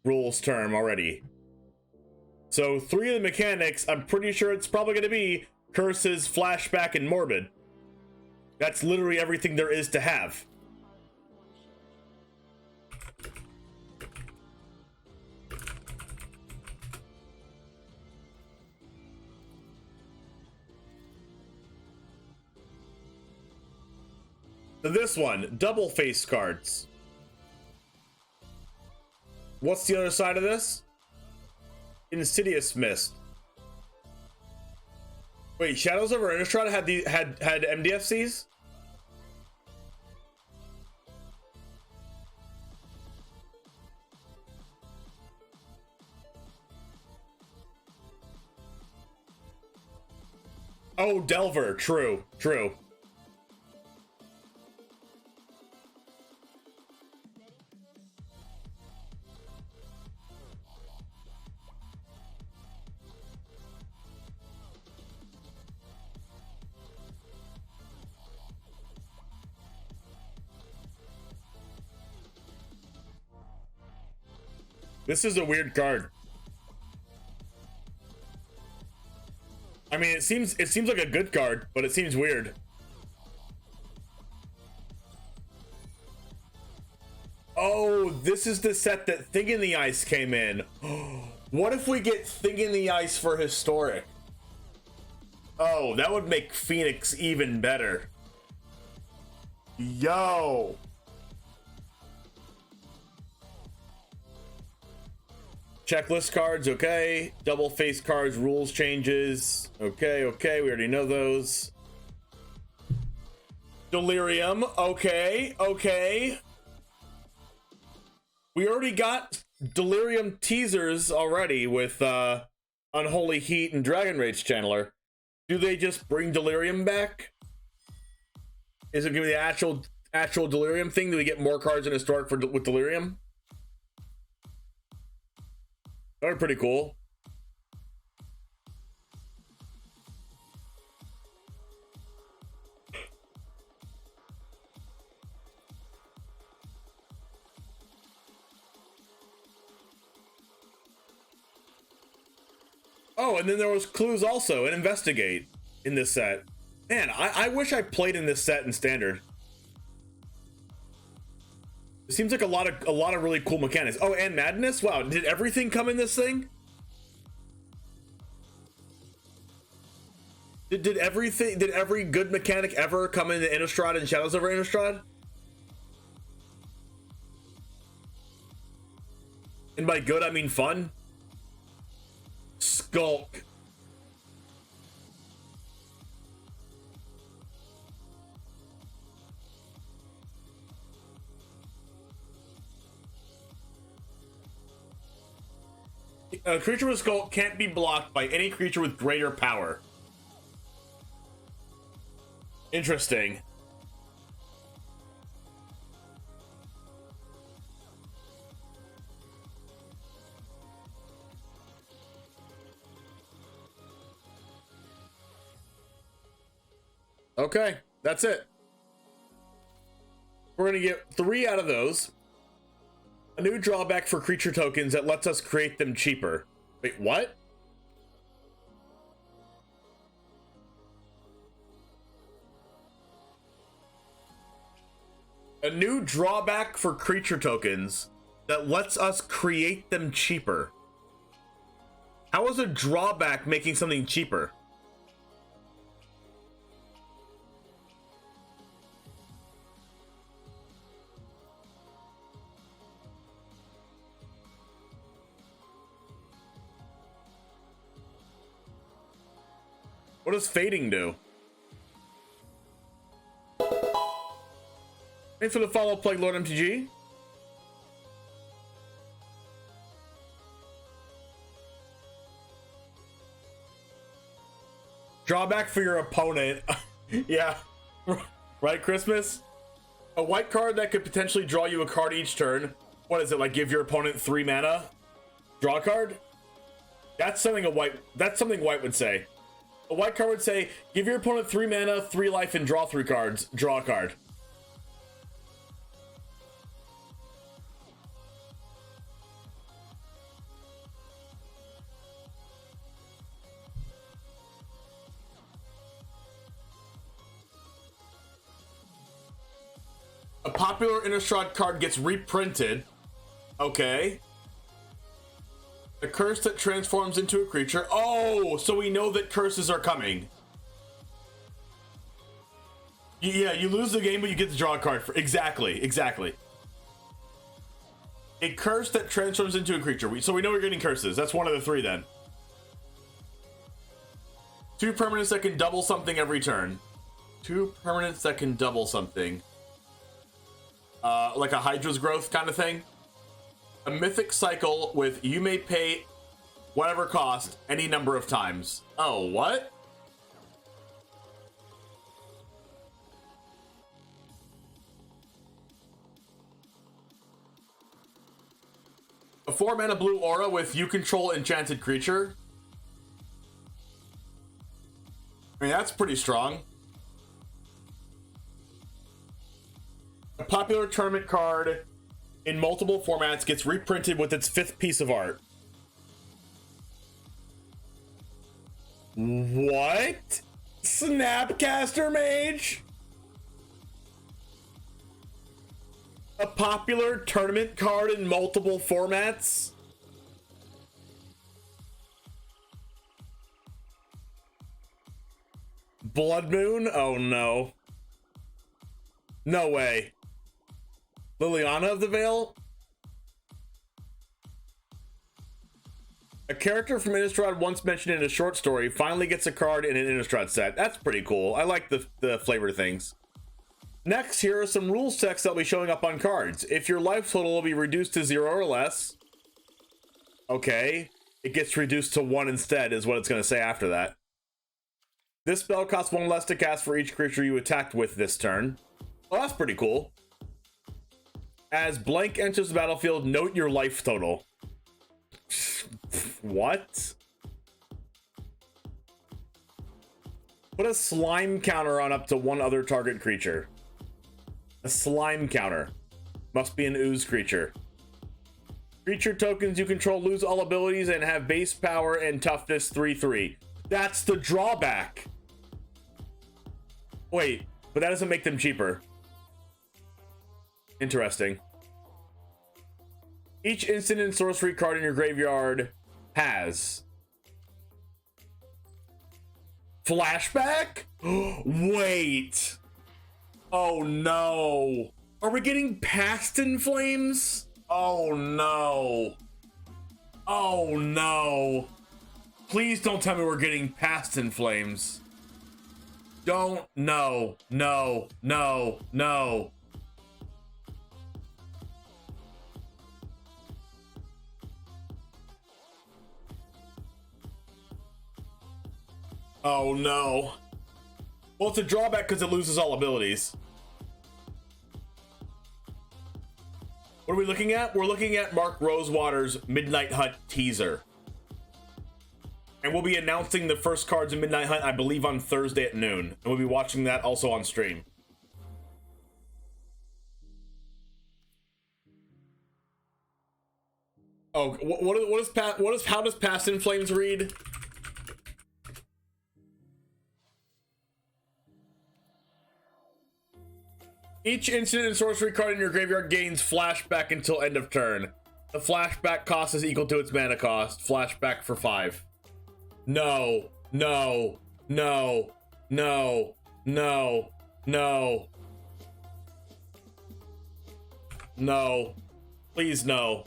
rules term already. So 3 of the mechanics, I'm pretty sure it's probably going to be Curses, Flashback, and Morbid. That's literally everything there is to have. This one, double face cards. What's the other side of this? Insidious Mist. Wait, Shadows over Innistrad had MDFCs? Oh, Delver, true. This is a weird card. I mean, it seems like a good card, but it seems weird. Oh, this is the set that Thing in the Ice came in. What if we get Thing in the Ice for Historic? Oh, that would make Phoenix even better. Yo. Checklist cards, okay. Double face cards, rules changes. Okay, we already know those. Delirium, okay. We already got Delirium teasers already with Unholy Heat and Dragon Rage Channeler. Do they just bring Delirium back? Is it gonna be the actual Delirium thing? Do we get more cards in Historic with Delirium? That would be pretty cool. Oh, and then there was Clues also, and Investigate in this set. Man, I wish I played in this set in Standard. It seems like a lot of really cool mechanics. Oh, and Madness? Wow, did everything come in this thing? Did every good mechanic ever come into Innistrad and Shadows over Innistrad? And by good, I mean fun. Skulk. A creature with Skulk can't be blocked by any creature with greater power. Interesting. Okay, that's it. We're gonna get 3 out of those. A new drawback for creature tokens that lets us create them cheaper. Wait, what? A new drawback for creature tokens that lets us create them cheaper. How is a drawback making something cheaper? What does fading do? Thanks for the follow, Plague Lord MTG. Drawback for your opponent. Yeah. Right, Christmas? A white card that could potentially draw you a card each turn. What is it, like give your opponent 3 mana? Draw a card? That's something white would say. A white card would say, give your opponent 3 mana, 3 life, and draw 3 cards. Draw a card. A popular Innistrad card gets reprinted. Okay. A curse that transforms into a creature. Oh, so we know that curses are coming. Yeah, you lose the game, but you get to draw a card. Exactly. A curse that transforms into a creature. So we know we're getting curses. That's one of the 3 then. 2 permanents that can double something every turn. 2 permanents that can double something. Like a Hydra's Growth kind of thing. A mythic cycle with you may pay whatever cost any number of times. Oh, what? A 4 mana blue aura with you control enchanted creature. I mean, that's pretty strong. A popular tournament card in multiple formats gets reprinted with its 5th piece of art. What? Snapcaster Mage? A popular tournament card in multiple formats? Blood Moon? Oh no. No way. Liliana of the Veil? A character from Innistrad once mentioned in a short story finally gets a card in an Innistrad set. That's pretty cool. I like the flavor of things. Next, here are some rules text that'll be showing up on cards. If your life total will be reduced to 0 or less. Okay. It gets reduced to 1 instead is what it's going to say after that. This spell costs 1 less to cast for each creature you attacked with this turn. Well, that's pretty cool. As blank enters the battlefield, note your life total. What? Put a slime counter on up to 1 other target creature. A slime counter. Must be an ooze creature. Creature tokens you control lose all abilities and have base power and toughness 3/3. That's the drawback. Wait, but that doesn't make them cheaper. Interesting. Each instant and sorcery card in your graveyard has flashback? Wait. Oh no. Are we getting Past in Flames? Oh no. Oh no. Please don't tell me we're getting Past in Flames. Don't. No. No. No. No. Oh no. Well, it's a drawback because it loses all abilities. What are we looking at? We're looking at Mark Rosewater's Midnight Hunt teaser. And we'll be announcing the first cards in Midnight Hunt, I believe, on Thursday at noon. And we'll be watching that also on stream. Oh, how does Past in Flames read? Each instant and sorcery card in your graveyard gains flashback until end of turn. The flashback cost is equal to its mana cost. Flashback for 5. No, no, no, no, no, no. No. Please no.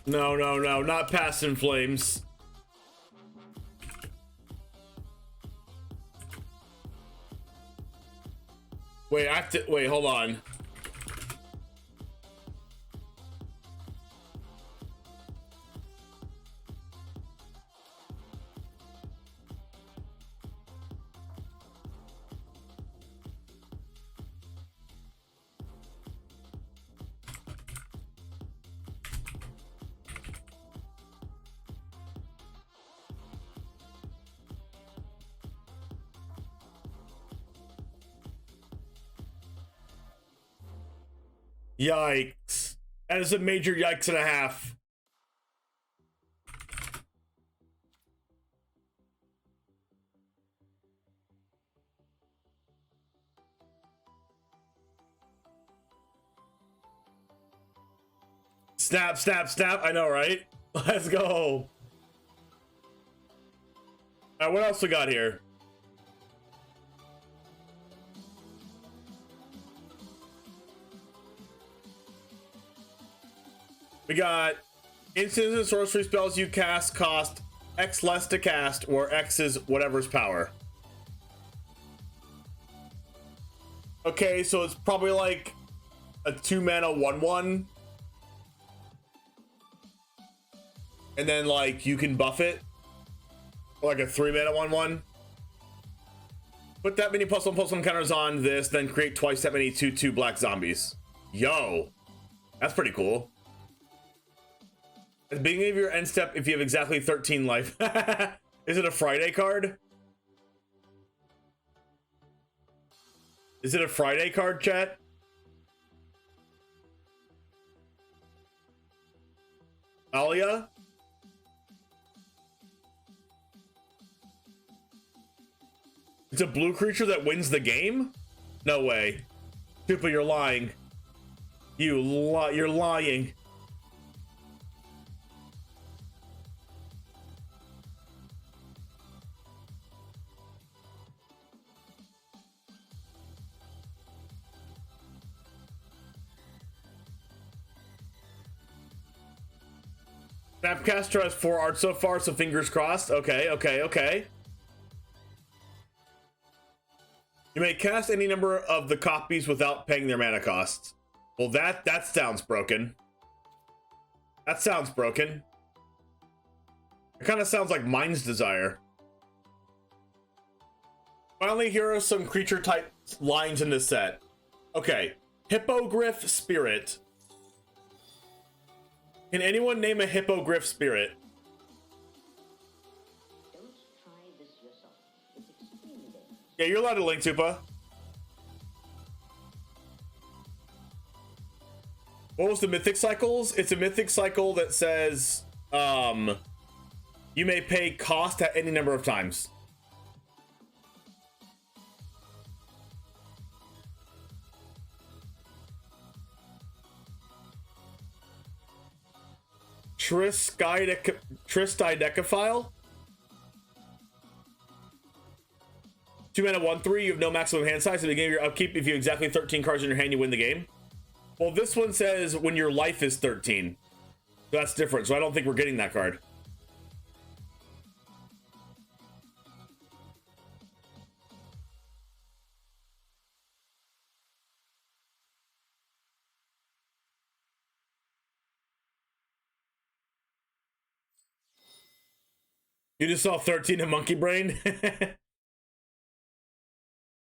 No, no, no, not Past in Flames. Wait, I have to, wait, hold on. Yikes. That is a major yikes and a half. Snap, snap, snap. I know, right? Let's go. All right, what else we got here? We got instants and sorcery spells you cast cost X less to cast, or X is whatever's power. Okay, so it's probably like a 2-mana 1/1. And then like you can buff it. Or like a 3-mana 1/1. Put that many +1/+1 counters on this, then create twice that many 2/2 black zombies. Yo. That's pretty cool. At the beginning of your end step, if you have exactly 13 life. Is it a Friday card? Is it a Friday card, chat? Alia? It's a blue creature that wins the game? No way. Tupa, you're lying. You're lying. Snapcaster has 4 art so far, so fingers crossed. Okay, okay, okay. You may cast any number of the copies without paying their mana costs. Well, that sounds broken. That sounds broken. It kind of sounds like Mind's Desire. Finally, here are some creature type lines in this set. Okay, Hippogriff Spirit. Can anyone name a Hippogriff Spirit? Don't try this yourself. It's extremely dangerous. Yeah, you're allowed to link, Tupa. What was the Mythic Cycles? It's a Mythic Cycle that says, you may pay cost at any number of times. Tristidecaphile. 2-mana 1/3. You have no maximum hand size. At the beginning of your upkeep, if you have exactly 13 cards in your hand, you win the game. Well, this one says when your life is 13. So that's different. So I don't think we're getting that card. You just saw 13 in Monkey Brain?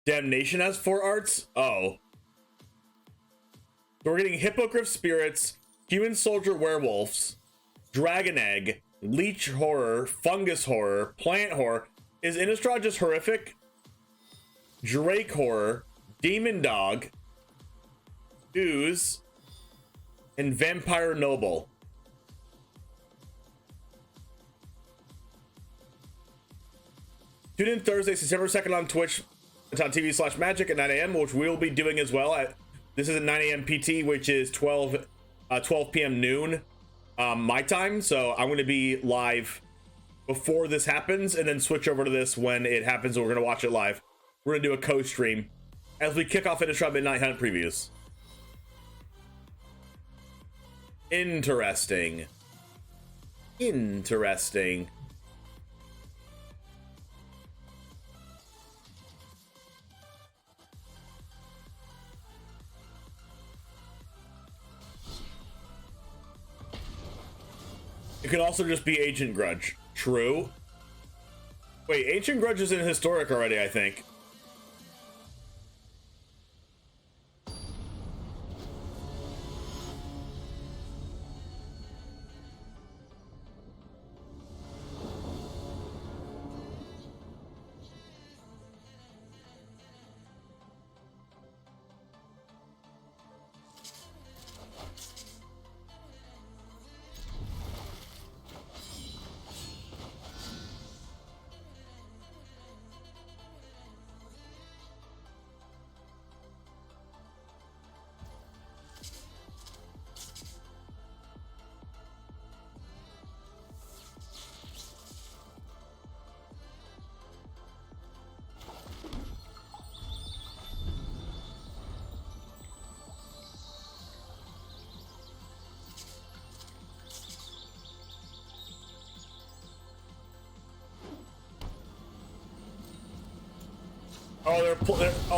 Damnation has 4 arts? Oh. So we're getting Hippogriff Spirits, Human Soldier Werewolves, Dragon Egg, Leech Horror, Fungus Horror, Plant Horror. Is Innistrad just horrific? Drake Horror, Demon Dog, Ooze, and Vampire Noble. Tune in Thursday, September 2nd on twitch.tv/magic at 9 a.m., which we'll be doing as well. This is at 9 a.m. PT, which is 12 p.m. noon my time. So I'm going to be live before this happens and then switch over to this when it happens. And we're going to watch it live. We're going to do a co-stream as we kick off Innistrad Midnight Hunt previews. Interesting. Interesting. It could also just be Ancient Grudge. True. Wait, Ancient Grudge is in Historic already, I think.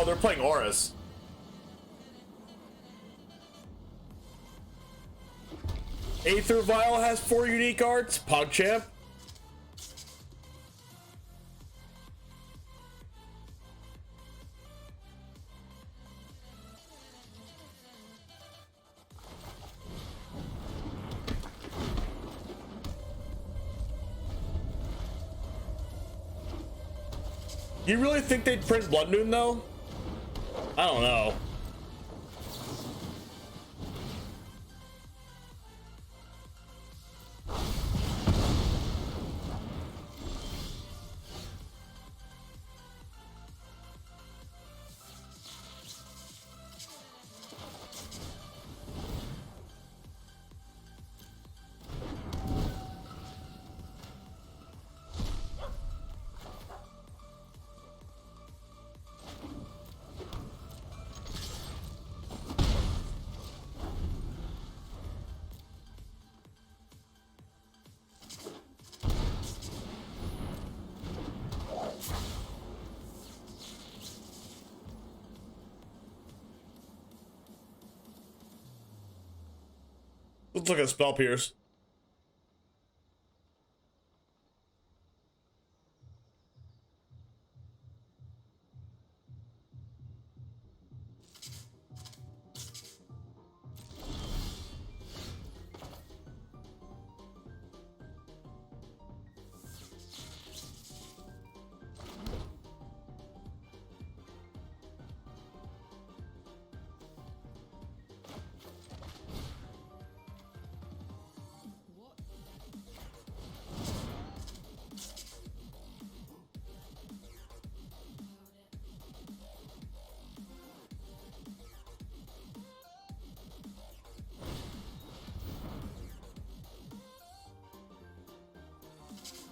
They're playing Auras. Aether Vial has 4 unique arts. PogChamp. You really think they'd print Blood Moon though? I don't know. Let's look at Spell Pierce.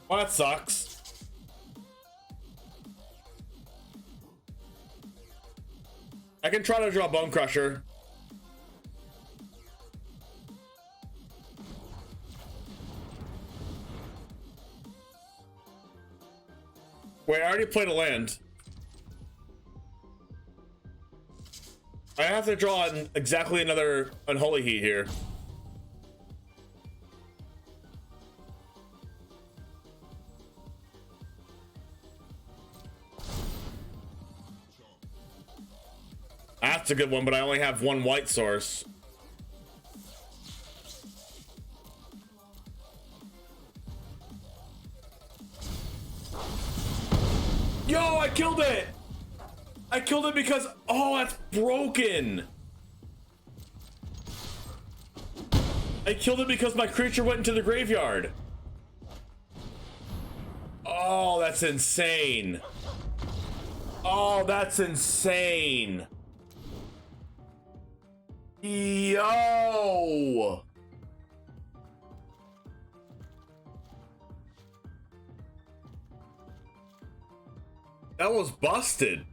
Well, that sucks. I can try to draw Bone Crusher. Wait, I already played a land. I have to draw exactly another Unholy Heat here. That's a good one, but I only have one white source. I killed it because, oh, that's broken. I killed it because my creature went into the graveyard. Oh, that's insane. Oh, that's insane. Yo. That was busted.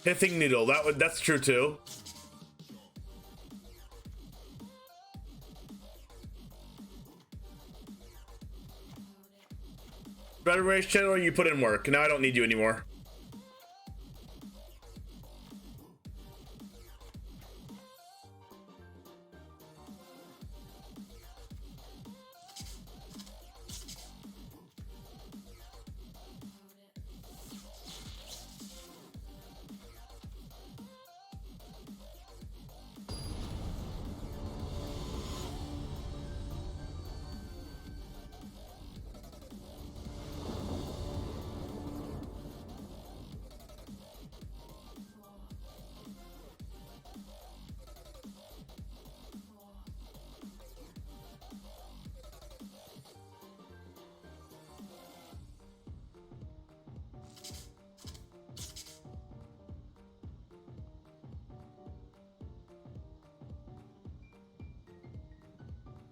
Pithing needle, that's true too. Better race channel, you put in work. Now I don't need you anymore.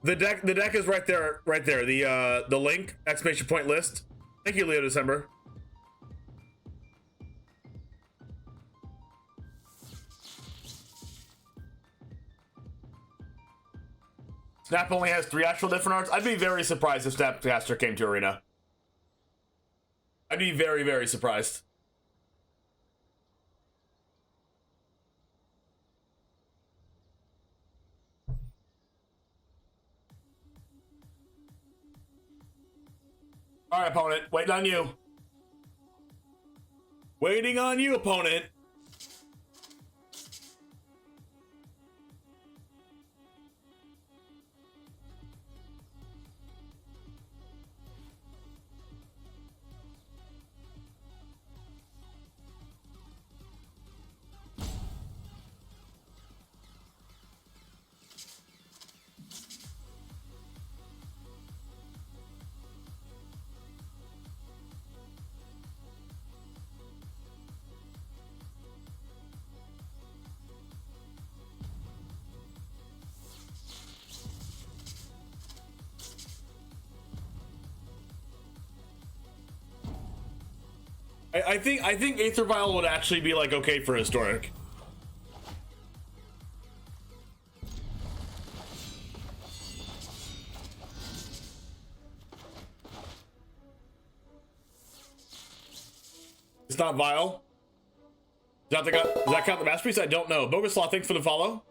The deck is right there. The link, exclamation point list. Thank you, Leo December. Snap only has 3 actual different arts. I'd be very surprised if Snapcaster came to Arena. I'd be very, very surprised. All right, opponent. Waiting on you. Waiting on you, opponent. I think Aether Vial would actually be like okay for historic. It's not Vial. Does that count the masterpiece? I don't know. Boguslaw, thanks for the follow.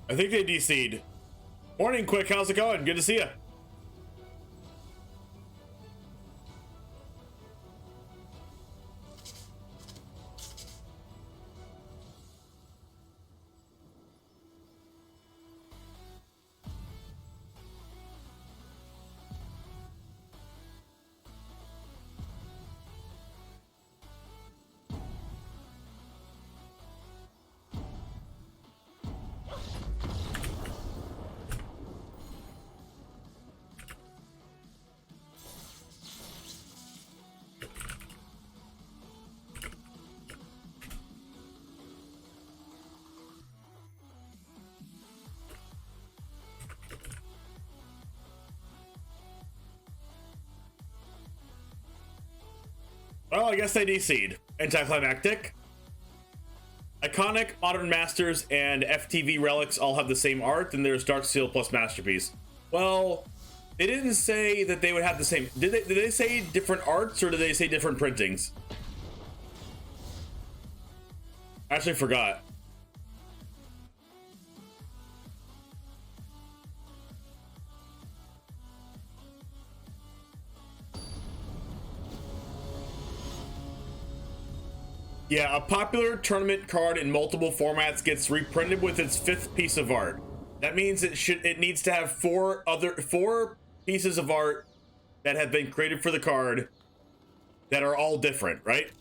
I think they DC'd. Morning, Quick. How's it going? Good to see you. Well, I guess they DC'd. Anticlimactic. Iconic, Modern Masters, and FTV Relics all have the same art, and there's Darksteel plus Masterpiece. Well, they didn't say that they would have the same... Did they say different arts, or did they say different printings? I actually forgot. Yeah, a popular tournament card in multiple formats gets reprinted with its 5th piece of art. That means it needs to have 4 pieces of art that have been created for the card that are all different, right?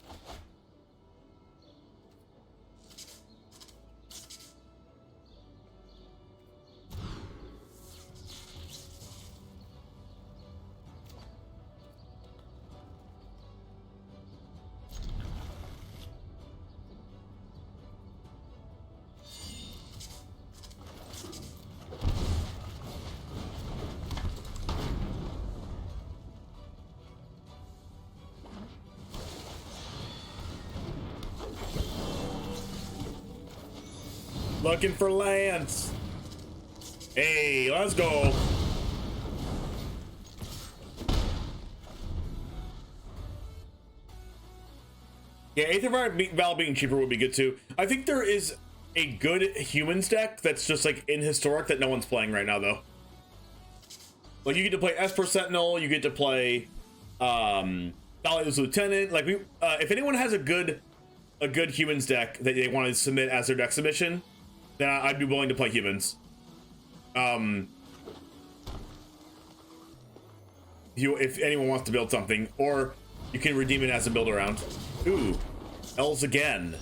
Looking for Lance. Hey, let's go. Yeah, Aether Vial being cheaper would be good too. I think there is a good humans deck that's just like in Historic that no one's playing right now though. Like you get to play Esper Sentinel, you get to play Dahlia's Lieutenant. Like if anyone has a good humans deck that they want to submit as their deck submission, then I'd be willing to play humans. If anyone wants to build something, or you can redeem it as a build around. Ooh, L's again.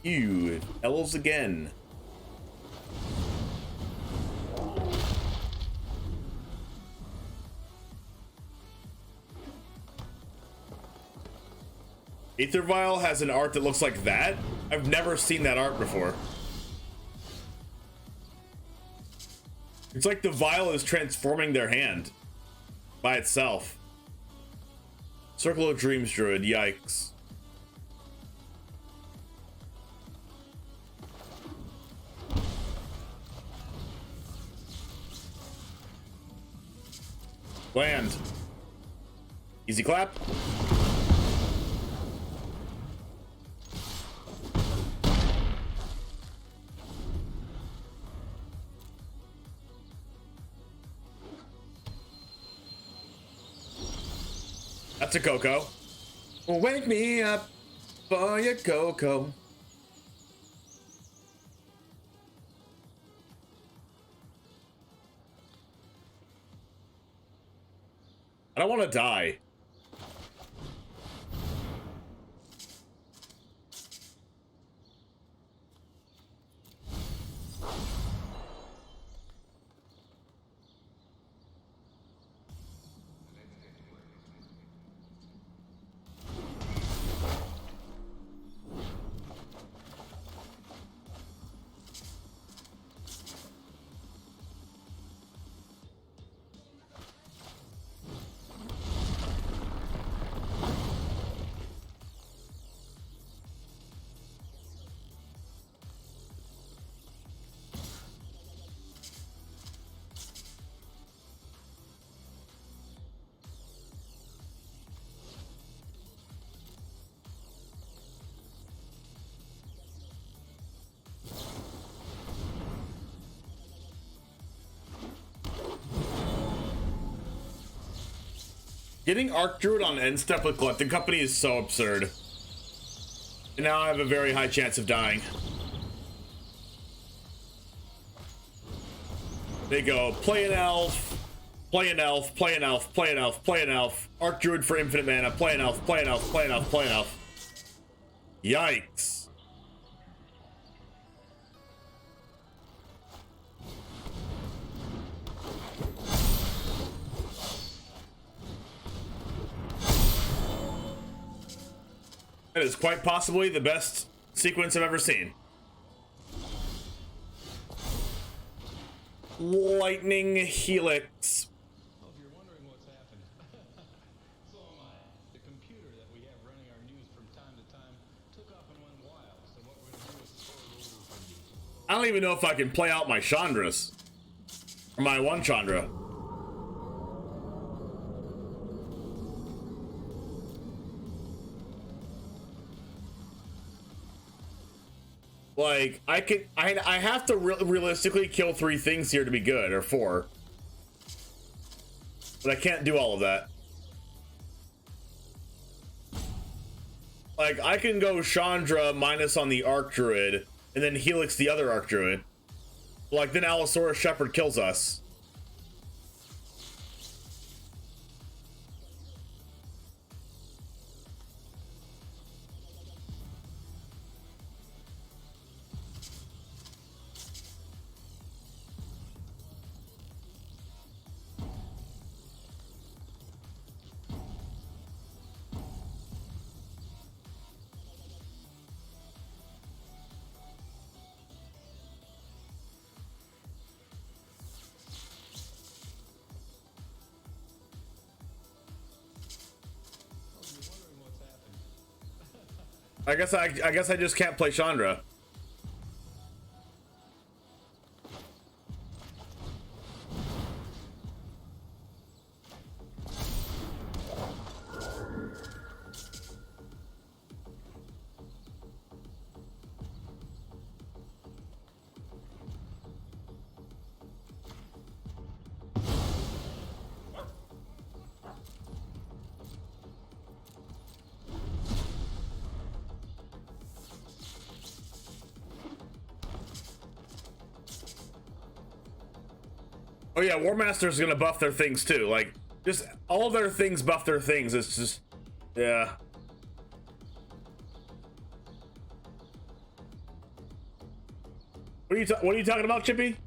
Ew, L's again. Aether Vial has an art that looks like that. I've never seen that art before. It's like the vial is transforming their hand by itself. Circle of Dreams Druid, yikes. Land. Easy clap. That's a Coco. Wake me up for your Coco. I don't want to die. Getting Arc Druid on end step with Collecting Company is so absurd. And now I have a very high chance of dying. They go, play an elf, play an elf, play an elf, play an elf, play an elf, Arc Druid for infinite mana, play an elf, play an elf, play an elf, play an elf. Yikes. That is quite possibly the best sequence I've ever seen. Lightning Helix. Well, if you're wondering what's happened, so am I. The computer that we have running our news from time to time took off and went wild. So what we're going to do is forward over for you. I don't even know if I can play out my Chandras. Or my one Chandra. Like, I have to realistically kill 3 things here to be good, or 4. But I can't do all of that. Like, I can go Chandra minus on the Arc Druid, and then Helix the other Arc Druid. Like, then Allosaurus Shepherd kills us. I guess I just can't play Chandra. Oh yeah, War Master's gonna buff their things too. Like, just all of their things buff their things. It's just, yeah. What are you talking about, Chippy?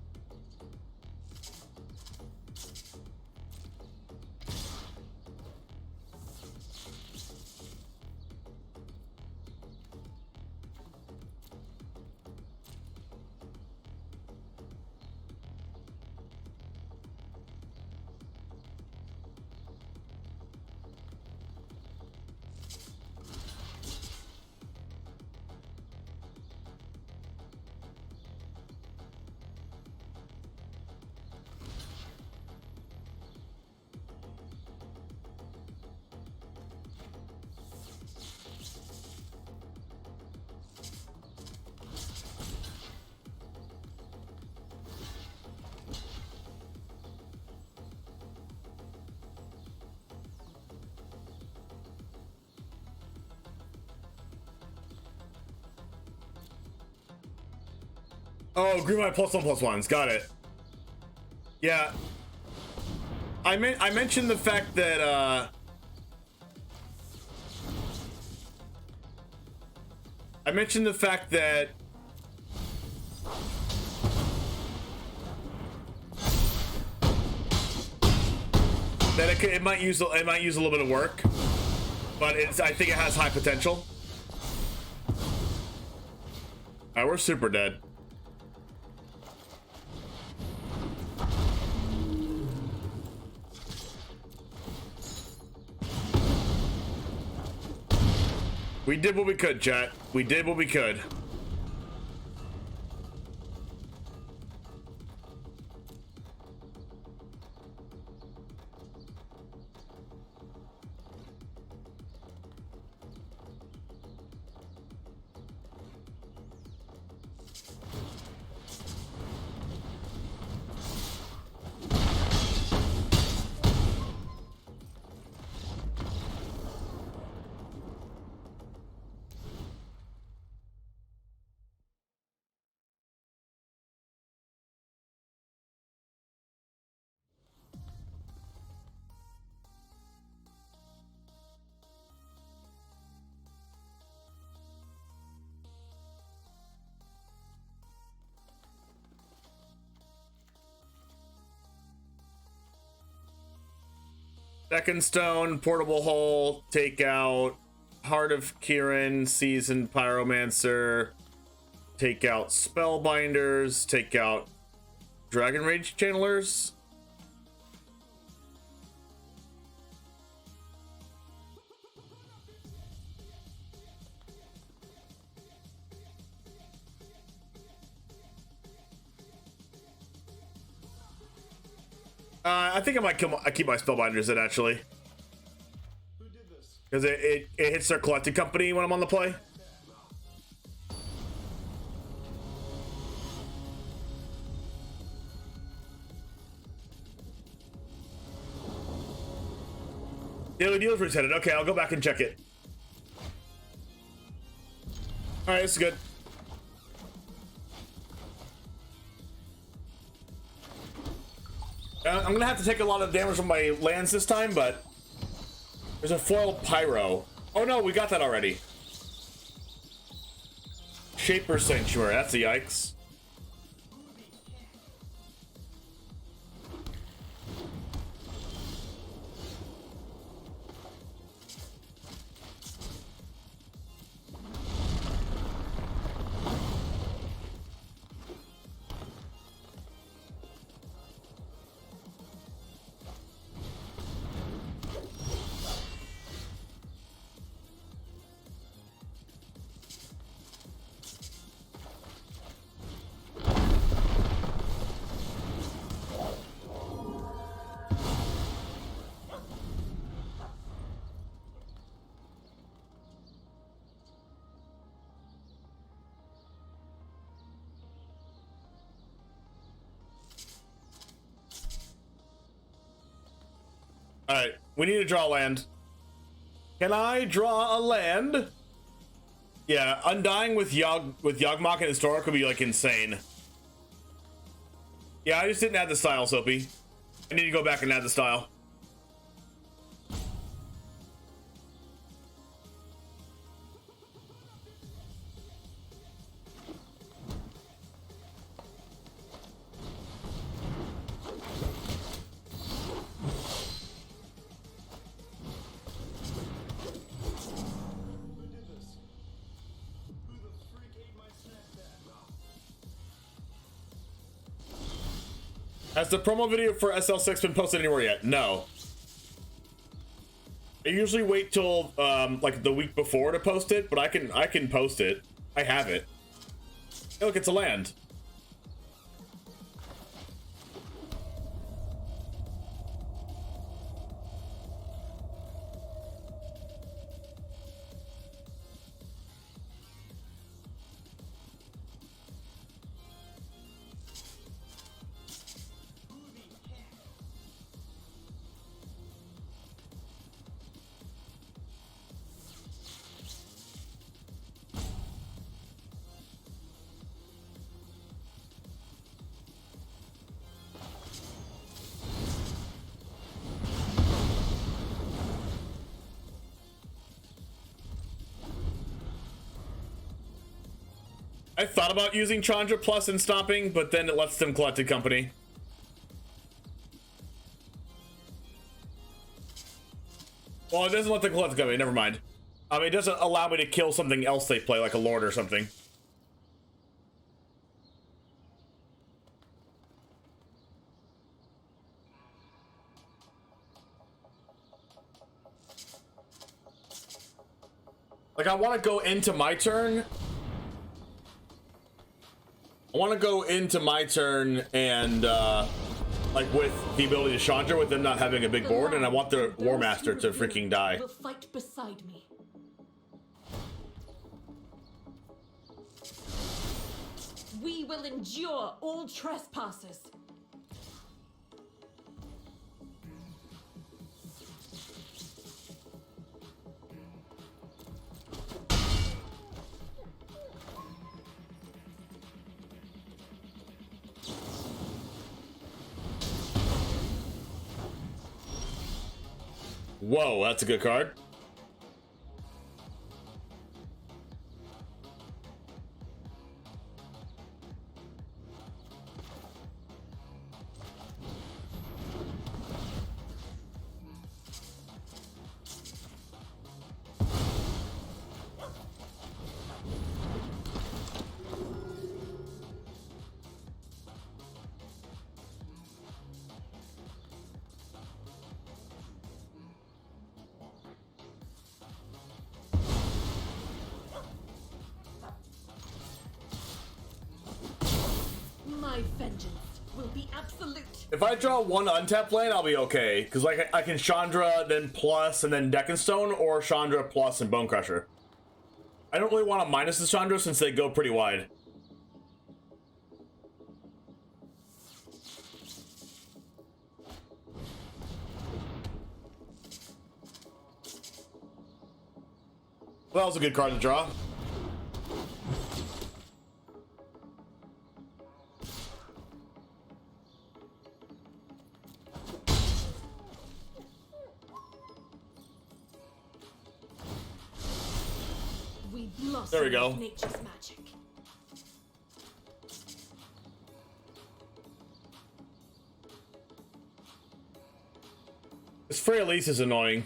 Oh, green light +1/+1s. Got it. Yeah. I mentioned the fact that I mentioned the fact that it might use a little bit of work, but I think it has high potential. All right, we're super dead. We did what we could, chat. We did what we could. Second Stone, Portable Hole, take out Heart of Kirin, Seasoned Pyromancer, take out Spellbinders, take out Dragon Rage Channelers. I think I might keep my Spellbinders in, actually. Because it hits their collected company when I'm on the play. Daily Deals resetted. Okay, I'll go back and check it. All right, this is good. I'm gonna have to take a lot of damage from my lands this time, but there's a foil pyro. Oh no, we got that already. Shaper Sanctuary, that's a yikes. All right, we need to draw land. Can I draw a land? Yeah, Undying with Yawgmoth and Historic would be like insane. Yeah, I just didn't add the style, Soapy. I need to go back and add the style. Has the promo video for SL6 been posted anywhere yet? No. I usually wait till like the week before to post it, but I can post it. I have it. Hey, look, it's a land. I thought about using Chandra Plus and stomping, but then it lets them collected company. Well, it doesn't let them collected company, never mind. It doesn't allow me to kill something else they play, like a Lord or something. Like, I want to go into my turn. I want to go into my turn and, like, with the ability to Chandra with them not having a big board, and I want the War Master to freaking die. Will fight beside me. We will endure all trespassers. Whoa, that's a good card. My vengeance will be absolute. If I draw one untapped land, I'll be okay. Because, like, I can Chandra, then plus, and then Deck and Stone, or Chandra plus and Bone Crusher. I don't really want to minus the Chandra since they go pretty wide. Well, that was a good card to draw. There we go. Nature's magic. This Freyalise is annoying.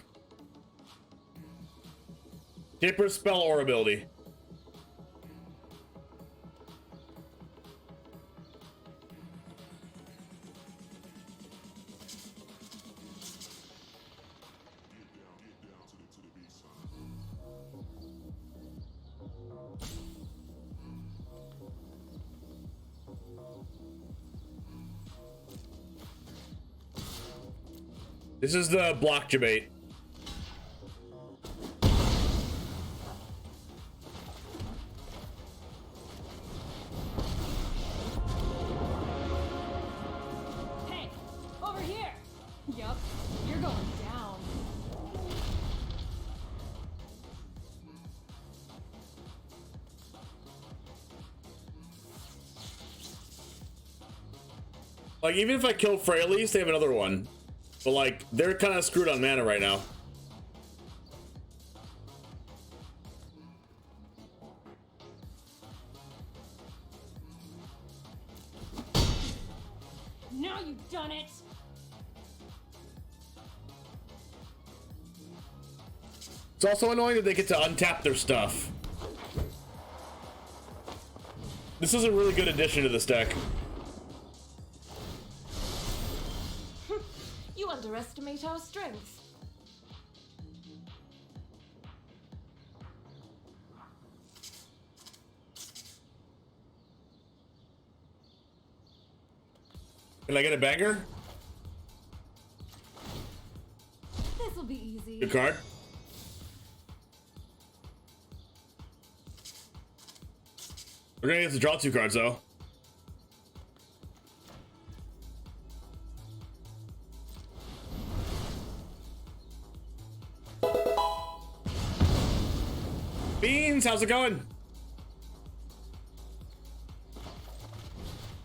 Dipper spell or ability. This is the block debate. Hey, over here. Yup, you're going down. Like, even if I kill Freyalise, they have another one. But, like, they're kind of screwed on mana right now. Now you've done it. It's also annoying that they get to untap their stuff. This is a really good addition to this deck. You underestimate our strength. Can I get a banger? This'll be easy. Good card. We're gonna get to draw 2 cards though. Beans, how's it going?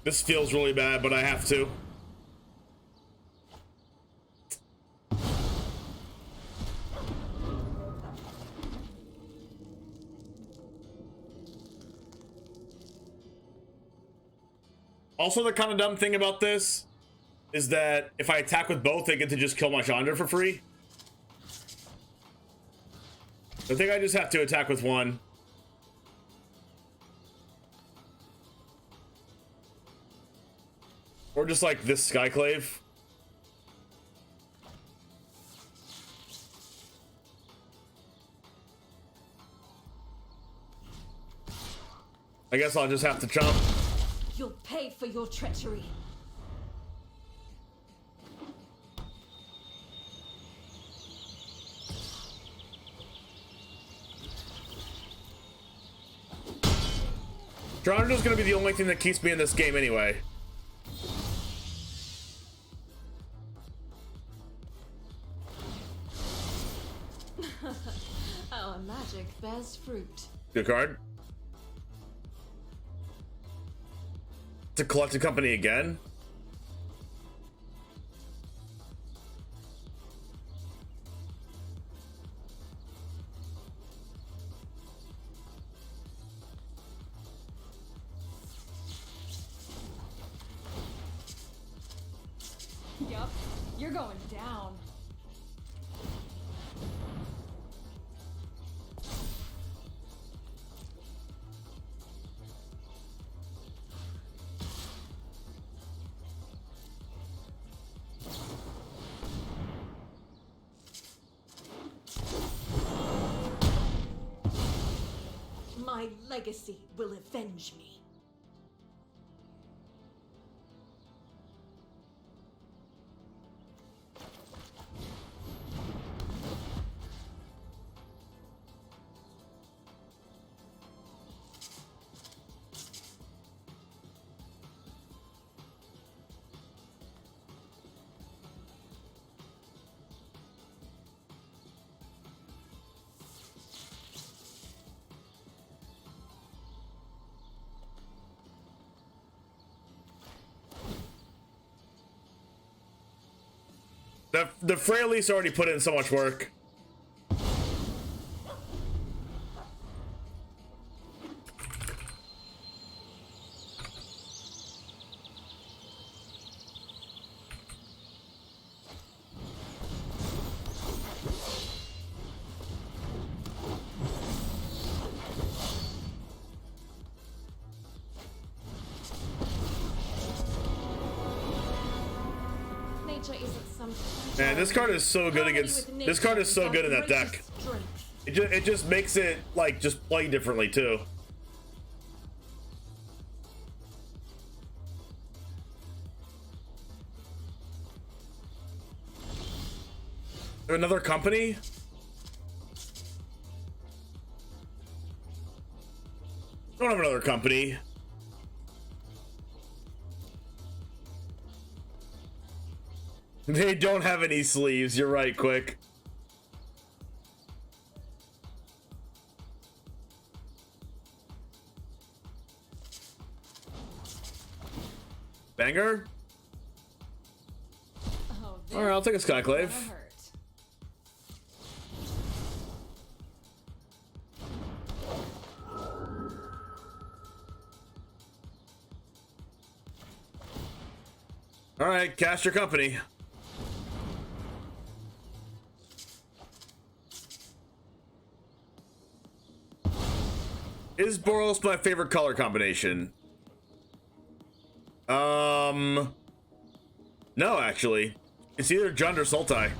This feels really bad, but I have to. Also, the kind of dumb thing about this is that if I attack with both, they get to just kill my Chandra for free. I think I just have to attack with one. Or just like this Skyclave. I guess I'll just have to chomp. You'll pay for your treachery. Chandra's gonna be the only thing that keeps me in this game anyway. Our magic bears fruit. Good card. To collect a company again. Yup, you're going down. My legacy will avenge me. The Freyalise already put in so much work. danger isn't some. Man, this card is so good against. This card is so good in that deck. It just makes it like just play differently too. Another company? Don't have another company. They don't have any sleeves. You're right, Quick. Banger? Oh, All right, I'll take a Skyclave. hurt. All right, cast your company. Is Boros my favorite color combination? No, actually. It's either Jund or Sultai.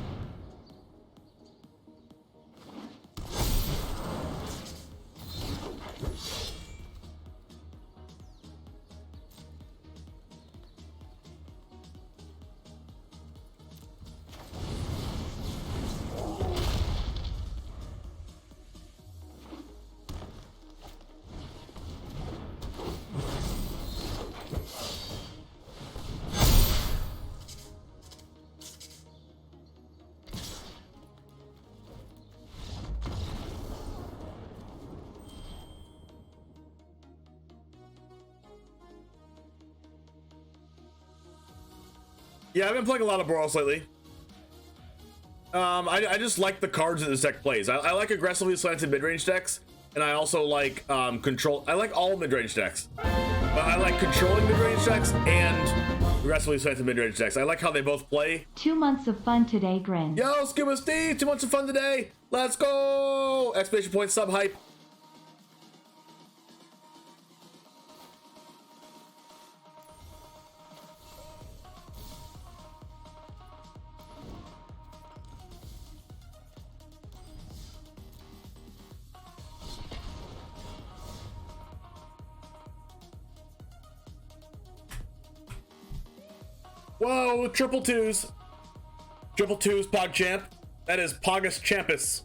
Yeah, I've been playing a lot of Boros lately. I just like the cards that this deck plays. I like aggressively slanted mid-range decks, and I also like control. I like all mid-range decks, but I like controlling mid-range decks and aggressively slanted mid-range decks. I like how they both play. 2 months of fun today, Grin. Yo, Scuba Steve, 2 months of fun today. Let's go! Exclamation point, sub hype. Whoa, triple twos. Triple twos, PogChamp. That is Pogus Champus.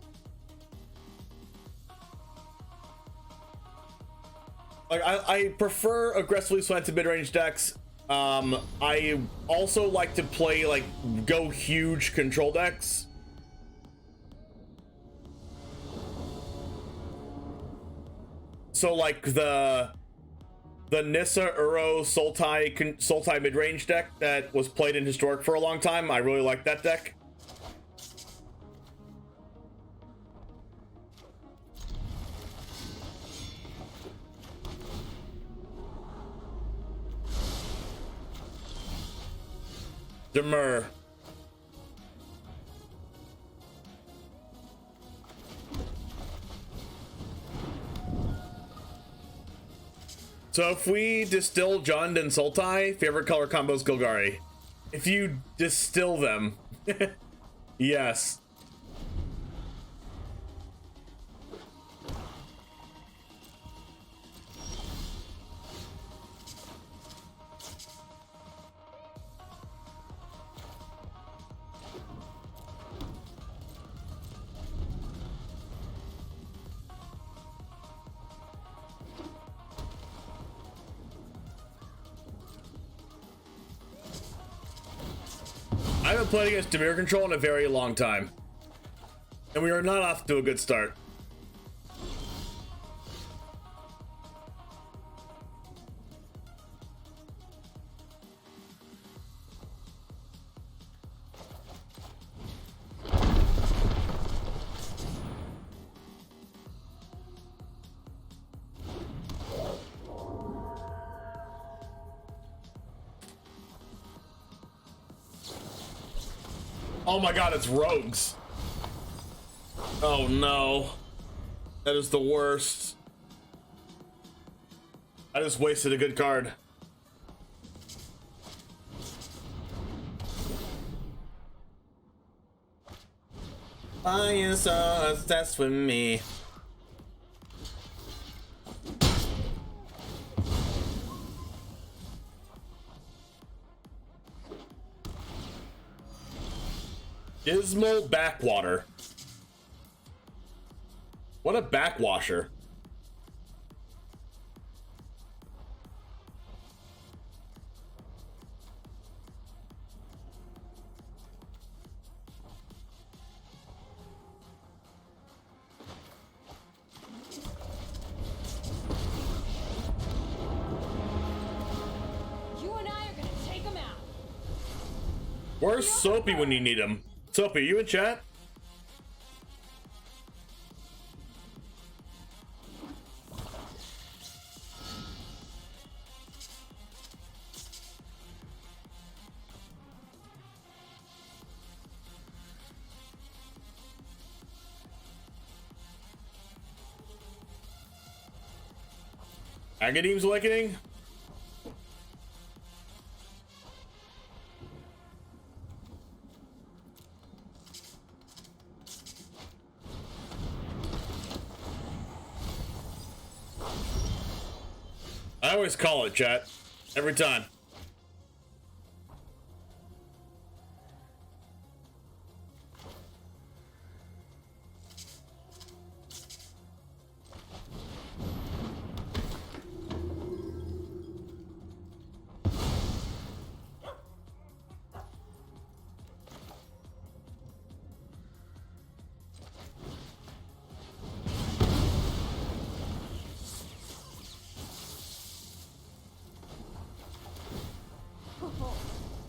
Like, I prefer aggressively slanted mid-range decks. I also like to play, like, go huge control decks. So, like, the Nissa Uro Sultai mid-range deck that was played in Historic for a long time. I really like that deck. Demur. So if we distill Jund and Sultai, favorite color combos Golgari. If you distill them, yes. I haven't played against Dimir Control in a very long time, and we are not off to a good start. Oh my god, it's rogues. Oh no. That is the worst. I just wasted a good card. Why you so obsessed with me? Dismal backwater. What a backwasher. You and I are gonna take them out. Where's Soapy when you need him? Soapy, you in chat? Agadeem's Awakening? I always call it, chat. Every time.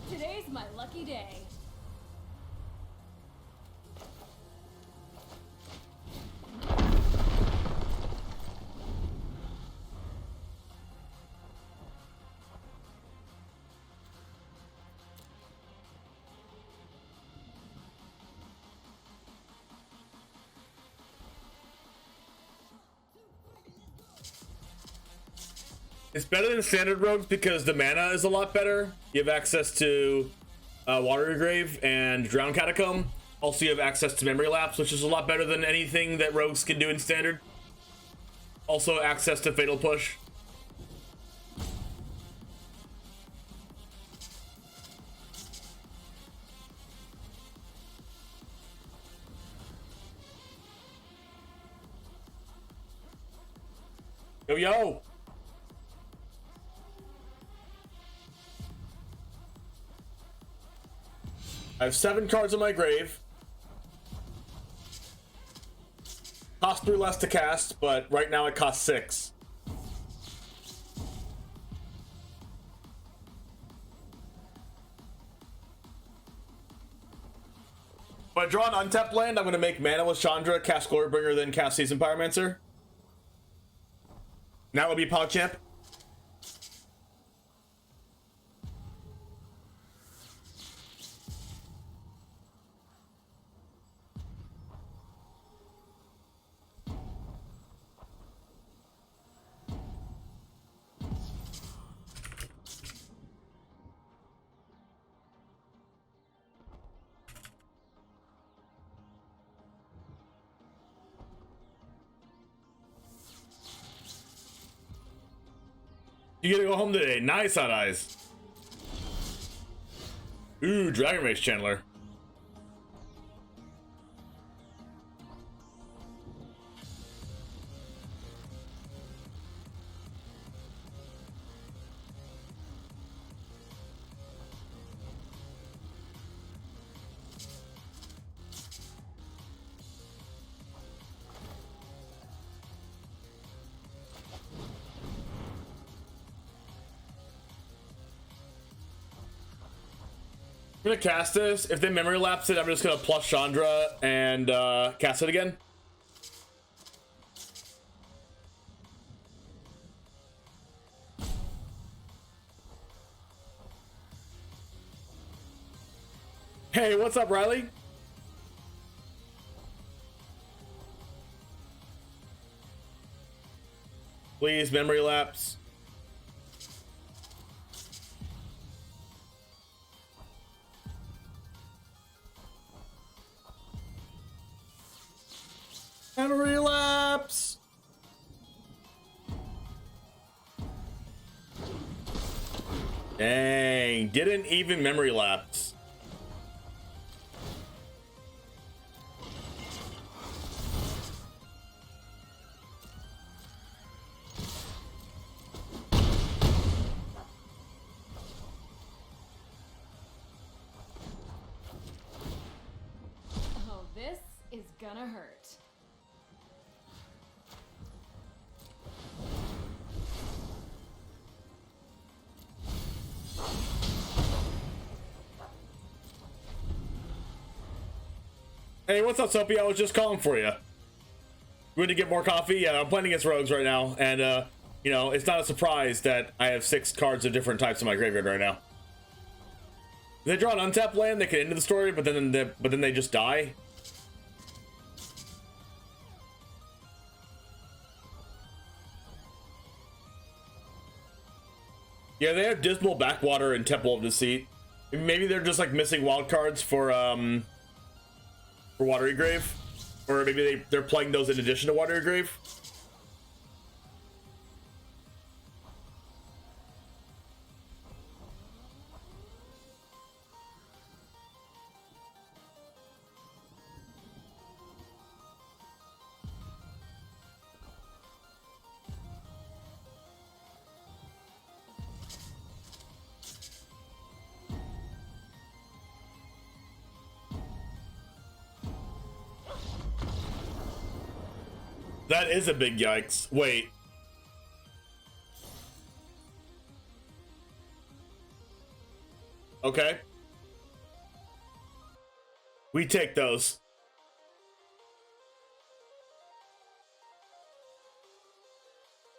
Today's my lucky day. It's better than standard rogues because the mana is a lot better. You have access to Watery Grave and Drown Catacomb. Also, you have access to Memory Lapse, which is a lot better than anything that rogues can do in standard. Also, access to Fatal Push. Yo, yo! I have 7 cards in my grave. Cost 3 less to cast, but right now it costs 6. If I draw an untapped land, I'm going to make Manaless Chandra, cast Glorybringer, then cast Season Pyromancer. Now it'll be PogChamp. You gotta go home today. Nice, Hot Eyes. Ooh, Dragon Race Chandler. I'm gonna cast this. If they memory lapse it, I'm just gonna plus Chandra and cast it again. Hey, what's up, Riley? Please, memory lapse. Memory lapse. Dang, didn't even memory lapse. Oh, this is gonna hurt. Hey, what's up, Soapy? I was just calling for you. You want to get more coffee? Yeah, I'm playing against rogues right now, and you know, it's not a surprise that I have 6 cards of different types in my graveyard right now. If they draw an untapped land, they can end the story, but then they just die. Yeah, they have Dismal Backwater and Temple of Deceit. Maybe they're just like missing wild cards for Watery Grave, or maybe they're playing those in addition to Watery Grave. That is a big yikes. Wait. Okay. We take those.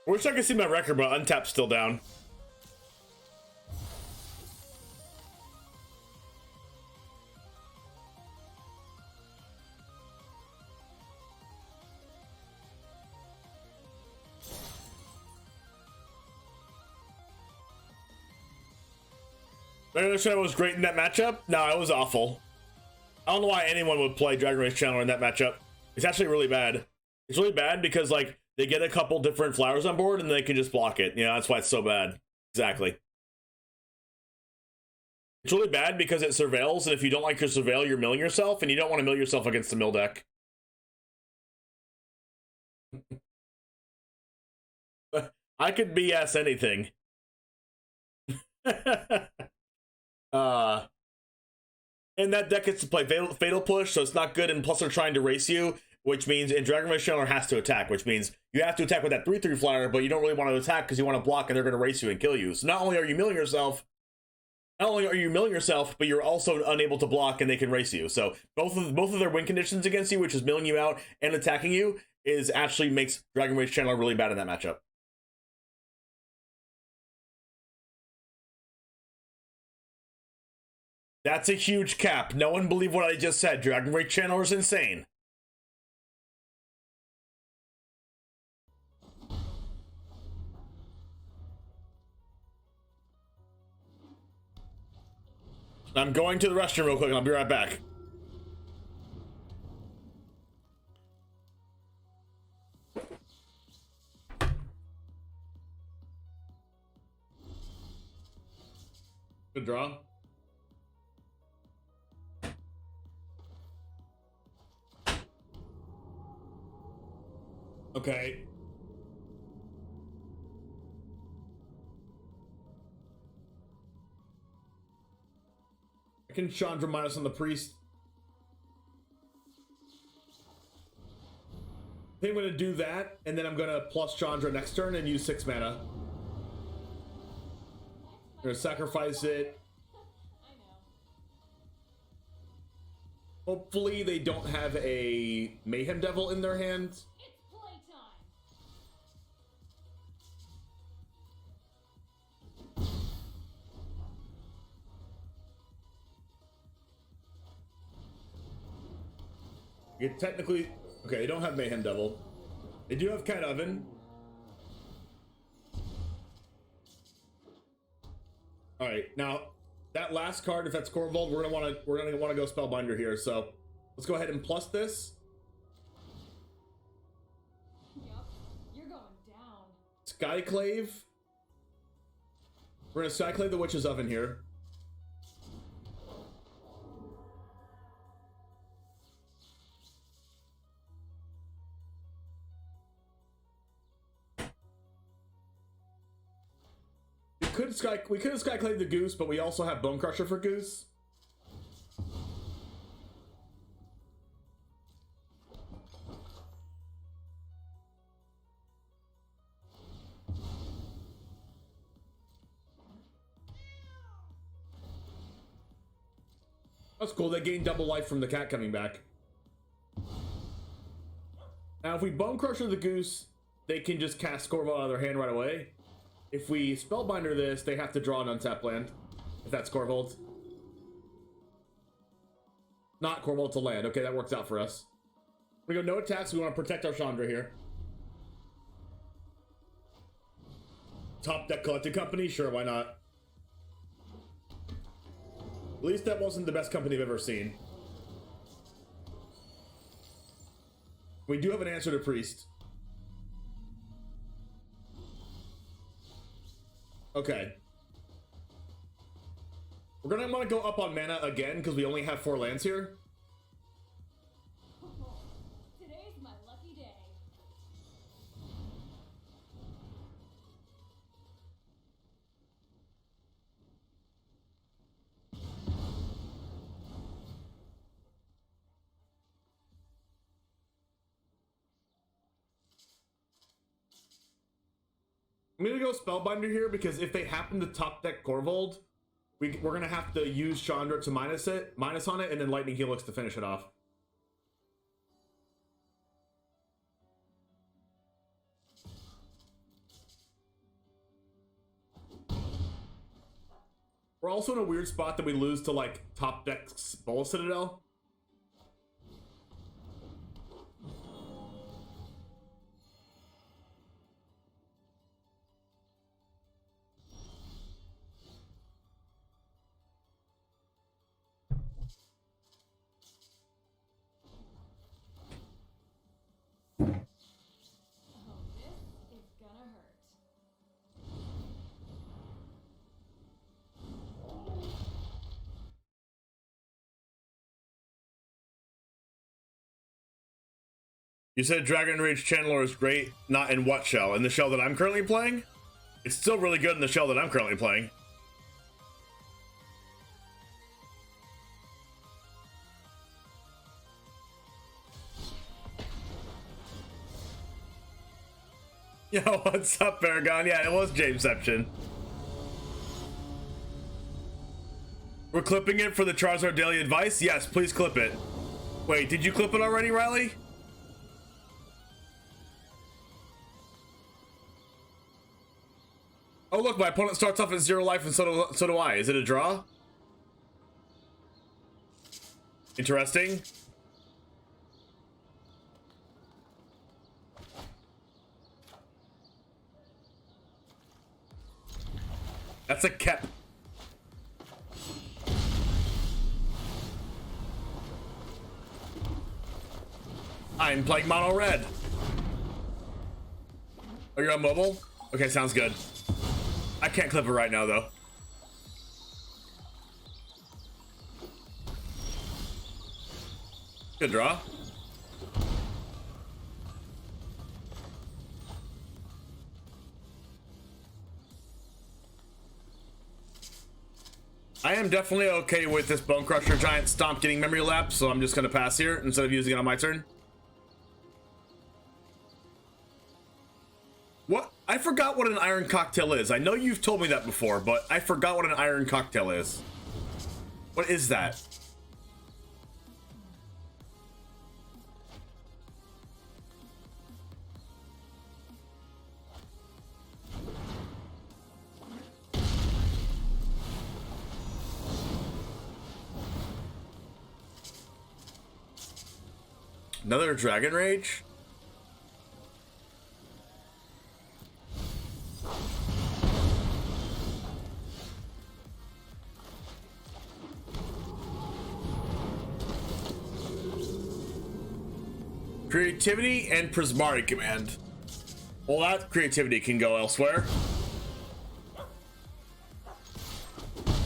Wish I could see my record, but Untap's still down. Dragon Race Channel was great in that matchup. No, it was awful. I don't know why anyone would play Dragon Race Channel in that matchup. It's actually really bad. It's really bad because like they get a couple different flowers on board and they can just block it. You know, that's why it's so bad. Exactly. It's really bad because it surveils, and if you don't like your surveil, you're milling yourself, and you don't want to mill yourself against the mill deck. I could BS anything. And that deck gets to play fatal push, so it's not good, and plus they're trying to race you, which means and Dragon Race Chandler has to attack, which means you have to attack with that 3/3 flyer, but you don't really want to attack because you want to block and they're going to race you and kill you. So not only are you milling yourself, but you're also unable to block and they can race you. So both of their win conditions against you, which is milling you out and attacking you, is actually makes Dragon Race Chandler really bad in that matchup. That's a huge cap. No one believed what I just said. Dragon Race Channel is insane. I'm going to the restroom real quick and I'll be right back. Good draw. Okay. I can Chandra minus on the priest. I think I'm going to do that, and then I'm going to plus Chandra next turn and use 6 mana. I'm going to sacrifice it. Hopefully they don't have a Mayhem Devil in their hands. Technically, okay, they don't have Mayhem Devil. They do have Cat Oven. All right, now that last card, if that's Corvold, we're gonna want to go Spellbinder here. So let's go ahead and plus this. Skyclave. We're gonna Skyclave the Witch's Oven here. We could have Skyclave the Goose, but we also have Bone Crusher for Goose. That's cool. They gain double life from the cat coming back. Now, if we Bone Crusher the Goose, they can just cast Corval out of their hand right away. If we Spellbinder this, they have to draw an untapped land. If that's Corvold. Not Corvold to land. Okay, that works out for us. We go no attacks. We want to protect our Chandra here. Top deck collecting company? Sure, why not? At least that wasn't the best company I've ever seen. We do have an answer to Priest. Okay. We're gonna want to go up on mana again because we only have 4 lands here. Today's my lucky day. I'm gonna go Spellbinder here because if they happen to top deck Corvold, we're gonna have to use Chandra to minus on it, and then Lightning Helix to finish it off. We're also in a weird spot that we lose to like top deck Bola Citadel. You said Dragon Rage Channeler is great, not in what shell? In the shell that I'm currently playing? It's still really good in the shell that I'm currently playing. Yo, what's up, Paragon? Yeah, it was Jameception. We're clipping it for the Charizard Daily Advice? Yes, please clip it. Wait, did you clip it already, Riley? Oh look, my opponent starts off at 0 life and so do I. Is it a draw? Interesting. That's a Kep. I'm playing mono red. Oh, you're on mobile? Okay, sounds good. I can't clip it right now, though. Good draw. I am definitely okay with this Bone Crusher Giant Stomp getting memory lapse, so I'm just going to pass here instead of using it on my turn. What? I forgot what an Iron Cocktail is. I know you've told me that before, but I forgot what an Iron Cocktail is. What is that? Another Dragon Rage? Creativity and Prismari Command. Well, that creativity can go elsewhere.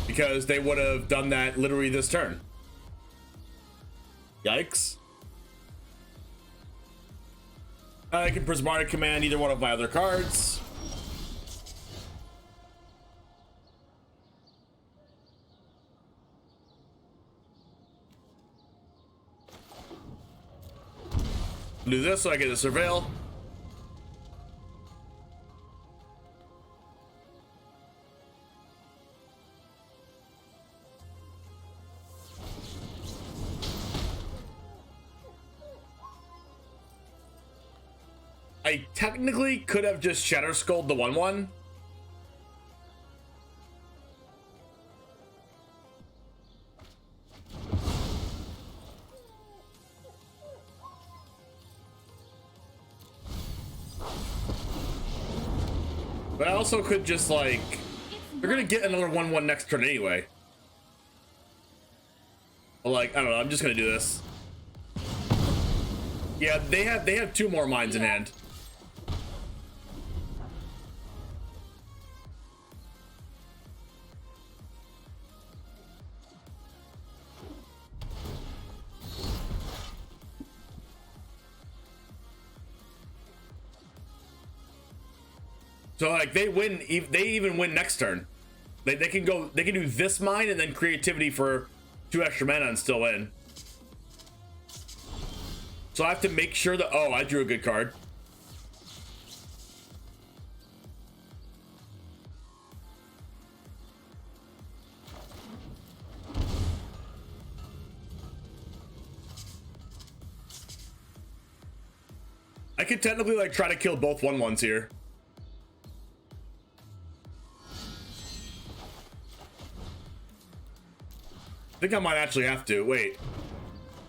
Because they would have done that literally this turn. Yikes. I can Prismatic Command either one of my other cards. Do this so I get a Surveil. I technically could have just Shatter Skulled the 1/1. But I also could just like, they're gonna get another 1/1 next turn anyway. But like, I don't know, I'm just gonna do this. Yeah, they have 2 more mines in hand. So like they win, they even win next turn. They can do this mine and then creativity for 2 extra mana and still win. So I have to make sure that, oh, I drew a good card. I could technically like try to kill both 1/1s here. I think I might actually have to. Wait.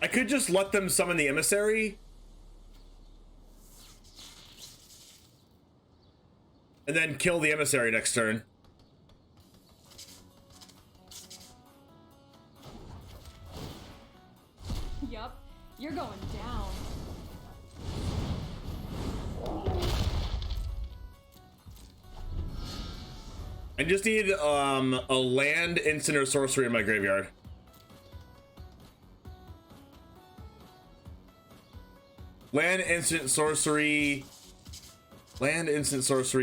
I could just let them summon the Emissary. And then kill the Emissary next turn. Yup, you're going down. I just need a land, instant, or sorcery in my graveyard. Land, instant, sorcery,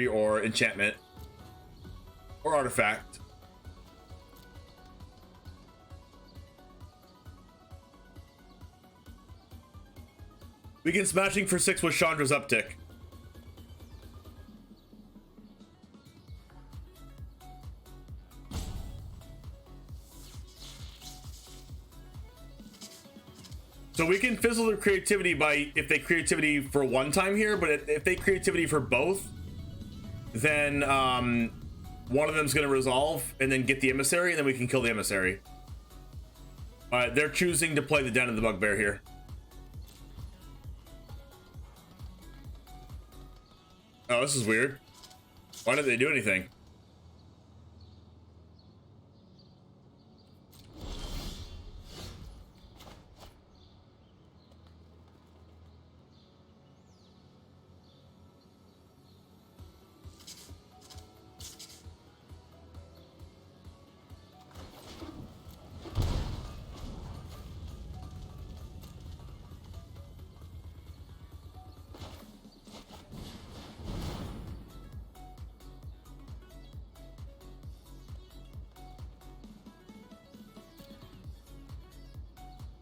or enchantment, or artifact. We can smashing for 6 with Chandra's uptick. So we can fizzle their creativity by if they creativity for 1 time here, but if they creativity for both, then one of them's gonna resolve and then get the Emissary, and then we can kill the Emissary. Alright, they're choosing to play the Den of the Bugbear here. Oh, this is weird. Why didn't they do anything?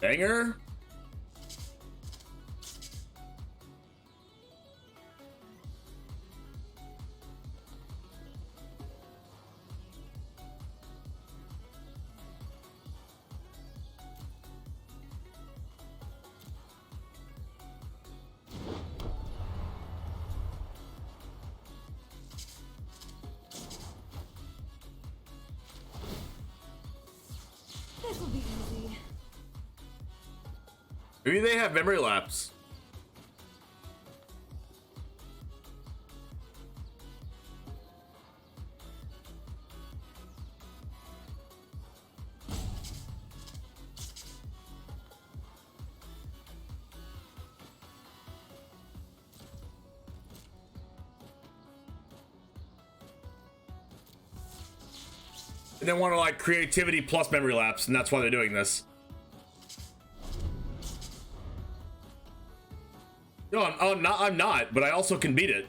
Banger. This will be easy. Maybe they have memory lapse. And they want to like creativity plus memory lapse, and that's why they're doing this. No, I'm not, but I also can beat it.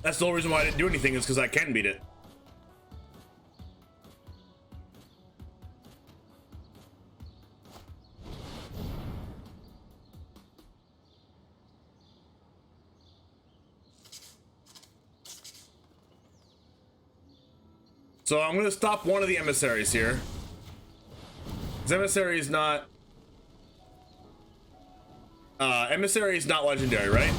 That's the whole reason why I didn't do anything, is because I can beat it. So I'm gonna stop one of the emissaries here. This emissary is not... emissary is not legendary, right?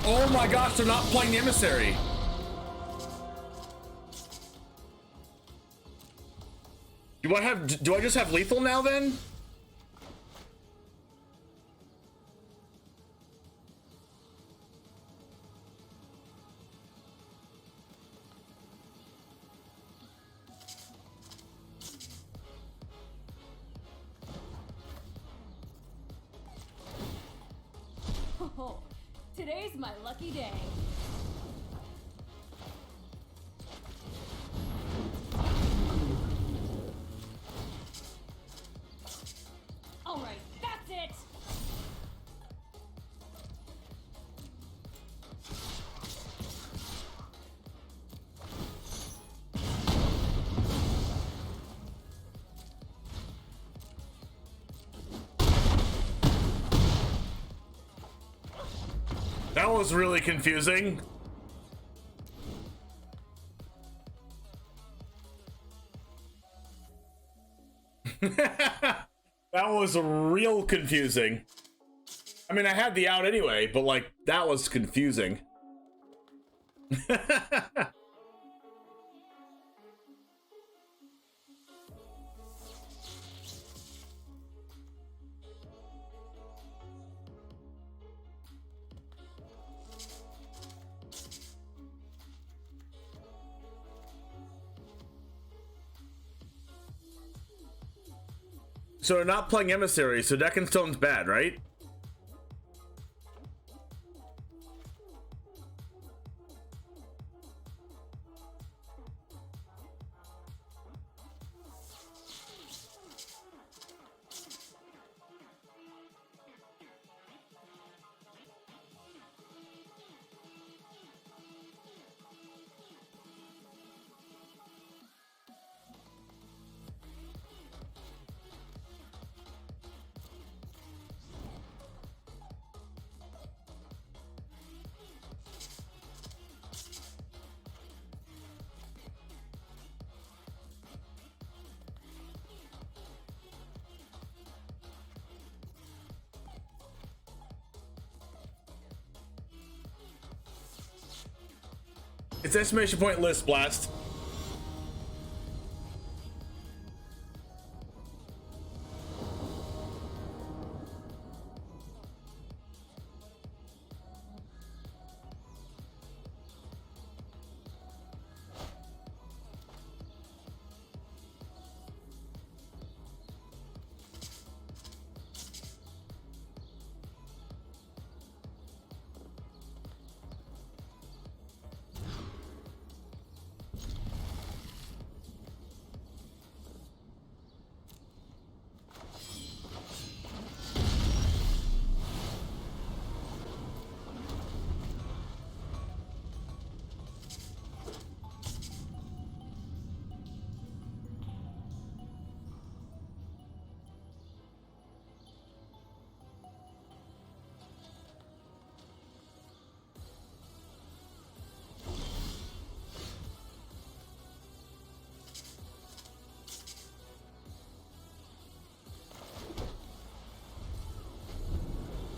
Oh my gosh, they're not playing the emissary. Do I just have lethal now then? Oh, today's my lucky day. All right, that's it. That was really confusing. That was real confusing. I mean, I had the out anyway, but like, that was confusing. So they're not playing emissary, so Deck and Stone's bad, right? It's estimation point list, Blast.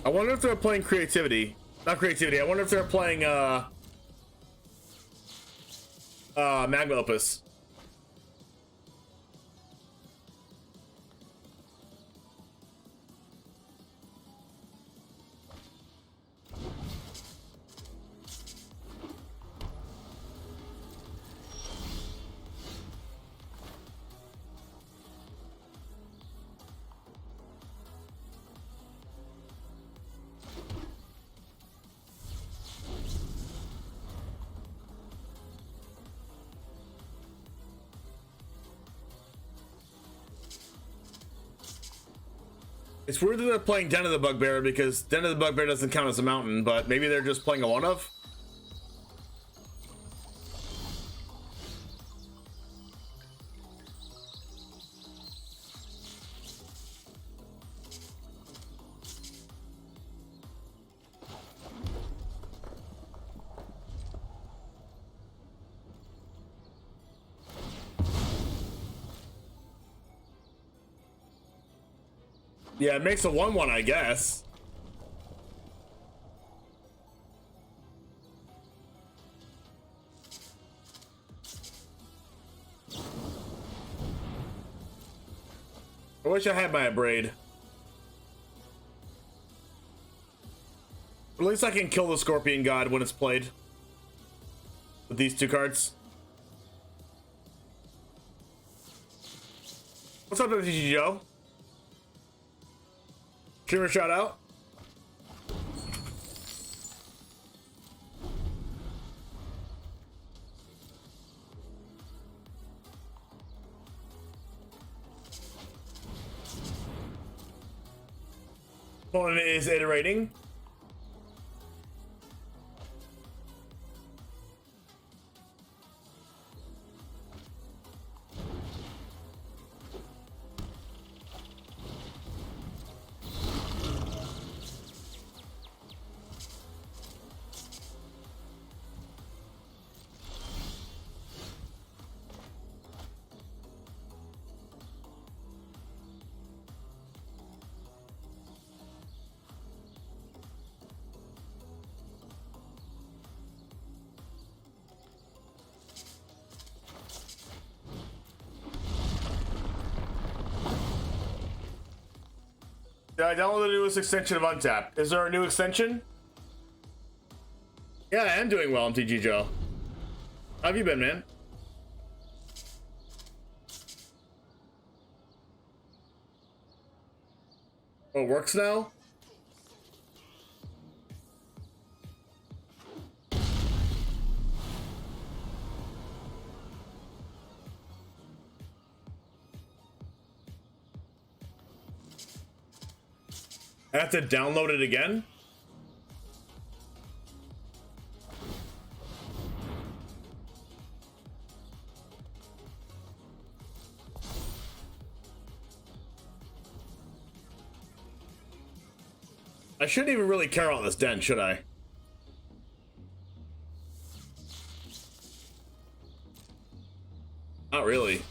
I wonder if they're playing creativity. Not creativity. I wonder if they're playing Magma Opus. It's weird that they're playing Den of the Bugbear because Den of the Bugbear doesn't count as a mountain, but maybe they're just playing a one of. Yeah, it makes a 1/1, I guess. I wish I had my braid. At least I can kill the Scorpion God when it's played. With these two cards. What's up, WTG Joe? Streamer shout out. Opponent is iterating. Yeah, I downloaded the newest extension of Untap. Is there a new extension? Yeah, I am doing well, MTG Joe. How have you been, man? Oh, it works now? I have to download it again? I shouldn't even really care about this den, should I? Not really.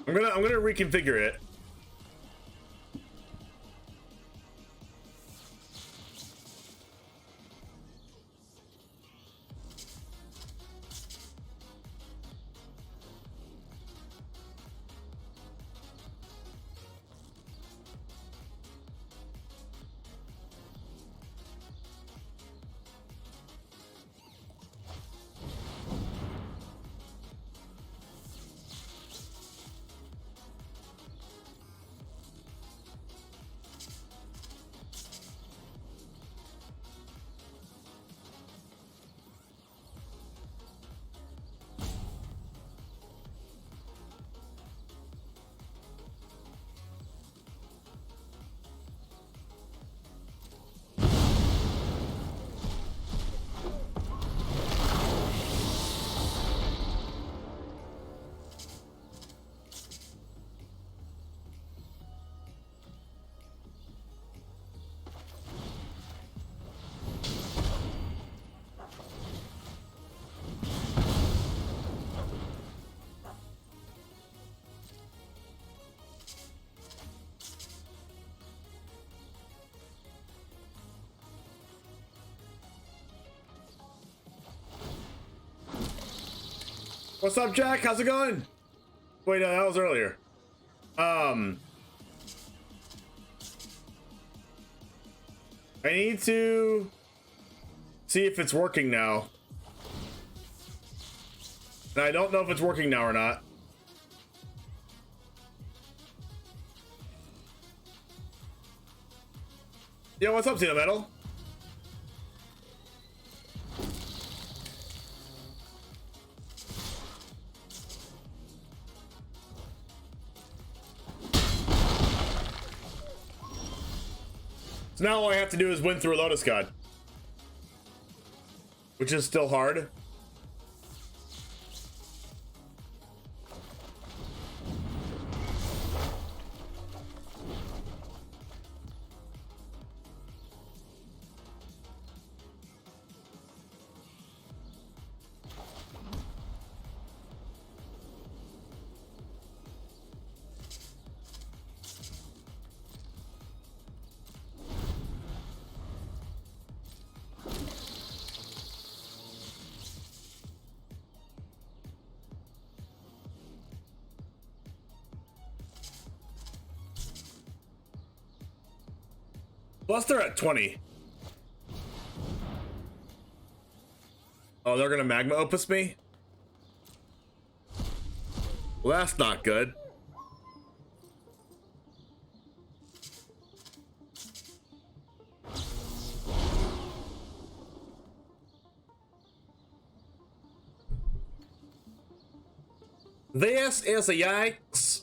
I'm gonna reconfigure it. What's up, Jack? How's it going? Wait, no, that was earlier. I need to see if it's working now. And I don't know if it's working now or not. Yo, what's up, Tina Metal? So now all I have to do is win through a Lotus God, which is still hard. Plus they're at 20. Oh, they're gonna magma opus me? Well, that's not good. This is a yikes.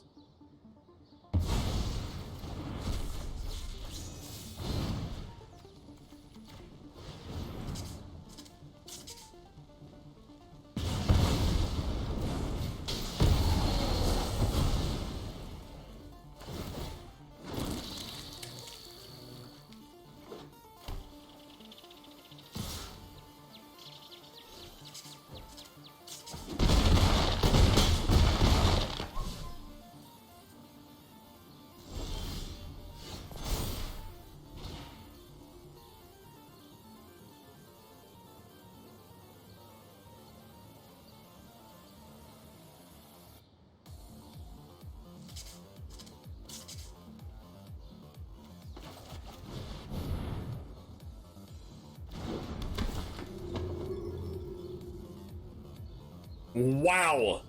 Wow.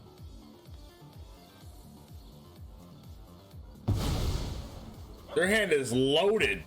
Their hand is loaded.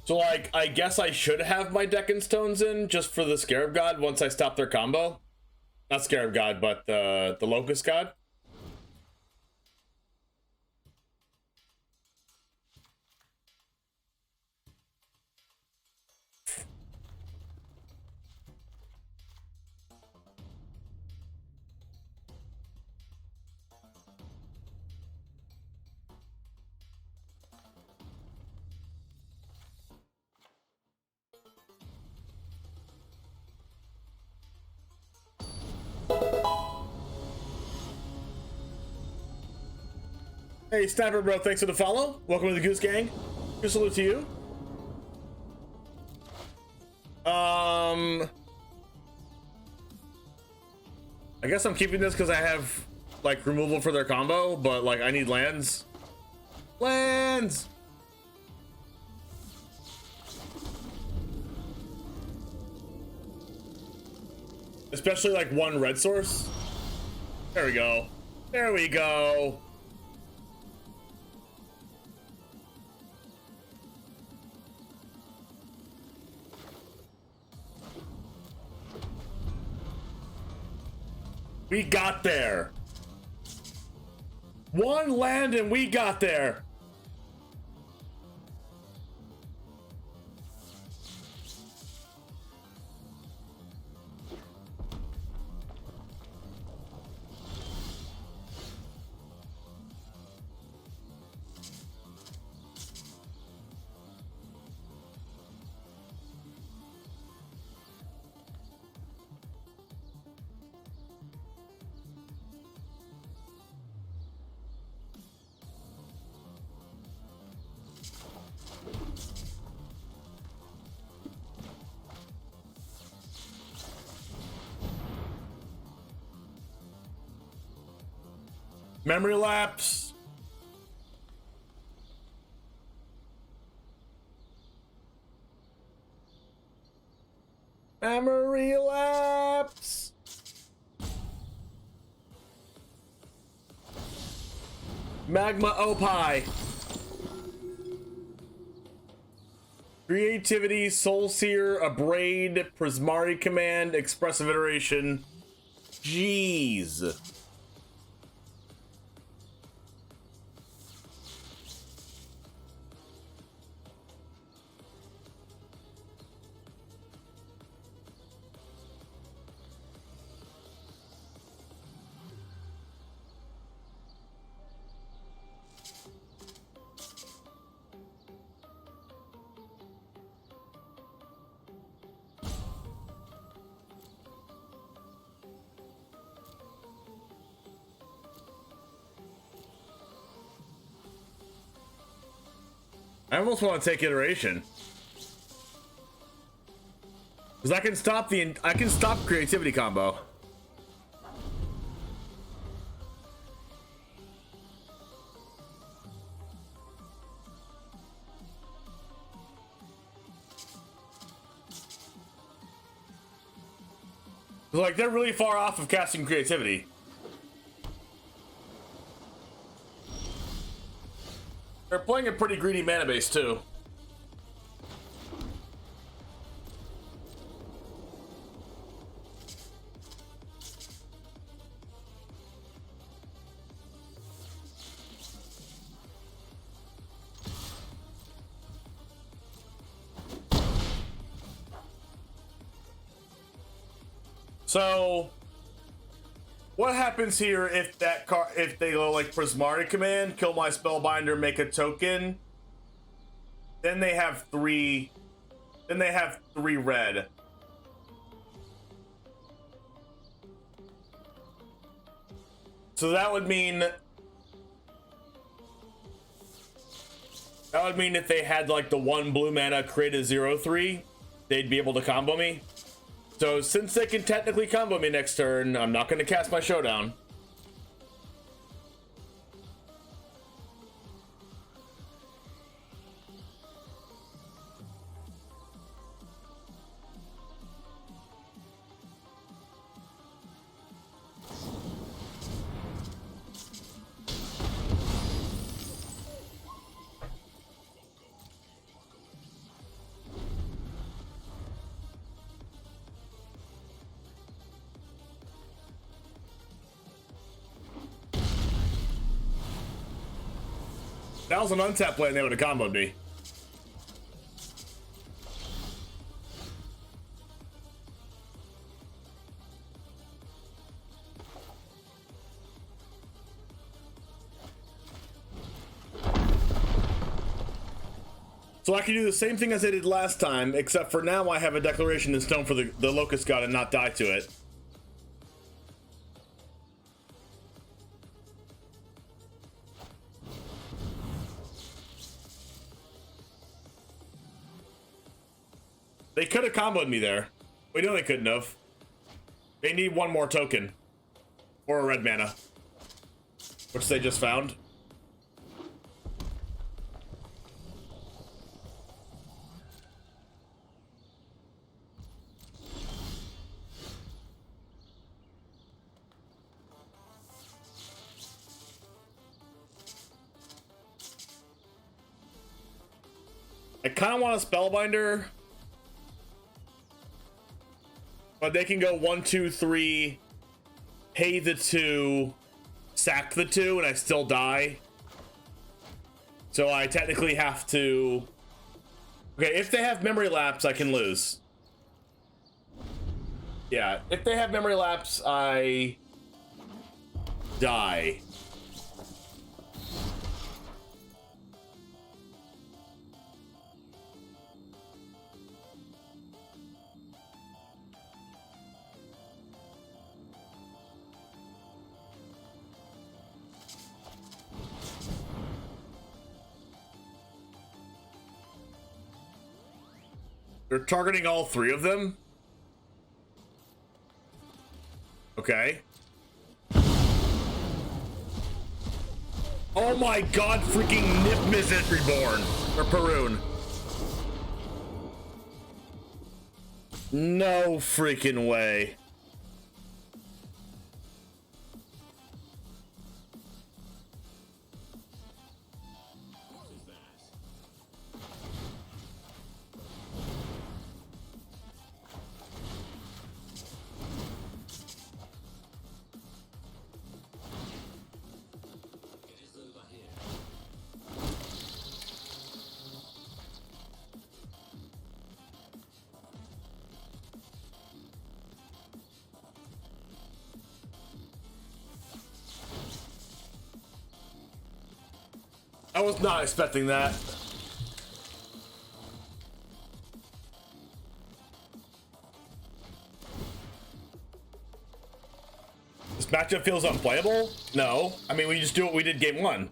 So, like, I guess I should have my Deccan Stones in just for the Scarab God once I stop their combo. Not Scarab God, but the Locust God. Hey, Snapper Bro, thanks for the follow. Welcome to the Goose Gang. Good salute to you. I guess I'm keeping this because I have, like, removal for their combo, but, like, I need lands. Lands! Especially, like, one red source. There we go. There we go. We got there. One land and we got there. Memory lapse. Memory lapse. Magma Opie. Creativity, Soul Seer, Abrade, Prismari Command, Expressive Iteration. Jeez. I almost want to take iteration. Because I can stop creativity combo. Like, they're really far off of casting creativity. They're playing a pretty greedy mana base too. So what happens here if that if they go like Prismari Command, kill my Spellbinder, make a token? Then they have three. Then they have 3 red. So that would mean if they had like the 1 blue mana, create a 0/3, they'd be able to combo me. So since they can technically combo me next turn, I'm not going to cast my Showdown. That was an untapped play and they would have comboed me. So I can do the same thing as I did last time, except for now I have a Declaration in Stone for the Locust God and not die to it. They could have comboed me there. We know they couldn't have. They need 1 more token. Or a red mana. Which they just found. I kind of want a Spellbinder. But they can go 1, 2, 3, pay the 2, sack the 2, and I still die. So I technically have to... Okay, if they have Memory Lapse, I can lose. Yeah, if they have Memory Lapse, I... die. They're targeting all 3 of them? Okay. Oh my god, freaking Nip is reborn. Or Perun. No freaking way. I was not expecting that. This matchup feels unplayable? No. I mean, we just do what we did game one.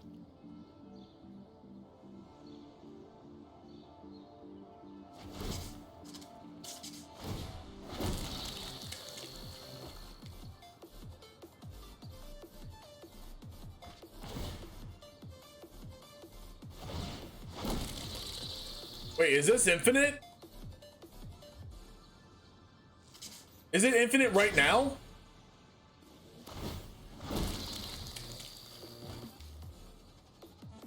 Wait, is this infinite? Is it infinite right now?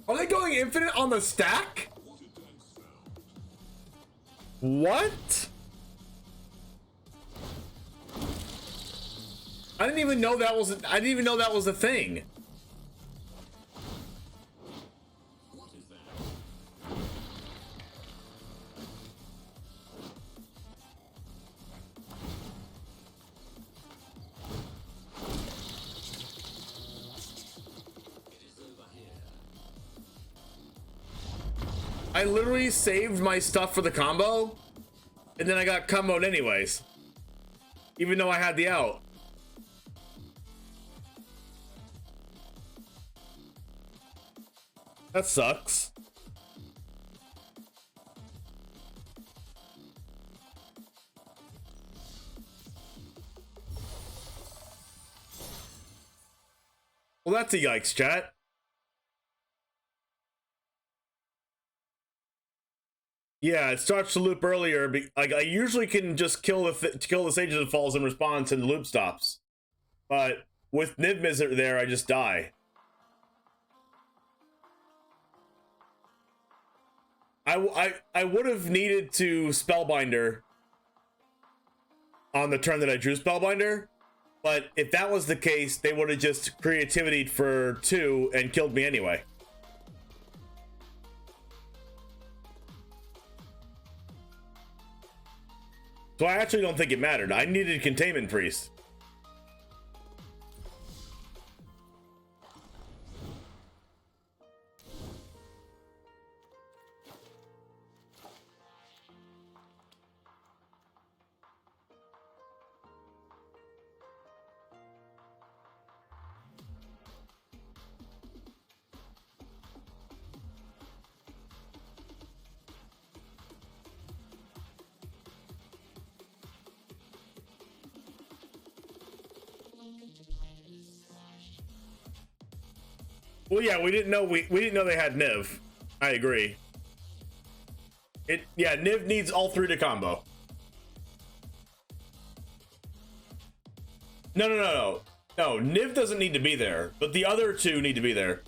Are they going infinite on the stack? What? I didn't even know that was a thing. I literally saved my stuff for the combo, and then I got comboed anyways, even though I had the out. That sucks. Well, that's a yikes, chat. Yeah, it starts to loop earlier. Like I usually can just kill the Sage that falls in response, and the loop stops. But with Niv there, I just die. I would have needed to Spellbinder on the turn that I drew Spellbinder, but if that was the case, they would have just creativity for 2 and killed me anyway. So I actually don't think it mattered. I needed Containment Priest. Well, yeah, we didn't know they had Niv. I agree. Yeah, Niv needs all 3 to combo. No, Niv doesn't need to be there, but the other 2 need to be there.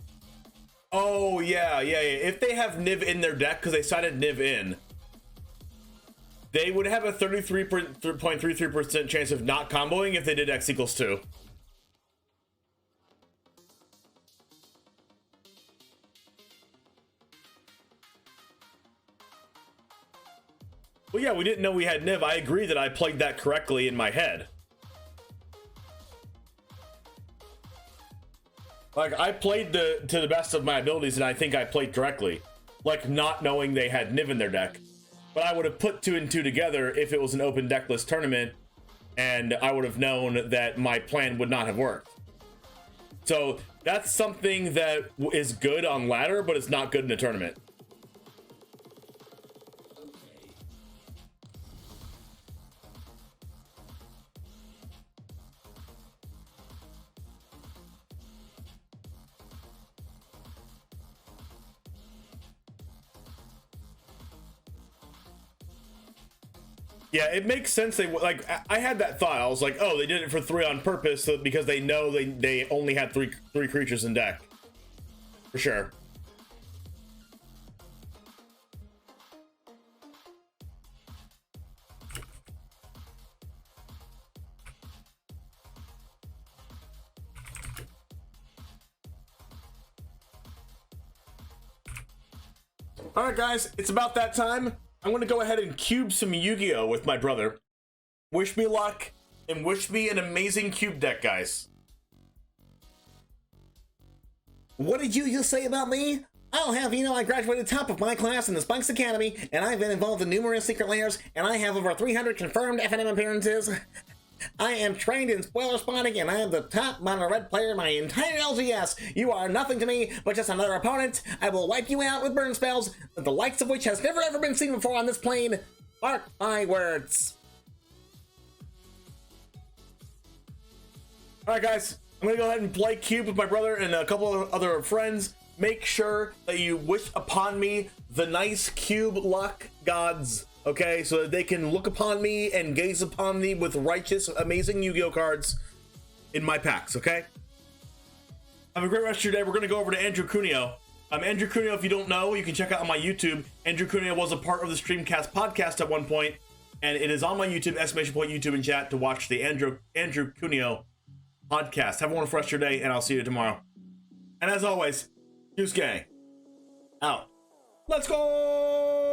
Oh, yeah. If they have Niv in their deck, because they sided Niv in, they would have a 33.33% chance of not comboing if they did X equals 2. Well, yeah, we didn't know we had Niv. I agree that I played that correctly in my head. Like, I played to the best of my abilities, and I think I played correctly. Like, not knowing they had Niv in their deck. But I would have put 2 and 2 together if it was an open deckless tournament, and I would have known that my plan would not have worked. So, that's something that is good on ladder, but it's not good in a tournament. Yeah, it makes sense. They like. I had that thought. I was like, oh, they did it for 3 on purpose, so, because they know they only had three creatures in deck. For sure. All right, guys, it's about that time. I'm going to go ahead and cube some Yu-Gi-Oh with my brother. Wish me luck and wish me an amazing cube deck, guys. What did you just say about me? I'll have you know I graduated top of my class in the Spikes Academy, and I've been involved in numerous secret layers, and I have over 300 confirmed FNM appearances. I am trained in spoiler spotting, and I am the top mono red player in my entire LGS. You are nothing to me, but just another opponent. I will wipe you out with burn spells, the likes of which has never ever been seen before on this plane. Mark my words. All right, guys, I'm gonna go ahead and play cube with my brother and a couple of other friends. Make sure that you wish upon me the nice cube luck gods, okay, so that they can look upon me and gaze upon me with righteous, amazing Yu-Gi-Oh cards in my packs, okay? Have a great rest of your day. We're gonna go over to Andrew Cuneo. Andrew Cuneo, if you don't know, you can check out on my YouTube. Andrew Cuneo was a part of the Streamcast podcast at one point, and it is on my YouTube, !YouTube in chat, to watch the Andrew Cuneo podcast. Have a wonderful rest of your day, and I'll see you tomorrow. And as always, Juice Gang out. Let's go!